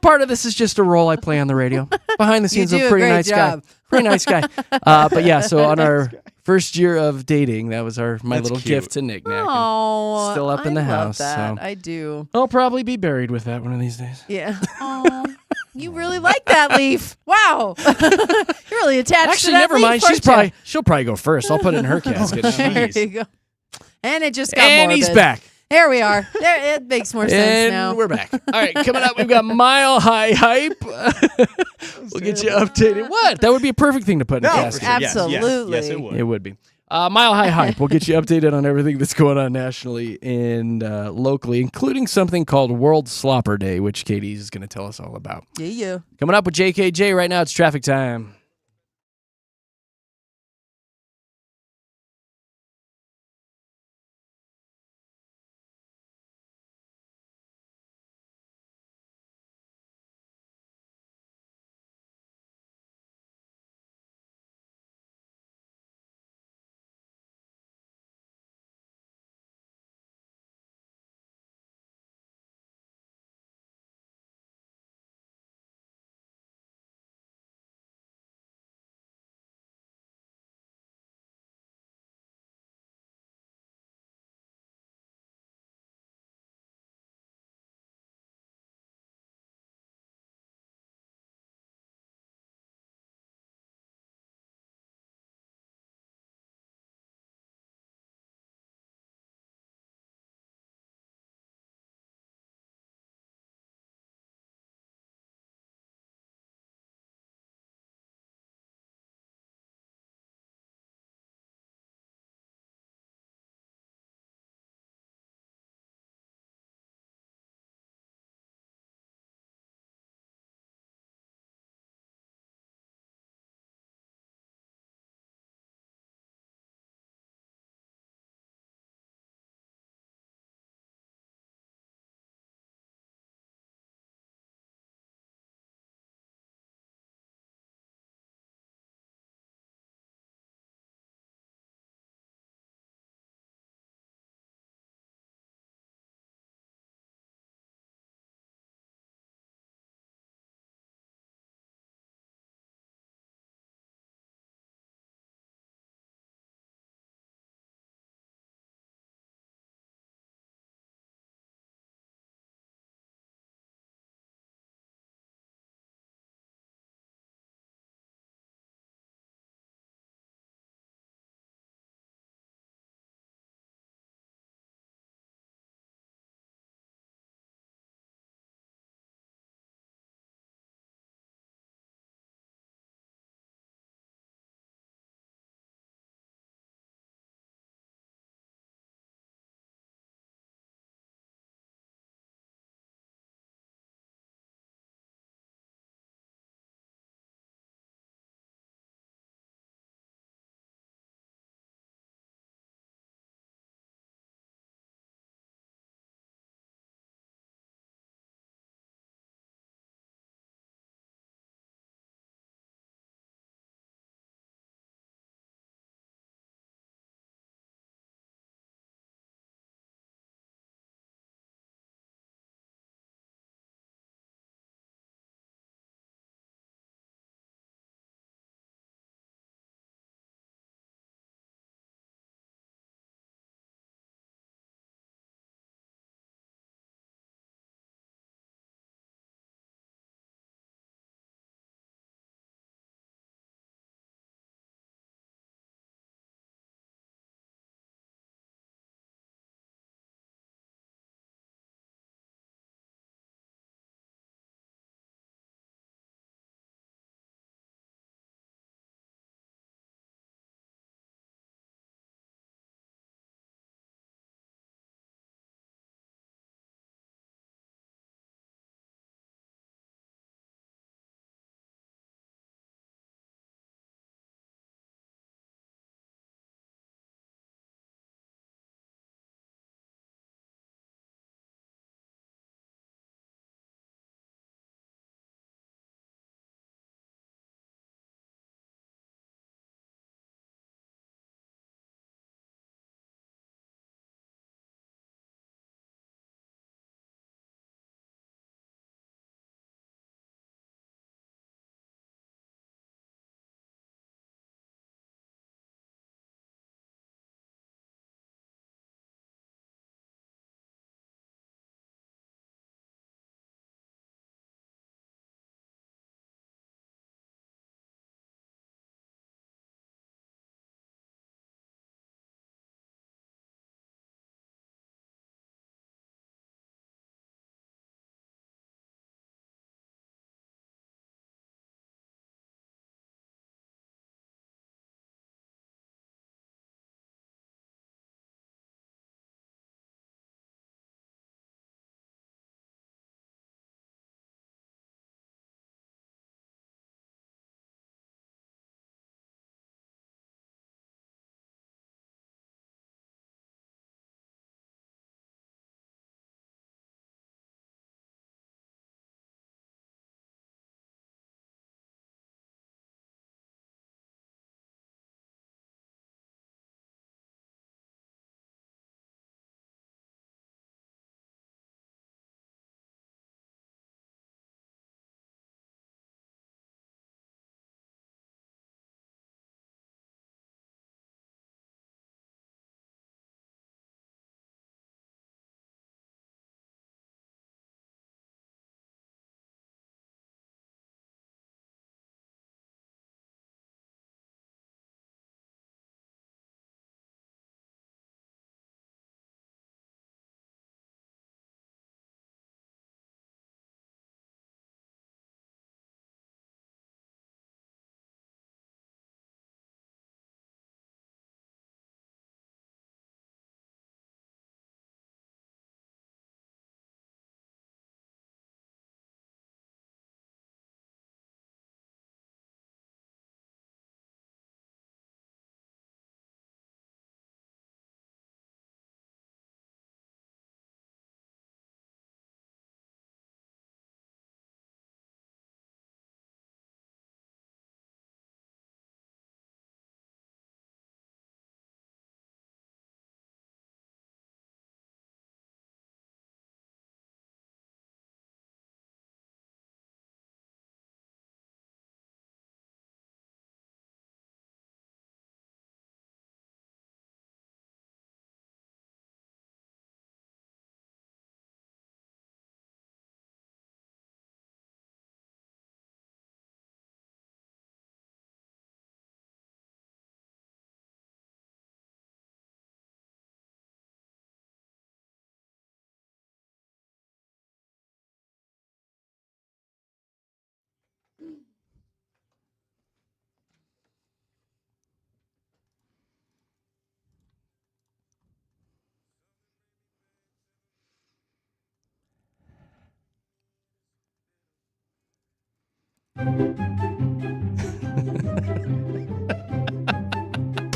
Part of this is just a role I play on the radio. Behind the scenes, You do a a pretty great nice job. guy. Pretty nice guy. But yeah, so on our first year of dating, that was my That's little cute. gift to Nick Knack. Oh, Still up in the I love house, that. so. I do. I'll probably be buried with that one of these days. Yeah. Oh, you really like that leaf. Wow. You're really attached Actually, to that never leaf, mind. aren't She'll probably go first. I'll put it in her casket. There you go. And it just got And morbid. he's back. There we are. There, it makes more sense And now. we're back. All right, coming up, we've got Mile High Hype. We'll get you updated. What? That would be a perfect thing to put in a No, for casket. sure. Yes, Absolutely. Yes, it would. It would be. Mile High Hype. We'll get you updated on everything that's going on nationally and locally, including something called World Slopper Day, which Katie's going to tell us all about. Yeah. Coming up with JKJ right now, it's traffic time.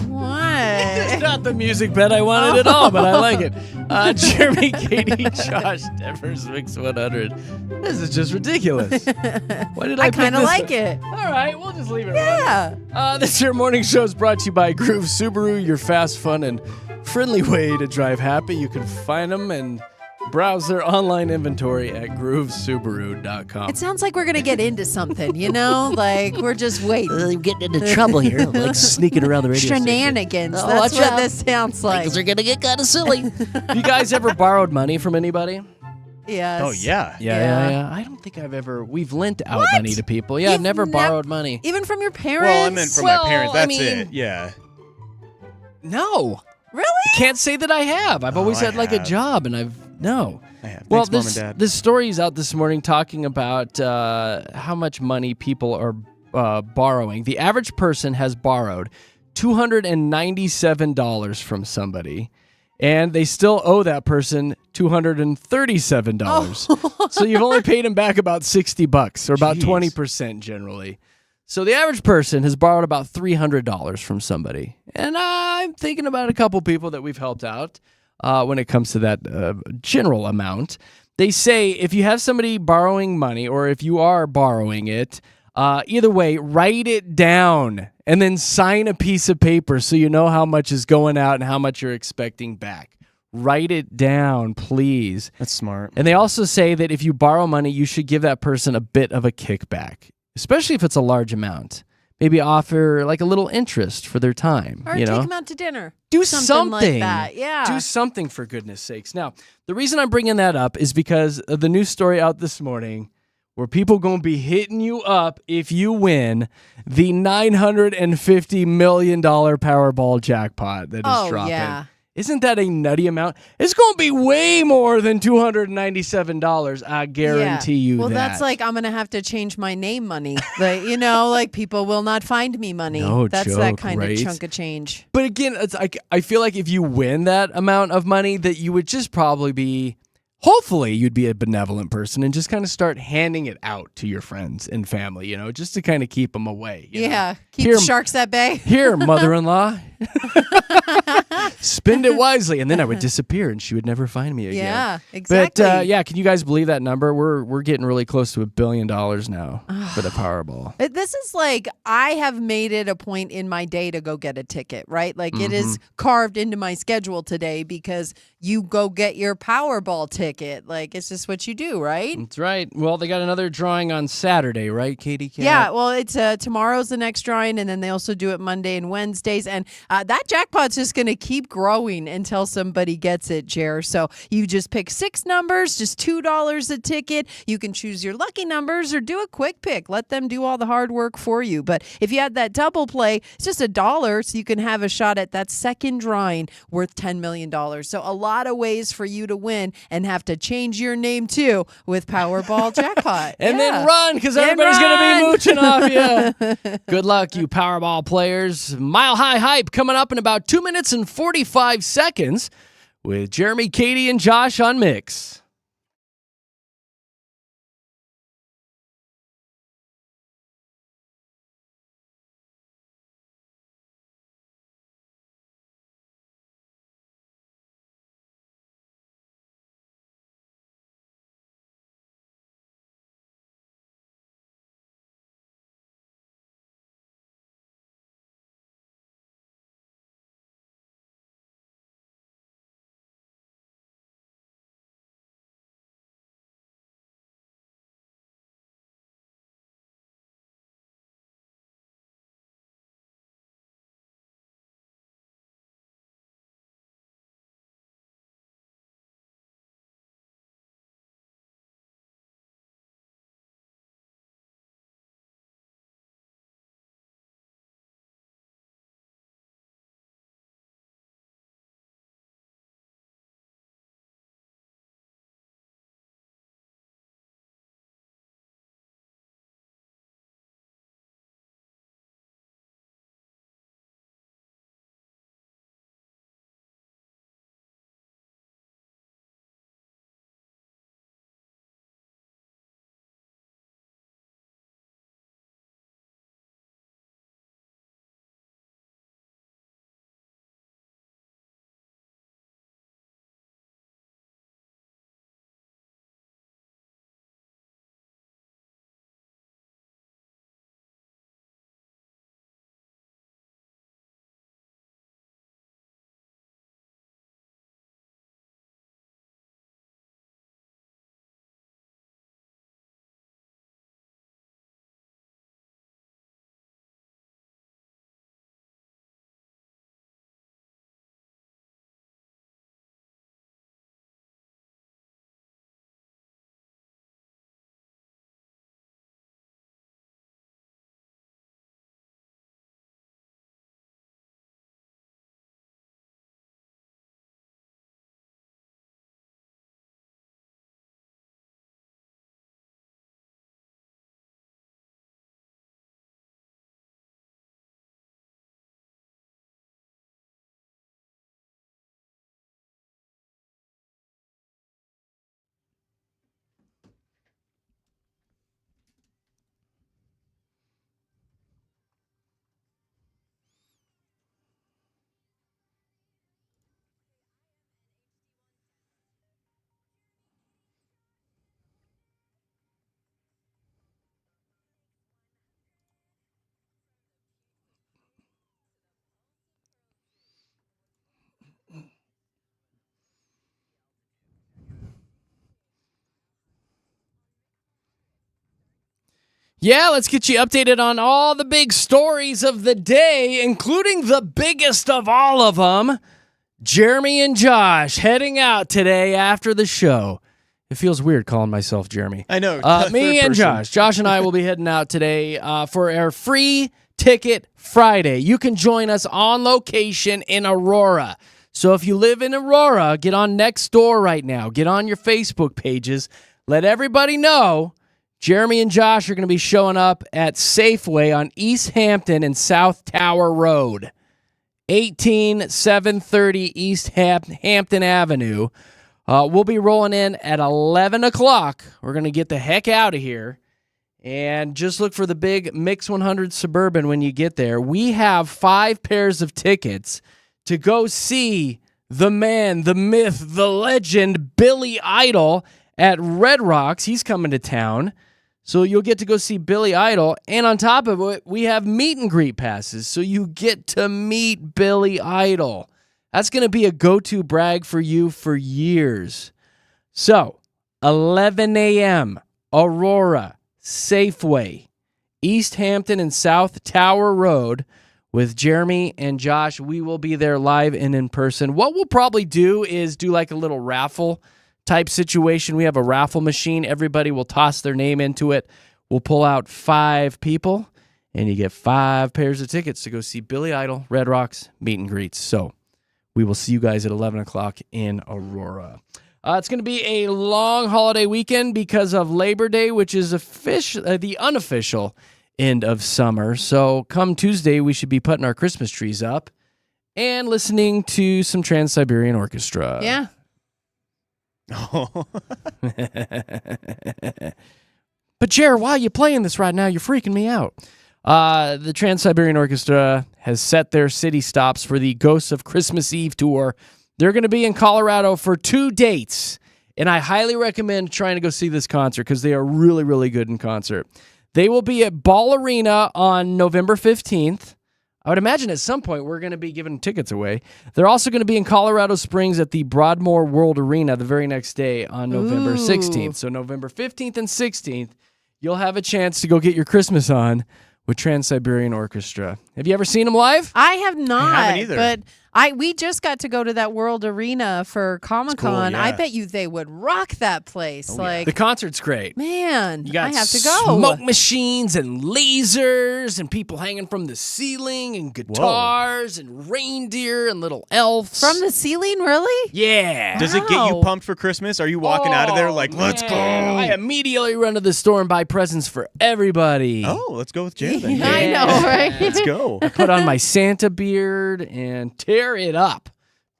What? Not the music bed I wanted at all, but I like it. Jeremy, Katie, Josh, Denver's Mix 100. This is just ridiculous. Why did I kind of like it. All right, we'll just leave it. Yeah. This here morning show is brought to you by Groove Subaru, your fast, fun, and friendly way to drive happy. You can find them and browse their online inventory at groovesubaru.com. It sounds like we're going to get into something, you know? Like, we're just waiting. I'm getting into trouble here. I'm like sneaking around the radio station. Shenanigans. Oh, That's watch what out. this sounds like. Things are going to get kind of silly. You guys ever borrowed money from anybody? Yes. Oh, yeah. Yeah. I don't think we've lent out money to people. Yeah, I've never borrowed money. Even from your parents? Well, I meant from my parents. That's it. Yeah. No. Really? Can't say that I have. I've always I had like a have. job, and no. I have. Well, Thanks, Mom and Dad. this story is out this morning talking about how much money people are borrowing. The average person has borrowed $297 from somebody, and they still owe that person $237. So you've only paid him back about $60, or about 20% generally. So the average person has borrowed about $300 from somebody. And I'm thinking about a couple people that we've helped out when it comes to that general amount. They say if you have somebody borrowing money, or if you are borrowing it, either way, write it down and then sign a piece of paper so you know how much is going out and how much you're expecting back. Write it down, please. That's smart. And they also say that if you borrow money, you should give that person a bit of a kickback, especially if it's a large amount. Maybe offer like a little interest for their time. Or you know? take them out to dinner. Do something like something. that. Yeah. Do something, for goodness sakes. Now, the reason I'm bringing that up is because of the news story out this morning where people going to be hitting you up if you win the $950 million Powerball jackpot that is dropping. Yeah. Isn't that a nutty amount? It's going to be way more than $297. I guarantee you well, that. that's like I'm going to have to change my name money. Like, you know, like people will not find me money. No that's that joke, kind right? of chunk of change. But again, it's like I feel like if you win that amount of money, that you would just probably be, hopefully you'd be a benevolent person and just kind of start handing it out to your friends and family, you know, just to kind of keep them away. You know? Keep Here- the sharks at bay. Here, mother-in-law. Spend it wisely, and then I would disappear, and she would never find me again. Yeah, exactly. But can you guys believe that number? We're getting really close to $1 billion now for the Powerball. This is like, I have made it a point in my day to go get a ticket, right? Like it is Mm-hmm. carved into my schedule today because you go get your Powerball ticket. Like it's just what you do, right? That's right. Well, they got another drawing on Saturday, right, Katie? Cat? Yeah, well, it's tomorrow's the next drawing, and then they also do it Monday and Wednesdays, and that jackpot's just going to keep growing until somebody gets it, Jer. So you just pick 6 numbers, just $2 a ticket. You can choose your lucky numbers or do a quick pick. Let them do all the hard work for you. But if you had that double play, it's just $1, so you can have a shot at that second drawing worth $10 million. So a lot of ways for you to win and have to change your name too with Powerball jackpot. And Yeah. then run, because And everybody's going to be run. mooching off you. Good luck, you Powerball players. Mile High Hype coming up in about 2 minutes and 45 seconds with Jeremy, Katie, and Josh on Mix. Yeah, let's get you updated on all the big stories of the day, including the biggest of all of them, Jeremy and Josh heading out today after the show. It feels weird calling myself Jeremy. I know. Me and Josh and I will be heading out today for our free ticket Friday. You can join us on location in Aurora. So if you live in Aurora, get on Nextdoor right now. Get on your Facebook pages. Let everybody know Jeremy and Josh are going to be showing up at Safeway on East Hampton and South Tower Road, 18730 East Hampton Avenue. We'll be rolling in at 11 o'clock. We're going to get the heck out of here. And just look for the big Mix 100 Suburban when you get there. We have 5 pairs of tickets to go see the man, the myth, the legend, Billy Idol at Red Rocks. He's coming to town. So you'll get to go see Billy Idol. And on top of it, we have meet and greet passes. So you get to meet Billy Idol. That's going to be a go-to brag for you for years. So, 11 a.m., Aurora, Safeway, East Hampton and South Tower Road with Jeremy and Josh. We will be there live and in person. What we'll probably do is do like a little raffle type situation. We have a raffle machine. Everybody will toss their name into it. We'll pull out 5 people, and you get 5 pairs of tickets to go see Billy Idol, Red Rocks, meet and greets. So we will see you guys at 11 o'clock in Aurora. It's going to be a long holiday weekend because of Labor Day, which is the unofficial end of summer. So come Tuesday, we should be putting our Christmas trees up and listening to some Trans-Siberian Orchestra. Yeah. Oh. But Jer, while you're playing this right now, you're freaking me out. The Trans-Siberian Orchestra has set their city stops for the Ghosts of Christmas Eve tour. They're going to be in Colorado for 2 dates, and I highly recommend trying to go see this concert because they are really, really good in concert. They will be at Ball Arena on November 15th. I would imagine at some point we're going to be giving tickets away. They're also going to be in Colorado Springs at the Broadmoor World Arena the very next day on November 16th. So November 15th and 16th, you'll have a chance to go get your Christmas on with Trans-Siberian Orchestra. Have you ever seen them live? I have not. I haven't either. But we just got to go to that World Arena for Comic-Con. Cool, yeah. I bet you they would rock that place. The concert's great. Man, You got I have to go. smoke machines and lasers and people hanging from the ceiling and guitars and reindeer and little elves. From the ceiling, really? Yeah. Does it get you pumped for Christmas? Are you walking out of there like, let's go? I immediately run to the store and buy presents for everybody. Oh, let's go with Jay then. Yeah, I know, right? Let's go. I put on my Santa beard and tear it up.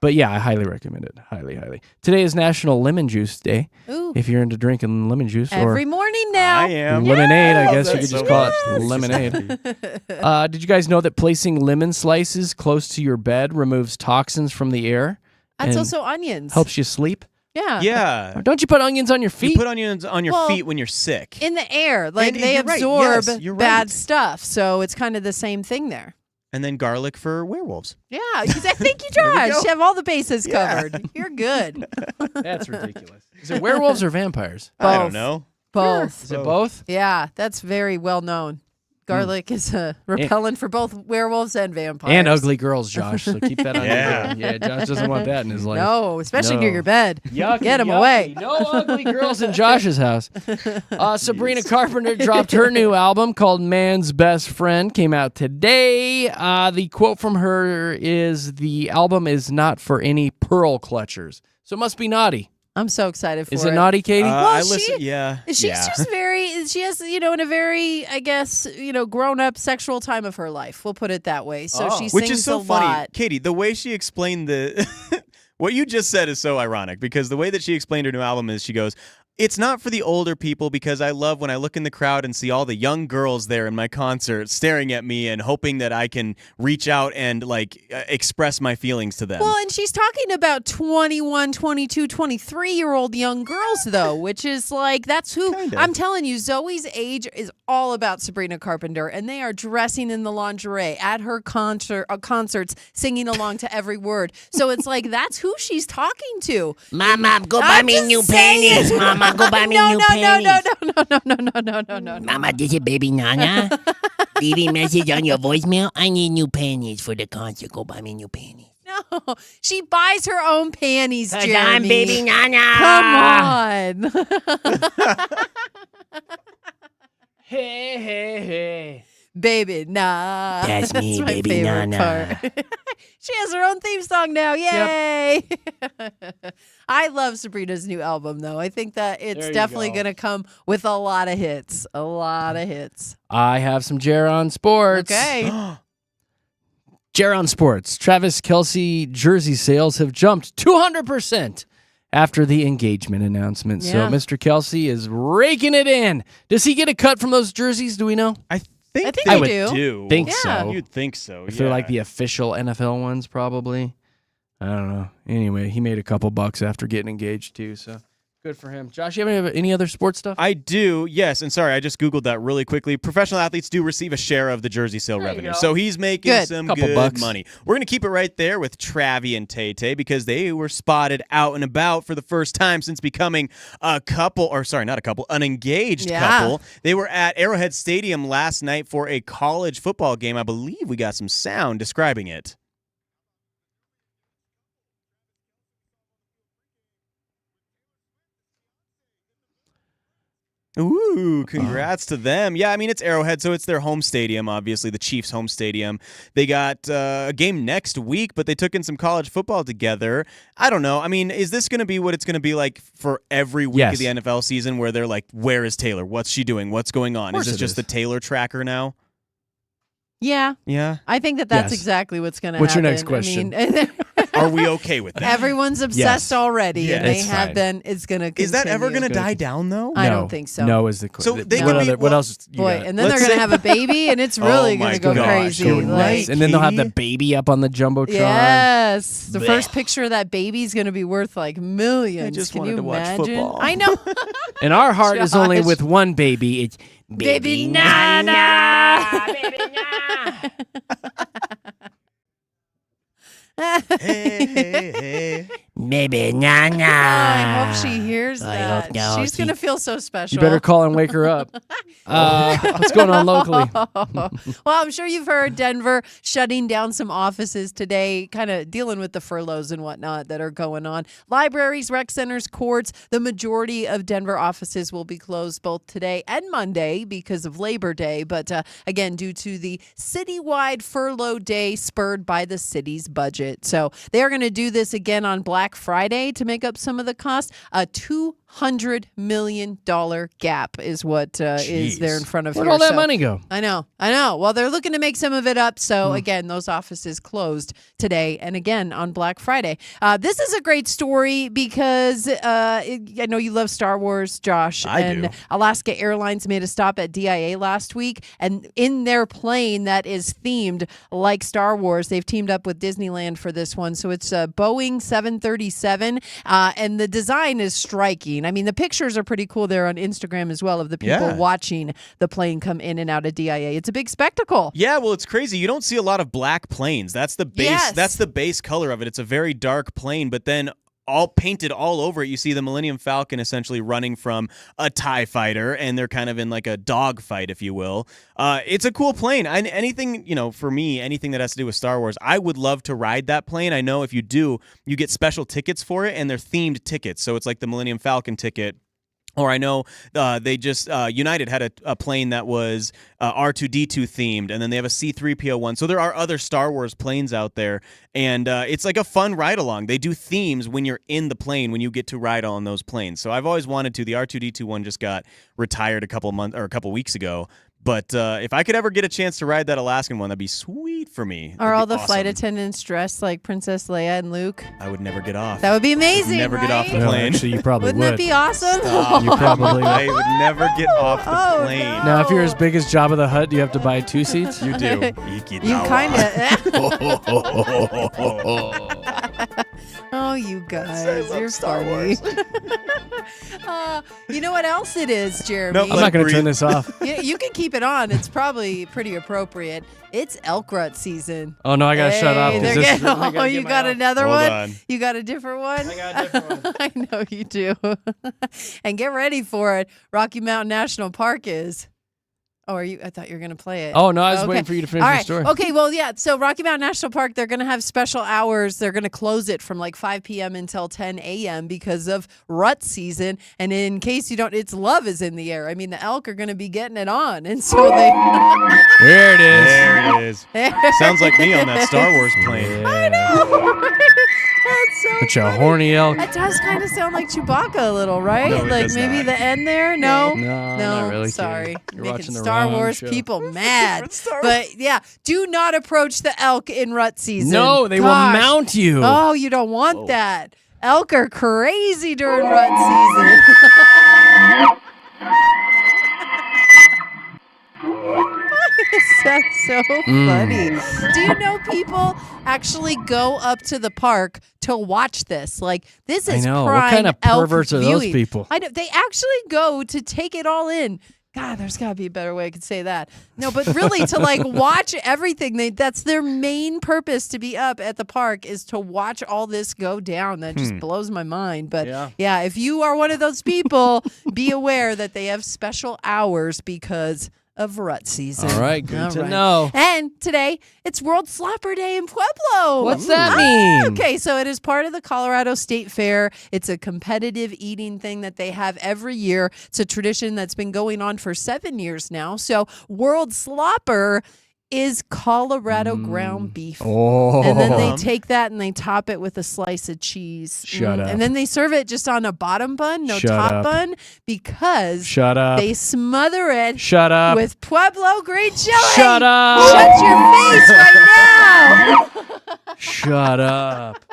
But yeah, I highly recommend it. Highly, highly. Today is National Lemon Juice Day. Ooh. If you're into drinking lemon juice Every or morning now. I am. lemonade, I guess you That's could just so call good. it lemonade. Did you guys know that placing lemon slices close to your bed removes toxins from the air? That's and also onions. helps you sleep? Yeah. Yeah. Or don't you put onions on your feet? You put onions on your Well, feet when you're sick. In the air. Like And they you're right. absorb Yes, you're bad right. stuff. So it's kind of the same thing there. And then garlic for werewolves. Yeah. Because I think you, There we Josh. go. You have all the bases Yeah. covered. You're good. That's ridiculous. Is it werewolves or vampires? I don't know. Both. Is it both? Yeah. That's very well known. Garlic is a repellent for both werewolves and vampires. And ugly girls, Josh. So keep that on Yeah. your Yeah, Josh doesn't want that in his life. No, especially near No. your bed. Yucky, Get them yucky. away. No ugly girls in Josh's house. Sabrina Carpenter dropped her new album called Man's Best Friend. Came out today. The quote from her is, "The album is not for any pearl clutchers." So it must be naughty. I'm so excited for Is it naughty, Katie? I she- listen. Yeah. She's yeah. just very, she has, in a very, I guess, grown up sexual time of her life. We'll put it that way. So she sings Which is so a funny, lot. Katie. The way she explained the what you just said is so ironic because the way that she explained her new album is she goes, "It's not for the older people because I love when I look in the crowd and see all the young girls there in my concert staring at me and hoping that I can reach out and express my feelings to them." Well, and she's talking about 21, 22, 23-year-old young girls, though, which is that's who, Kinda. I'm telling you, Zoe's age is all about Sabrina Carpenter, and they are dressing in the lingerie at her concerts, singing along to every word. So it's that's who she's talking to. Mama, go buy I'm me just new saying. panties, Mama. Mama, go buy me No, new no, panties. no. Mama, this is baby Nana. Leaving message on your voicemail. I need new panties for the concert. Go buy me new panties. No, she buys her own panties, 'Cause Jeremy. I'm baby Nana. Come on. Hey. Baby, nah. That's me, my baby favorite Nana. part. She has her own theme song now. Yay. I love Sabrina's new album, though. I think that it's There you definitely go. going to come with a lot of hits. A lot of hits. I have some Jer Sports. Okay. Jer Sports. Travis Kelce jersey sales have jumped 200% after the engagement announcement. Yeah. So Mr. Kelce is raking it in. Does he get a cut from those jerseys? Do we know? I think I they do. do. Think Yeah. so. You'd think so. If they're like the official NFL ones, probably. I don't know. Anyway, he made a couple bucks after getting engaged too, so good for him. Josh, you have any other sports stuff? I do, yes. And sorry, I just Googled that really quickly. Professional athletes do receive a share of the jersey sale revenue. go. So he's making Good. some Couple good bucks. money. We're going to keep it right there with Travi and Tay-Tay because they were spotted out and about for the first time since becoming an engaged Yeah. couple. They were at Arrowhead Stadium last night for a college football game. I believe we got some sound describing it. Ooh, congrats to them. Yeah, I mean, it's Arrowhead, so it's their home stadium, obviously, the Chiefs' home stadium. They got a game next week, but they took in some college football together. I don't know. I mean, is this going to be what it's going to be like for every week Yes. of the NFL season where they're like, where is Taylor? What's she doing? What's going on? Is course this it just is. the Taylor tracker now? Yeah. Yeah. I think that's Yes. exactly what's going to What's happen. your next question? I mean, Are we okay with that? everyone's obsessed Yes. already, Yeah. and they It's have fine. been. It's going to continue. Is that ever going to It's gonna die down, though? I No. don't think so. No is the So question. they what, could be- what else? You Boy, got? and then Let's they're going say- to have a baby, and it's Oh really my going to go gosh, crazy. you're Like, right. And then they'll have the Katie? baby up on the jumbotron. yes, the Blech. first picture of that baby's going to be worth like millions. I just Can wanted you to watch imagine? football. I know. And our heart is only Josh. with one baby. It's Baby Nana. Baby Nana. Hey. Baby Nana. I hope she hears I that. hope no, She's she- going to feel so special. You better call and wake her up. What's going on locally? Well, I'm sure you've heard Denver shutting down some offices today, kind of dealing with the furloughs and whatnot that are going on. Libraries, rec centers, courts, the majority of Denver offices will be closed both today and Monday because of Labor Day. But again, due to the citywide furlough day spurred by the city's budget. So they're going to do this again on Black Friday to make up some of the cost. A $200 million gap is what is there in front of Where'd here. all that So- money go? I know. Well, they're looking to make some of it up. So again, those offices closed today and again on Black Friday. This is a great story because I know you love Star Wars, Josh. I do. Alaska Airlines made a stop at DIA last week, and in their plane that is themed like Star Wars, they've teamed up with Disneyland for this one. So it's a Boeing 737, and the design is striking. I mean, the pictures are pretty cool there on Instagram as well of the people Yeah. watching the plane come in and out of DIA. It's a big spectacle. Yeah, well, it's crazy. You don't see a lot of black planes. That's the base. Yes. That's the base color of it. It's a very dark plane, but then all painted all over it, you see the Millennium Falcon essentially running from a TIE fighter, and they're kind of in like a dog fight, if you will. It's a cool plane. Anything, for me, anything that has to do with Star Wars, I would love to ride that plane. I know if you do, you get special tickets for it, and they're themed tickets. So it's like the Millennium Falcon ticket. Or I know they just United had a plane that was R2-D2 themed, and then they have a C-3PO one. So there are other Star Wars planes out there, and it's like a fun ride along. They do themes when you're in the plane when you get to ride on those planes. So I've always wanted to. The R2-D2 one just got retired a couple weeks ago. But if I could ever get a chance to ride that Alaskan one, that'd be sweet for me. Are That'd all be the flight awesome. attendants dressed like Princess Leia and Luke? I would never get off. That would be amazing. Never get off the right? Well, plane. actually, you probably Wouldn't that be awesome? Stop. You probably I would never get off the Oh, plane. no. Now, if you're as big as Jabba the Hutt, do you have to buy 2 seats? You do. You kind of. Oh, you guys, you're Star funny. Wars. You know what else it is, Jeremy? Nope, I'm not going to turn this off. You can keep it on. It's probably pretty appropriate. It's elk rut season. Oh, no, I got to shut up. 'cause They're this is- getting- I gotta get you my got off. another Hold one? on. You got a different one? I got a different one. I know you do. And get ready for it. Rocky Mountain National Park is. Oh, are you? I thought you were going to play it. Oh, no, I was waiting for you to finish All the right. story. Okay, well, yeah. So Rocky Mountain National Park, they're going to have special hours. They're going to close it from like 5 p.m. until 10 a.m. because of rut season. And in case you don't, it's love is in the air. I mean, the elk are going to be getting it on. And so they... There it is. There it is. Sounds like me on that Star Wars plane. I know. That's so Bunch of funny. horny elk. It does kind of sound like Chewbacca a little, right? No, it like does maybe not. the end there? No. No, not really, Sorry. Katie. You're Making watching the Star wrong Wars show. people mad. But yeah, do not approach the elk in rut season. No, they will Gosh. mount you. Oh, you don't want that. Elk are crazy during rut season. That's so funny. Do you know people actually go up to the park to watch this? Like, this I is know. What prime kind of elk perverts are those viewing. people? I know. They actually go to take it all in. God, there's got to be a better way I could say that. No, but really to like watch everything. That's their main purpose to be up at the park is to watch all this go down. That just blows my mind. But yeah, if you are one of those people, be aware that they have special hours because of rut season. All right, good All to right. know. And today, it's World Slopper Day in Pueblo. What's that mean? Okay, so it is part of the Colorado State Fair. It's a competitive eating thing that they have every year. It's a tradition that's been going on for 7 years now. So World Slopper is Colorado ground beef. Oh. And then they take that and they top it with a slice of cheese. Shut up. And then they serve it just on a bottom bun, no Shut top up. bun, because Shut up. they smother it Shut up. with Pueblo green chili. Shut up. Shut your face right now. Shut up.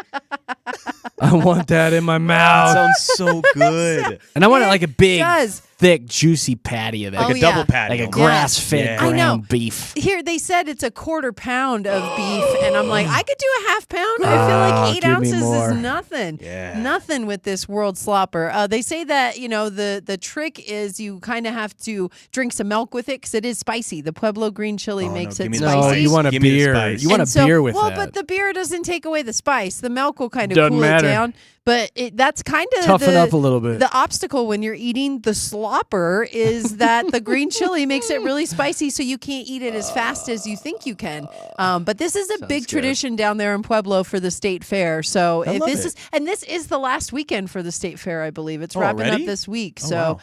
I want that in my mouth. Sounds so good. And I want it like a big, does. thick, juicy patty of that. Like Oh, a double yeah. patty. Like a almost. grass-fed Yeah. I know. ground beef. Here, they said it's a 1/4 pound of beef, and I'm like, I could do a 1/2 pound. I feel like 8 give me ounces more. is nothing. Yeah. Nothing with this World Slopper. They say that, the trick is you kind of have to drink some milk with it because it is spicy. The Pueblo green chili Oh, makes no, it give me the spicy. No, spice. you want a Give me the beer. spice. You want And a so- beer with well, that. but the beer doesn't take away the spice. The milk will kind of Doesn't cool matter. it down. But that's kind of Toughen up a little bit. The obstacle when you're eating the slopper is that the green chili makes it really spicy, so you can't eat it as fast as you think you can. But this is a big good. tradition down there in Pueblo for the state fair. So I if love this it. this is the last weekend for the state fair, I believe. It's Oh, wrapping already? up this week. Oh, So wow.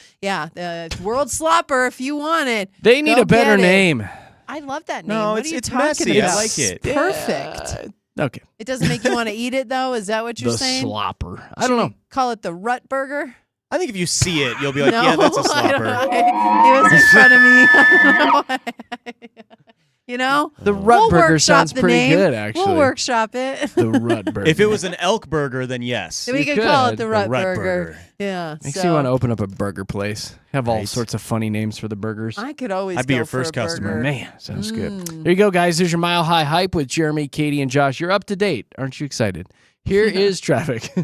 yeah, World Slopper if you want it. They need Go a better get it. name. I love that name. No, what it's- are you it's talking messy. I about? like it. Perfect. Okay. It doesn't make you want to eat it though. Is that what you're The saying? slopper. I Should don't we know. Call it the Rut Burger. I think if you see it, you'll be like, No, yeah, that's a I don't slopper. know. He was in front of me. I don't know. You know? The Rut We'll Burger workshop sounds the pretty name. good, actually. We'll workshop it. The Rut Burger. If it was an elk burger, then yes. We You could call it could. the Rut, Rut Burger. Burger. Yeah. Makes so me want to open up a burger place. Have all Right. sorts of funny names for the burgers. I could always I'd be go your for first a customer. burger. Man, sounds good. Mm. There you go, guys. There's your Mile High Hype with Jeremy, Katie, and Josh. You're up to date. Aren't you excited? Here is traffic.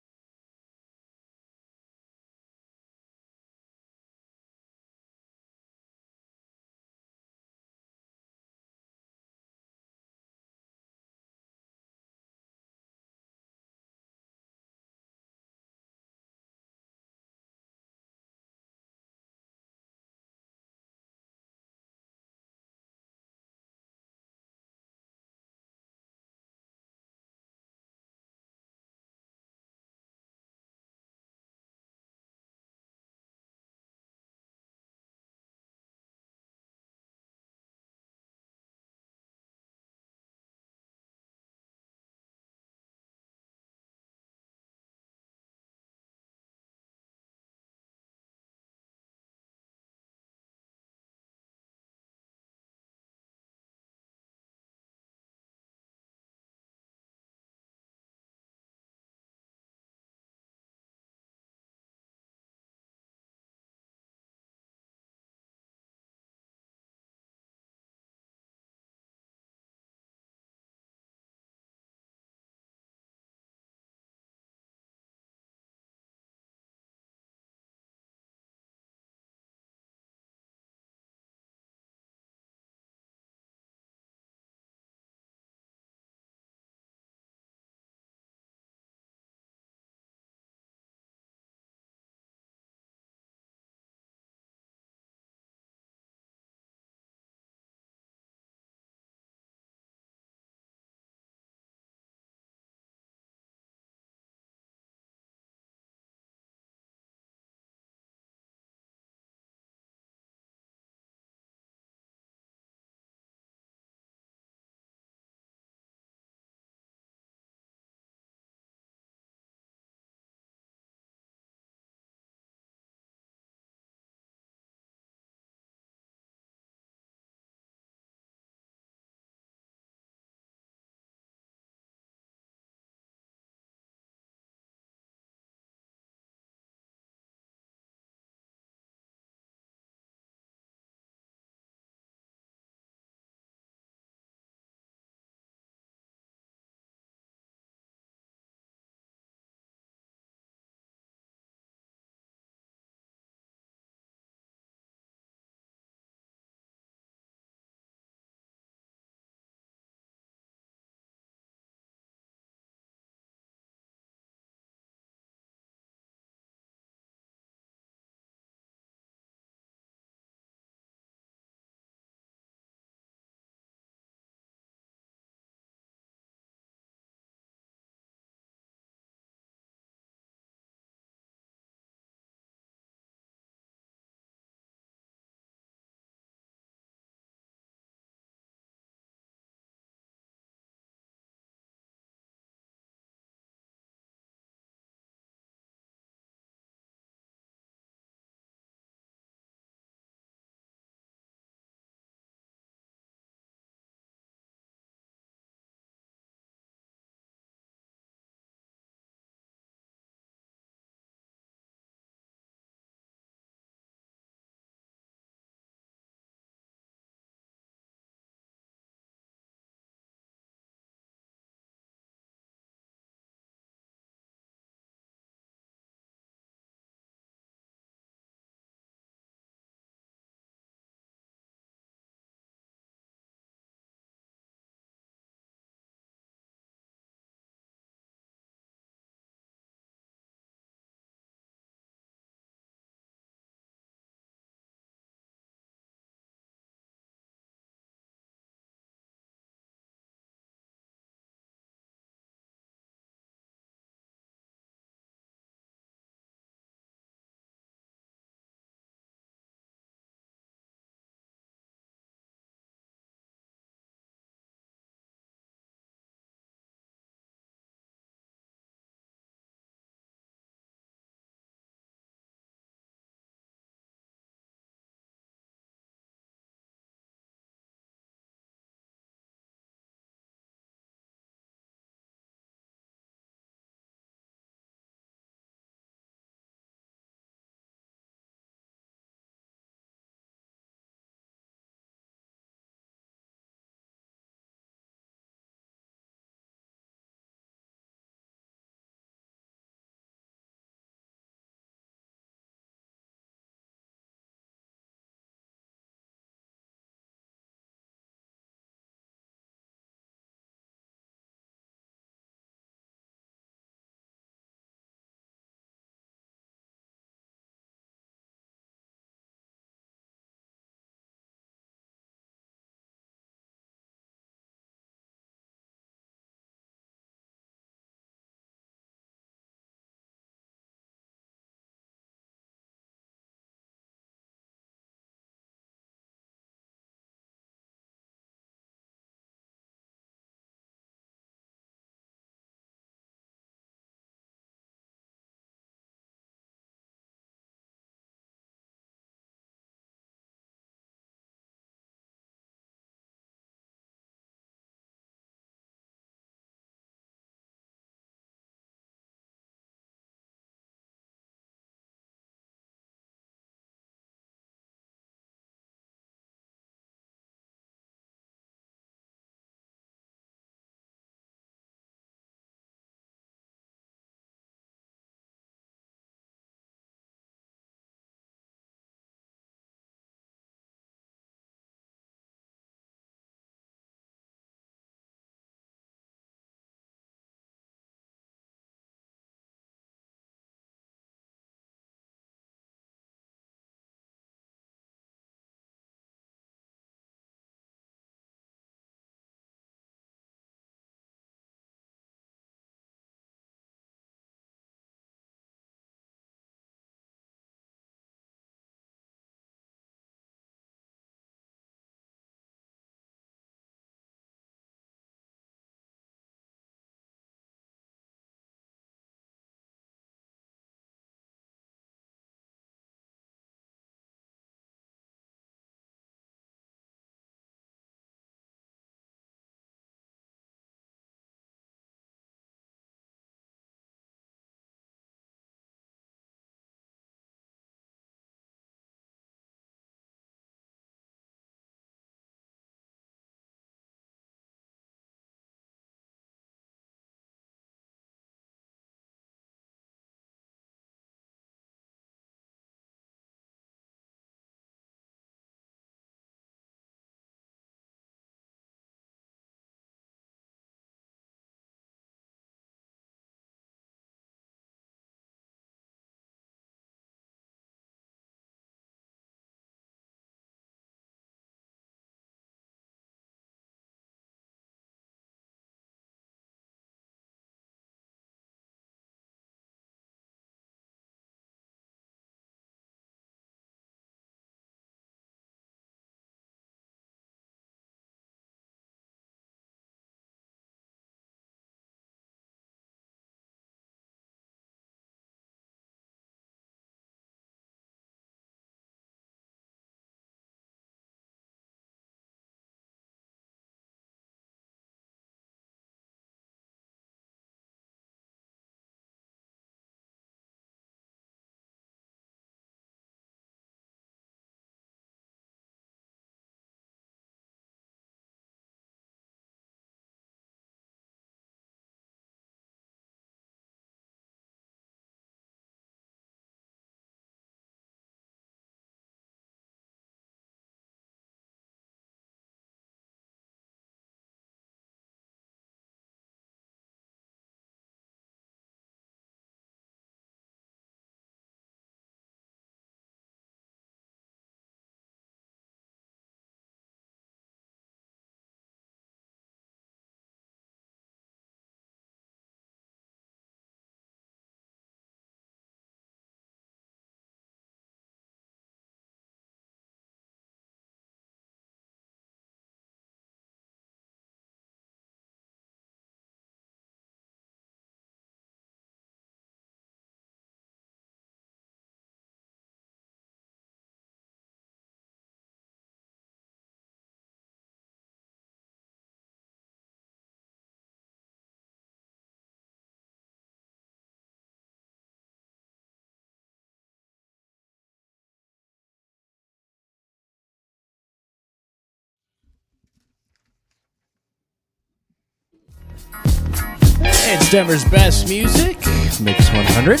It's Denver's best music, Mix 100.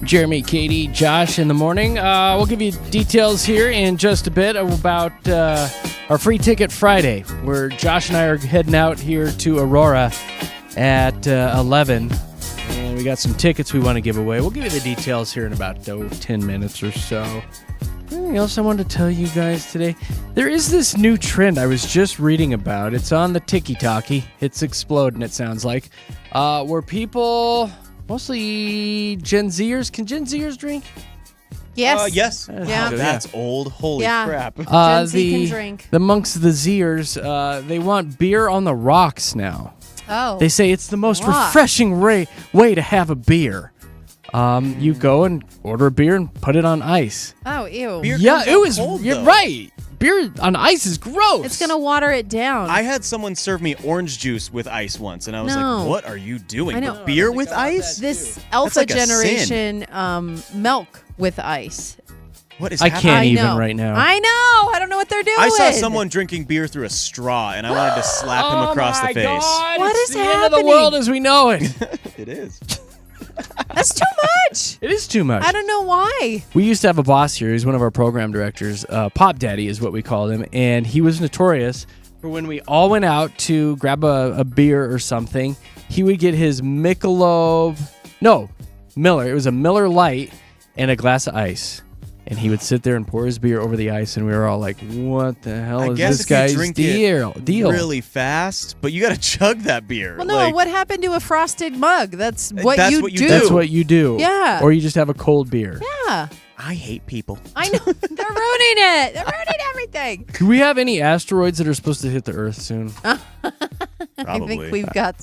Jeremy, Katy, Josh in the morning. We'll give you details here in just a bit about our Free Ticket Friday, where Josh and I are heading out here to Aurora at 11. And we got some tickets we want to give away. We'll give you the details here in about 10 minutes or so. Anything else I wanted to tell you guys today? There is this new trend I was just reading about. It's on the Tiki-Taki. It's exploding, it sounds like. Where people, mostly Gen Zers, can Gen Zers drink? Yes. Yes. Yeah. That's old. Holy crap. Gen Z can drink. Amongst the Zers, they want beer on the rocks now. Oh. They say it's the most refreshing way to have a beer. You go and order a beer and put it on ice. Oh, ew. You're right. Beer on ice is gross. It's going to water it down. I had someone serve me orange juice with ice once, and I was No. like, what are you doing? I know. Beer with ice? This alpha like a generation milk with ice. What is I happening? can't even know. right now. I know. I don't know what they're doing. I saw someone drinking beer through a straw, and I wanted to slap him across the face. God, What it's is the end of happening? the world as we know it. It is. That's too much. It is too much. I don't know why. We used to have a boss here. He's one of our program directors. Pop Daddy is what we called him. And he was notorious for when we all went out to grab a beer or something, he would get his Miller. It was a Miller Lite and a glass of ice. And he would sit there and pour his beer over the ice, and we were all like, what the hell is this guy's deal? Really fast, but you got to chug that beer. Well, no, what happened to a frosted mug? That's what you do. That's what you do. Yeah. Or you just have a cold beer. Yeah. I hate people. I know. They're ruining it. They're ruining everything. Do we have any asteroids that are supposed to hit the Earth soon? I think we've got.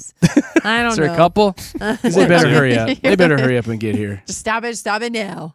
I don't know. Is there a couple? 'Cause they better hurry up. They better hurry up and get here. Just stop it. Stop it now.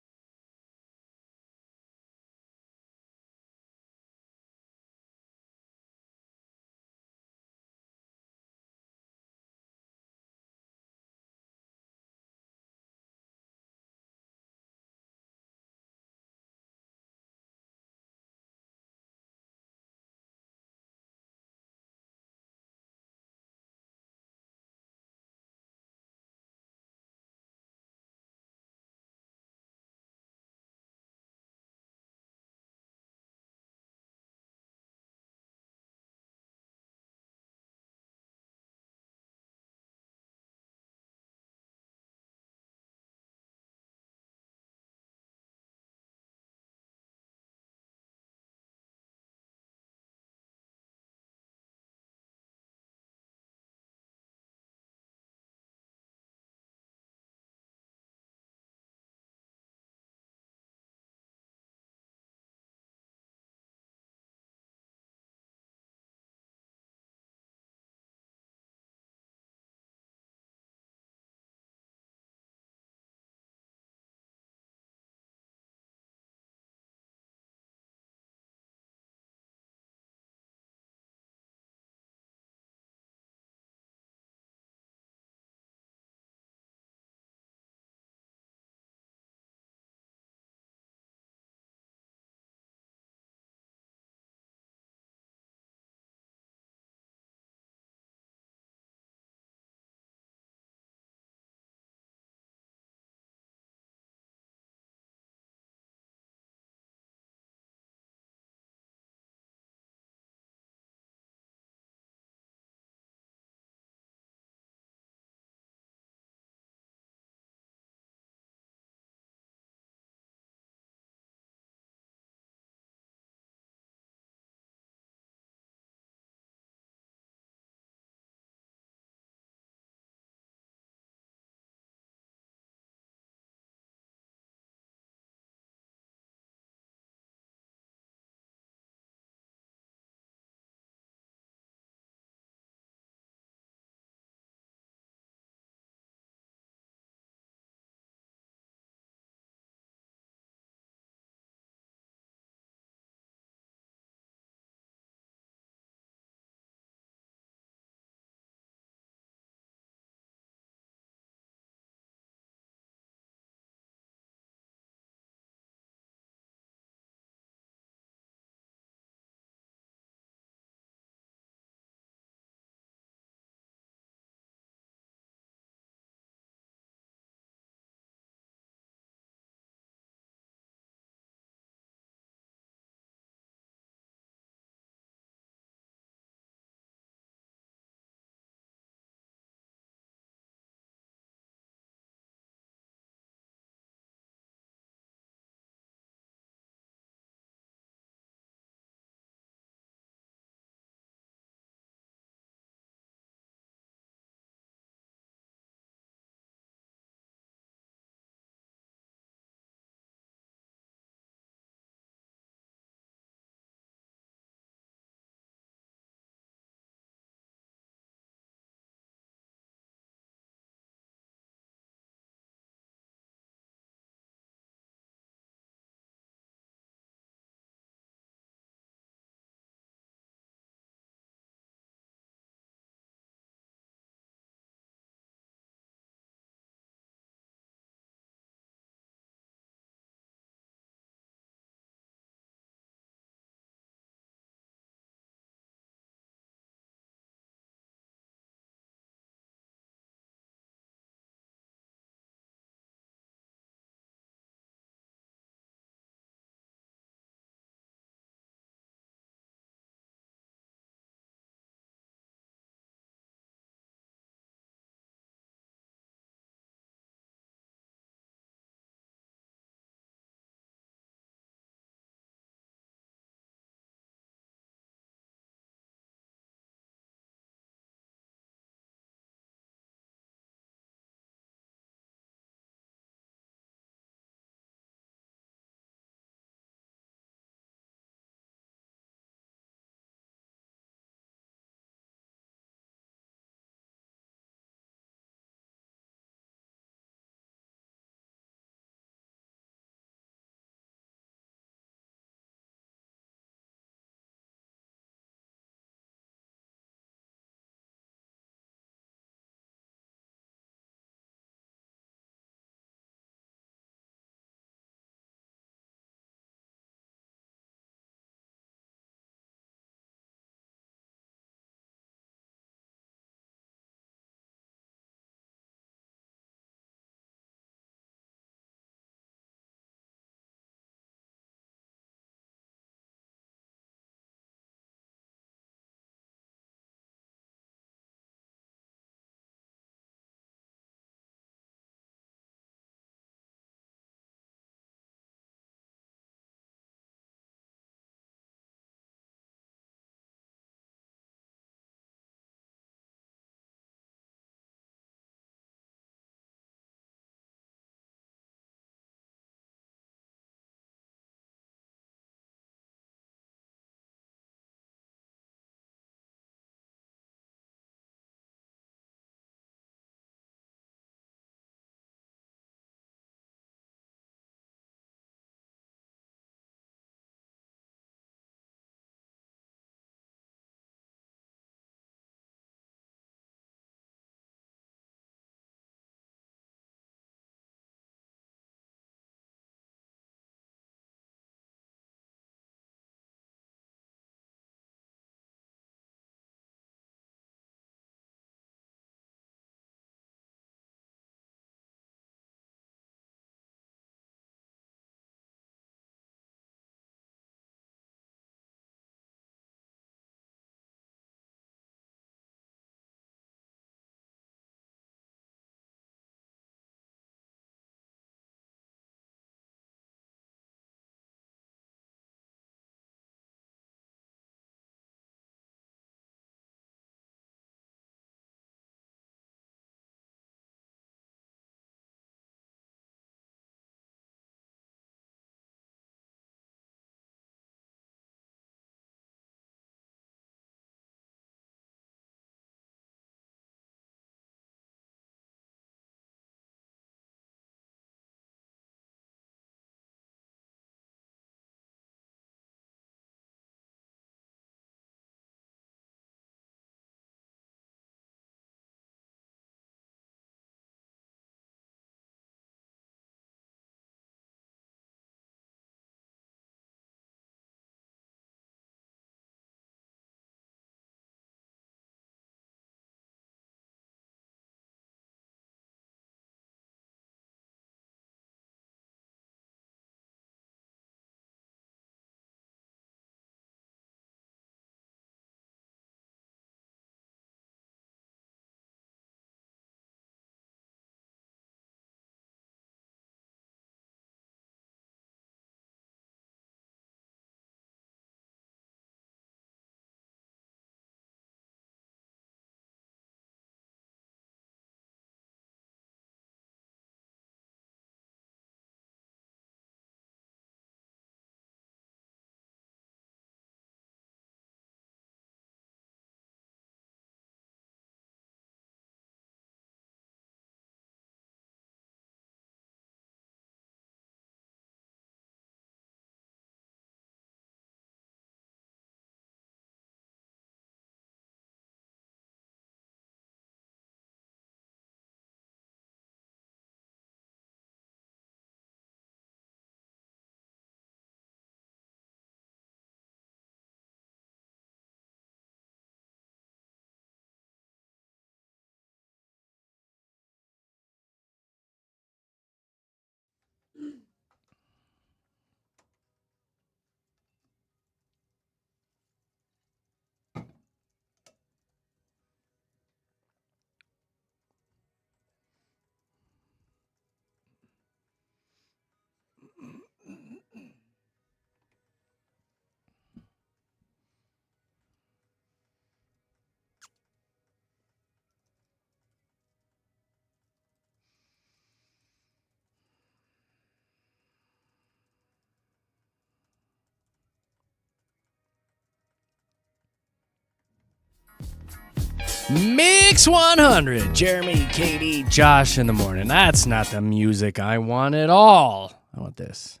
Mix 100. Jeremy, Katy, Josh in the morning. That's not the music I want at all. I want this.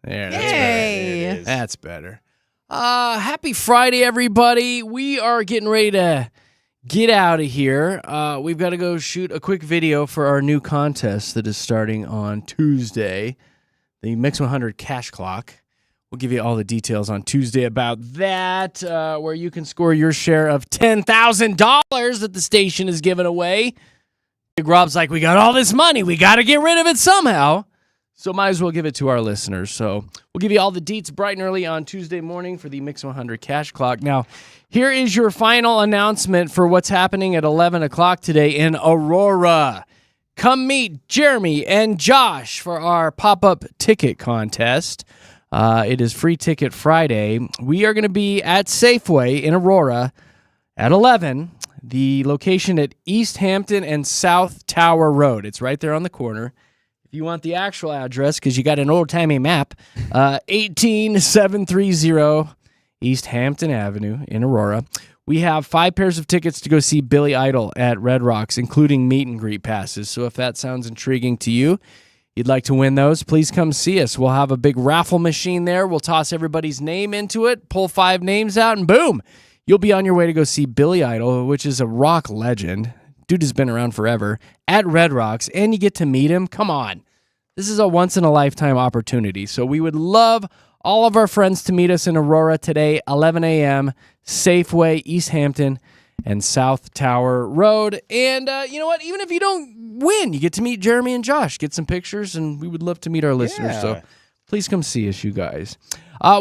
There, that's better. That's better. Happy Friday, everybody. We are getting ready to get out of here. We've got to go shoot a quick video for our new contest that is starting on Tuesday, the Mix 100 Cash Clock. We'll give you all the details on Tuesday about that, where you can score your share of $10,000 that the station is giving away. Big Rob's like, we got all this money. We got to get rid of it somehow. So might as well give it to our listeners. So we'll give you all the deets bright and early on Tuesday morning for the Mix 100 Cash Clock. Now, here is your final announcement for what's happening at 11 o'clock today in Aurora. Come meet Jeremy and Josh for our pop-up ticket contest. It is Free Ticket Friday. We are going to be at Safeway in Aurora at 11. The location at East Hampton and South Tower Road. It's right there on the corner. If you want the actual address, because you got an old-timey map, 18730 East Hampton Avenue in Aurora. We have 5 pairs of tickets to go see Billy Idol at Red Rocks, including meet and greet passes. So if that sounds intriguing to you, you'd like to win those, please come see us. We'll have a big raffle machine there. We'll toss everybody's name into it, pull 5 names out, and boom, you'll be on your way to go see Billy Idol, which is a rock legend. Dude has been around forever, at Red Rocks, and you get to meet him. Come on. This is a once-in-a-lifetime opportunity. So we would love all of our friends to meet us in Aurora today, 11 a.m., Safeway, East Hampton, and South Tower Road. And you know what? Even if you don't win, you get to meet Jeremy and Josh, get some pictures, and we would love to meet our listeners. So please come see us, you guys.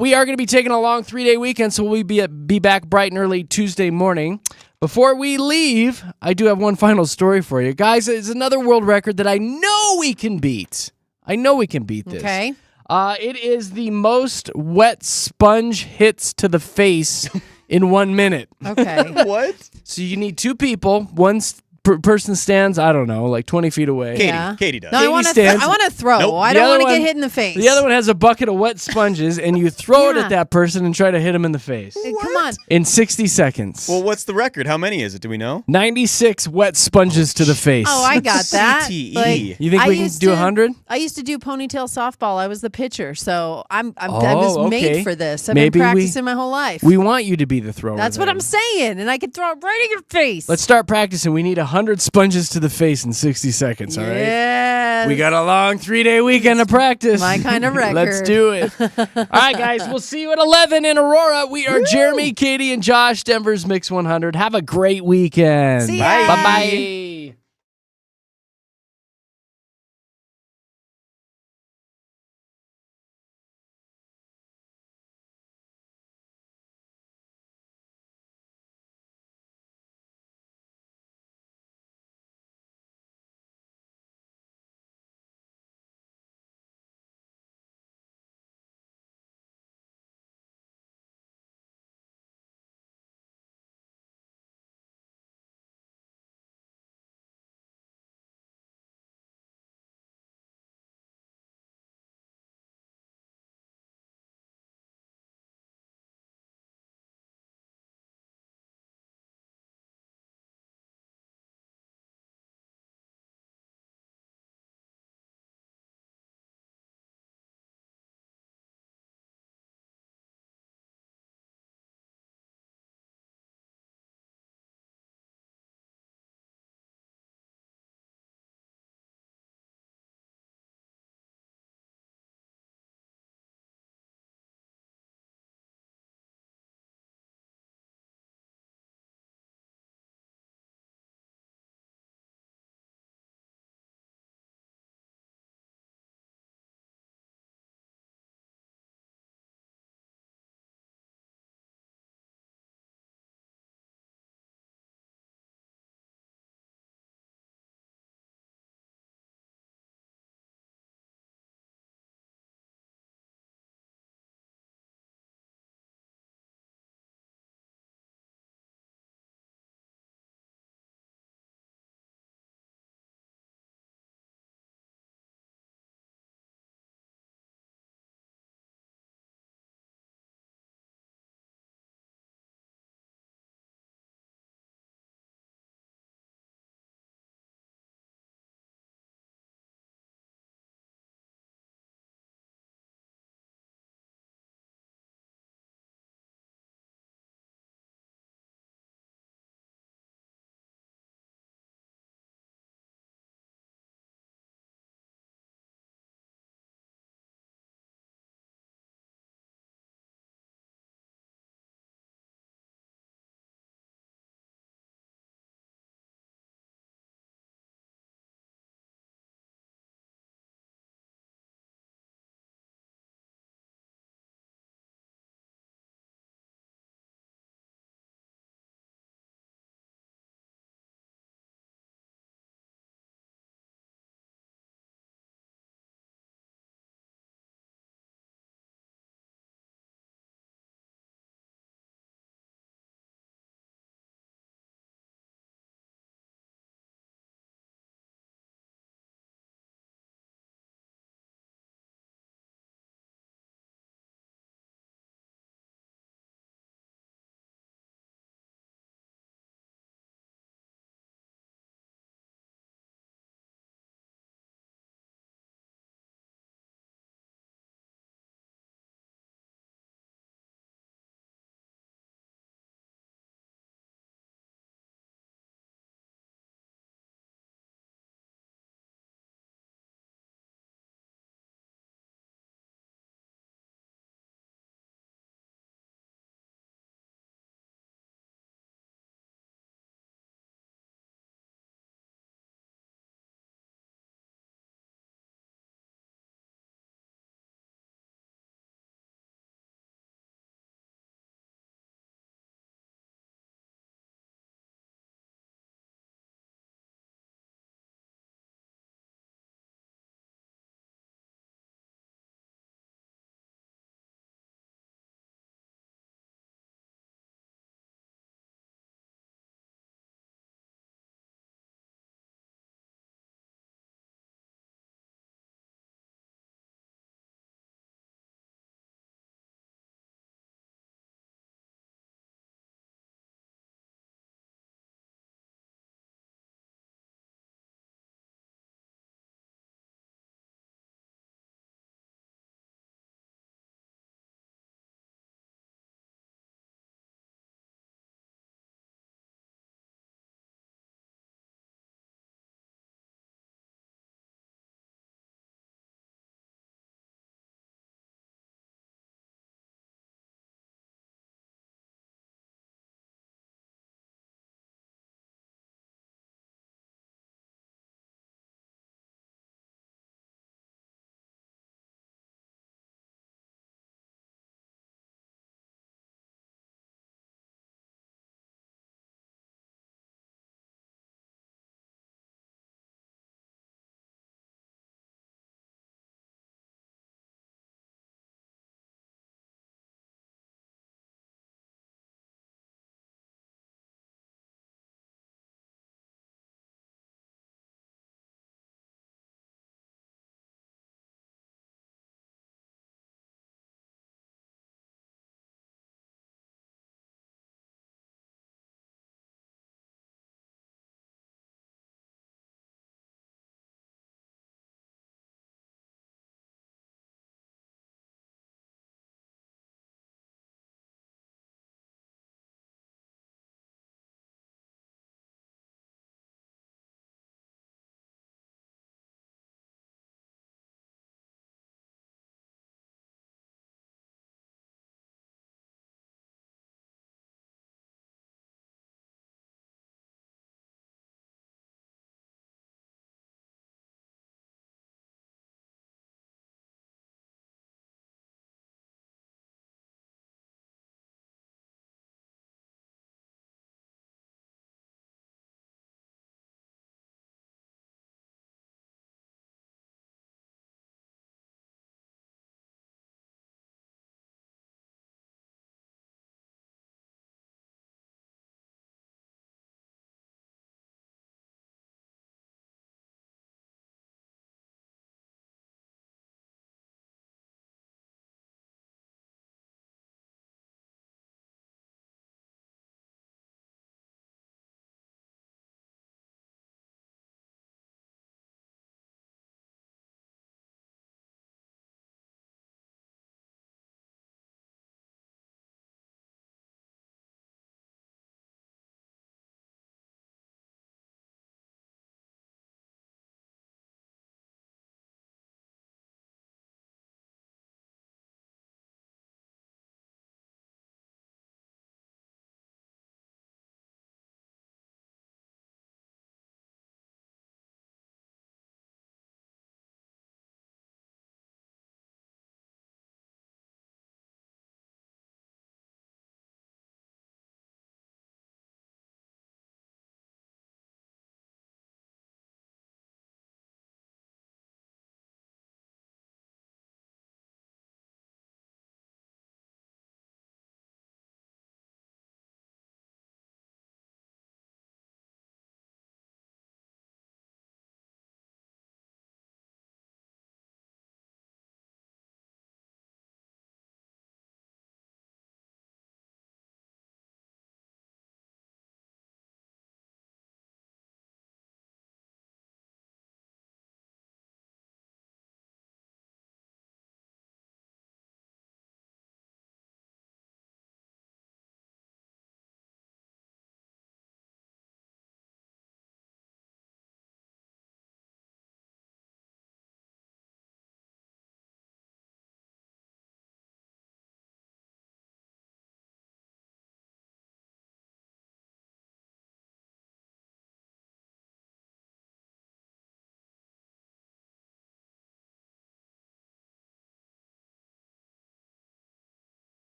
We are going to be taking a long 3-day weekend, so we'll be back bright and early Tuesday morning. Before we leave, I do have one final story for you. Guys, it's another world record that I know we can beat. I know we can beat this. Okay. It is the most wet sponge hits to the face in 1 minute. Okay. What? So you need 2 people. One person stands, I don't know, like 20 feet away. Katy does. No, I want to throw. Nope. I don't want to get hit in the face. The other one has a bucket of wet sponges, and you throw it at that person and try to hit him in the face. Come on. In 60 seconds. Well, what's the record? How many is it? Do we know? 96 wet sponges to the face. Oh, I got that. CTE. Like, You think we can do 100? I used to do ponytail softball. I was the pitcher, so I was made for this. I've Maybe been practicing my whole life. We want you to be the thrower. That's what then. I'm saying, and I can throw it right in your face. Let's start practicing. We need 100 sponges to the face in 60 seconds, all right? Yes. We got a long 3-day weekend to practice. My kind of record. Let's do it. All right, guys. We'll see you at 11 in Aurora. We are Jeremy, Katy, and Josh, Denver's Mix 100. Have a great weekend. See ya. Bye-bye.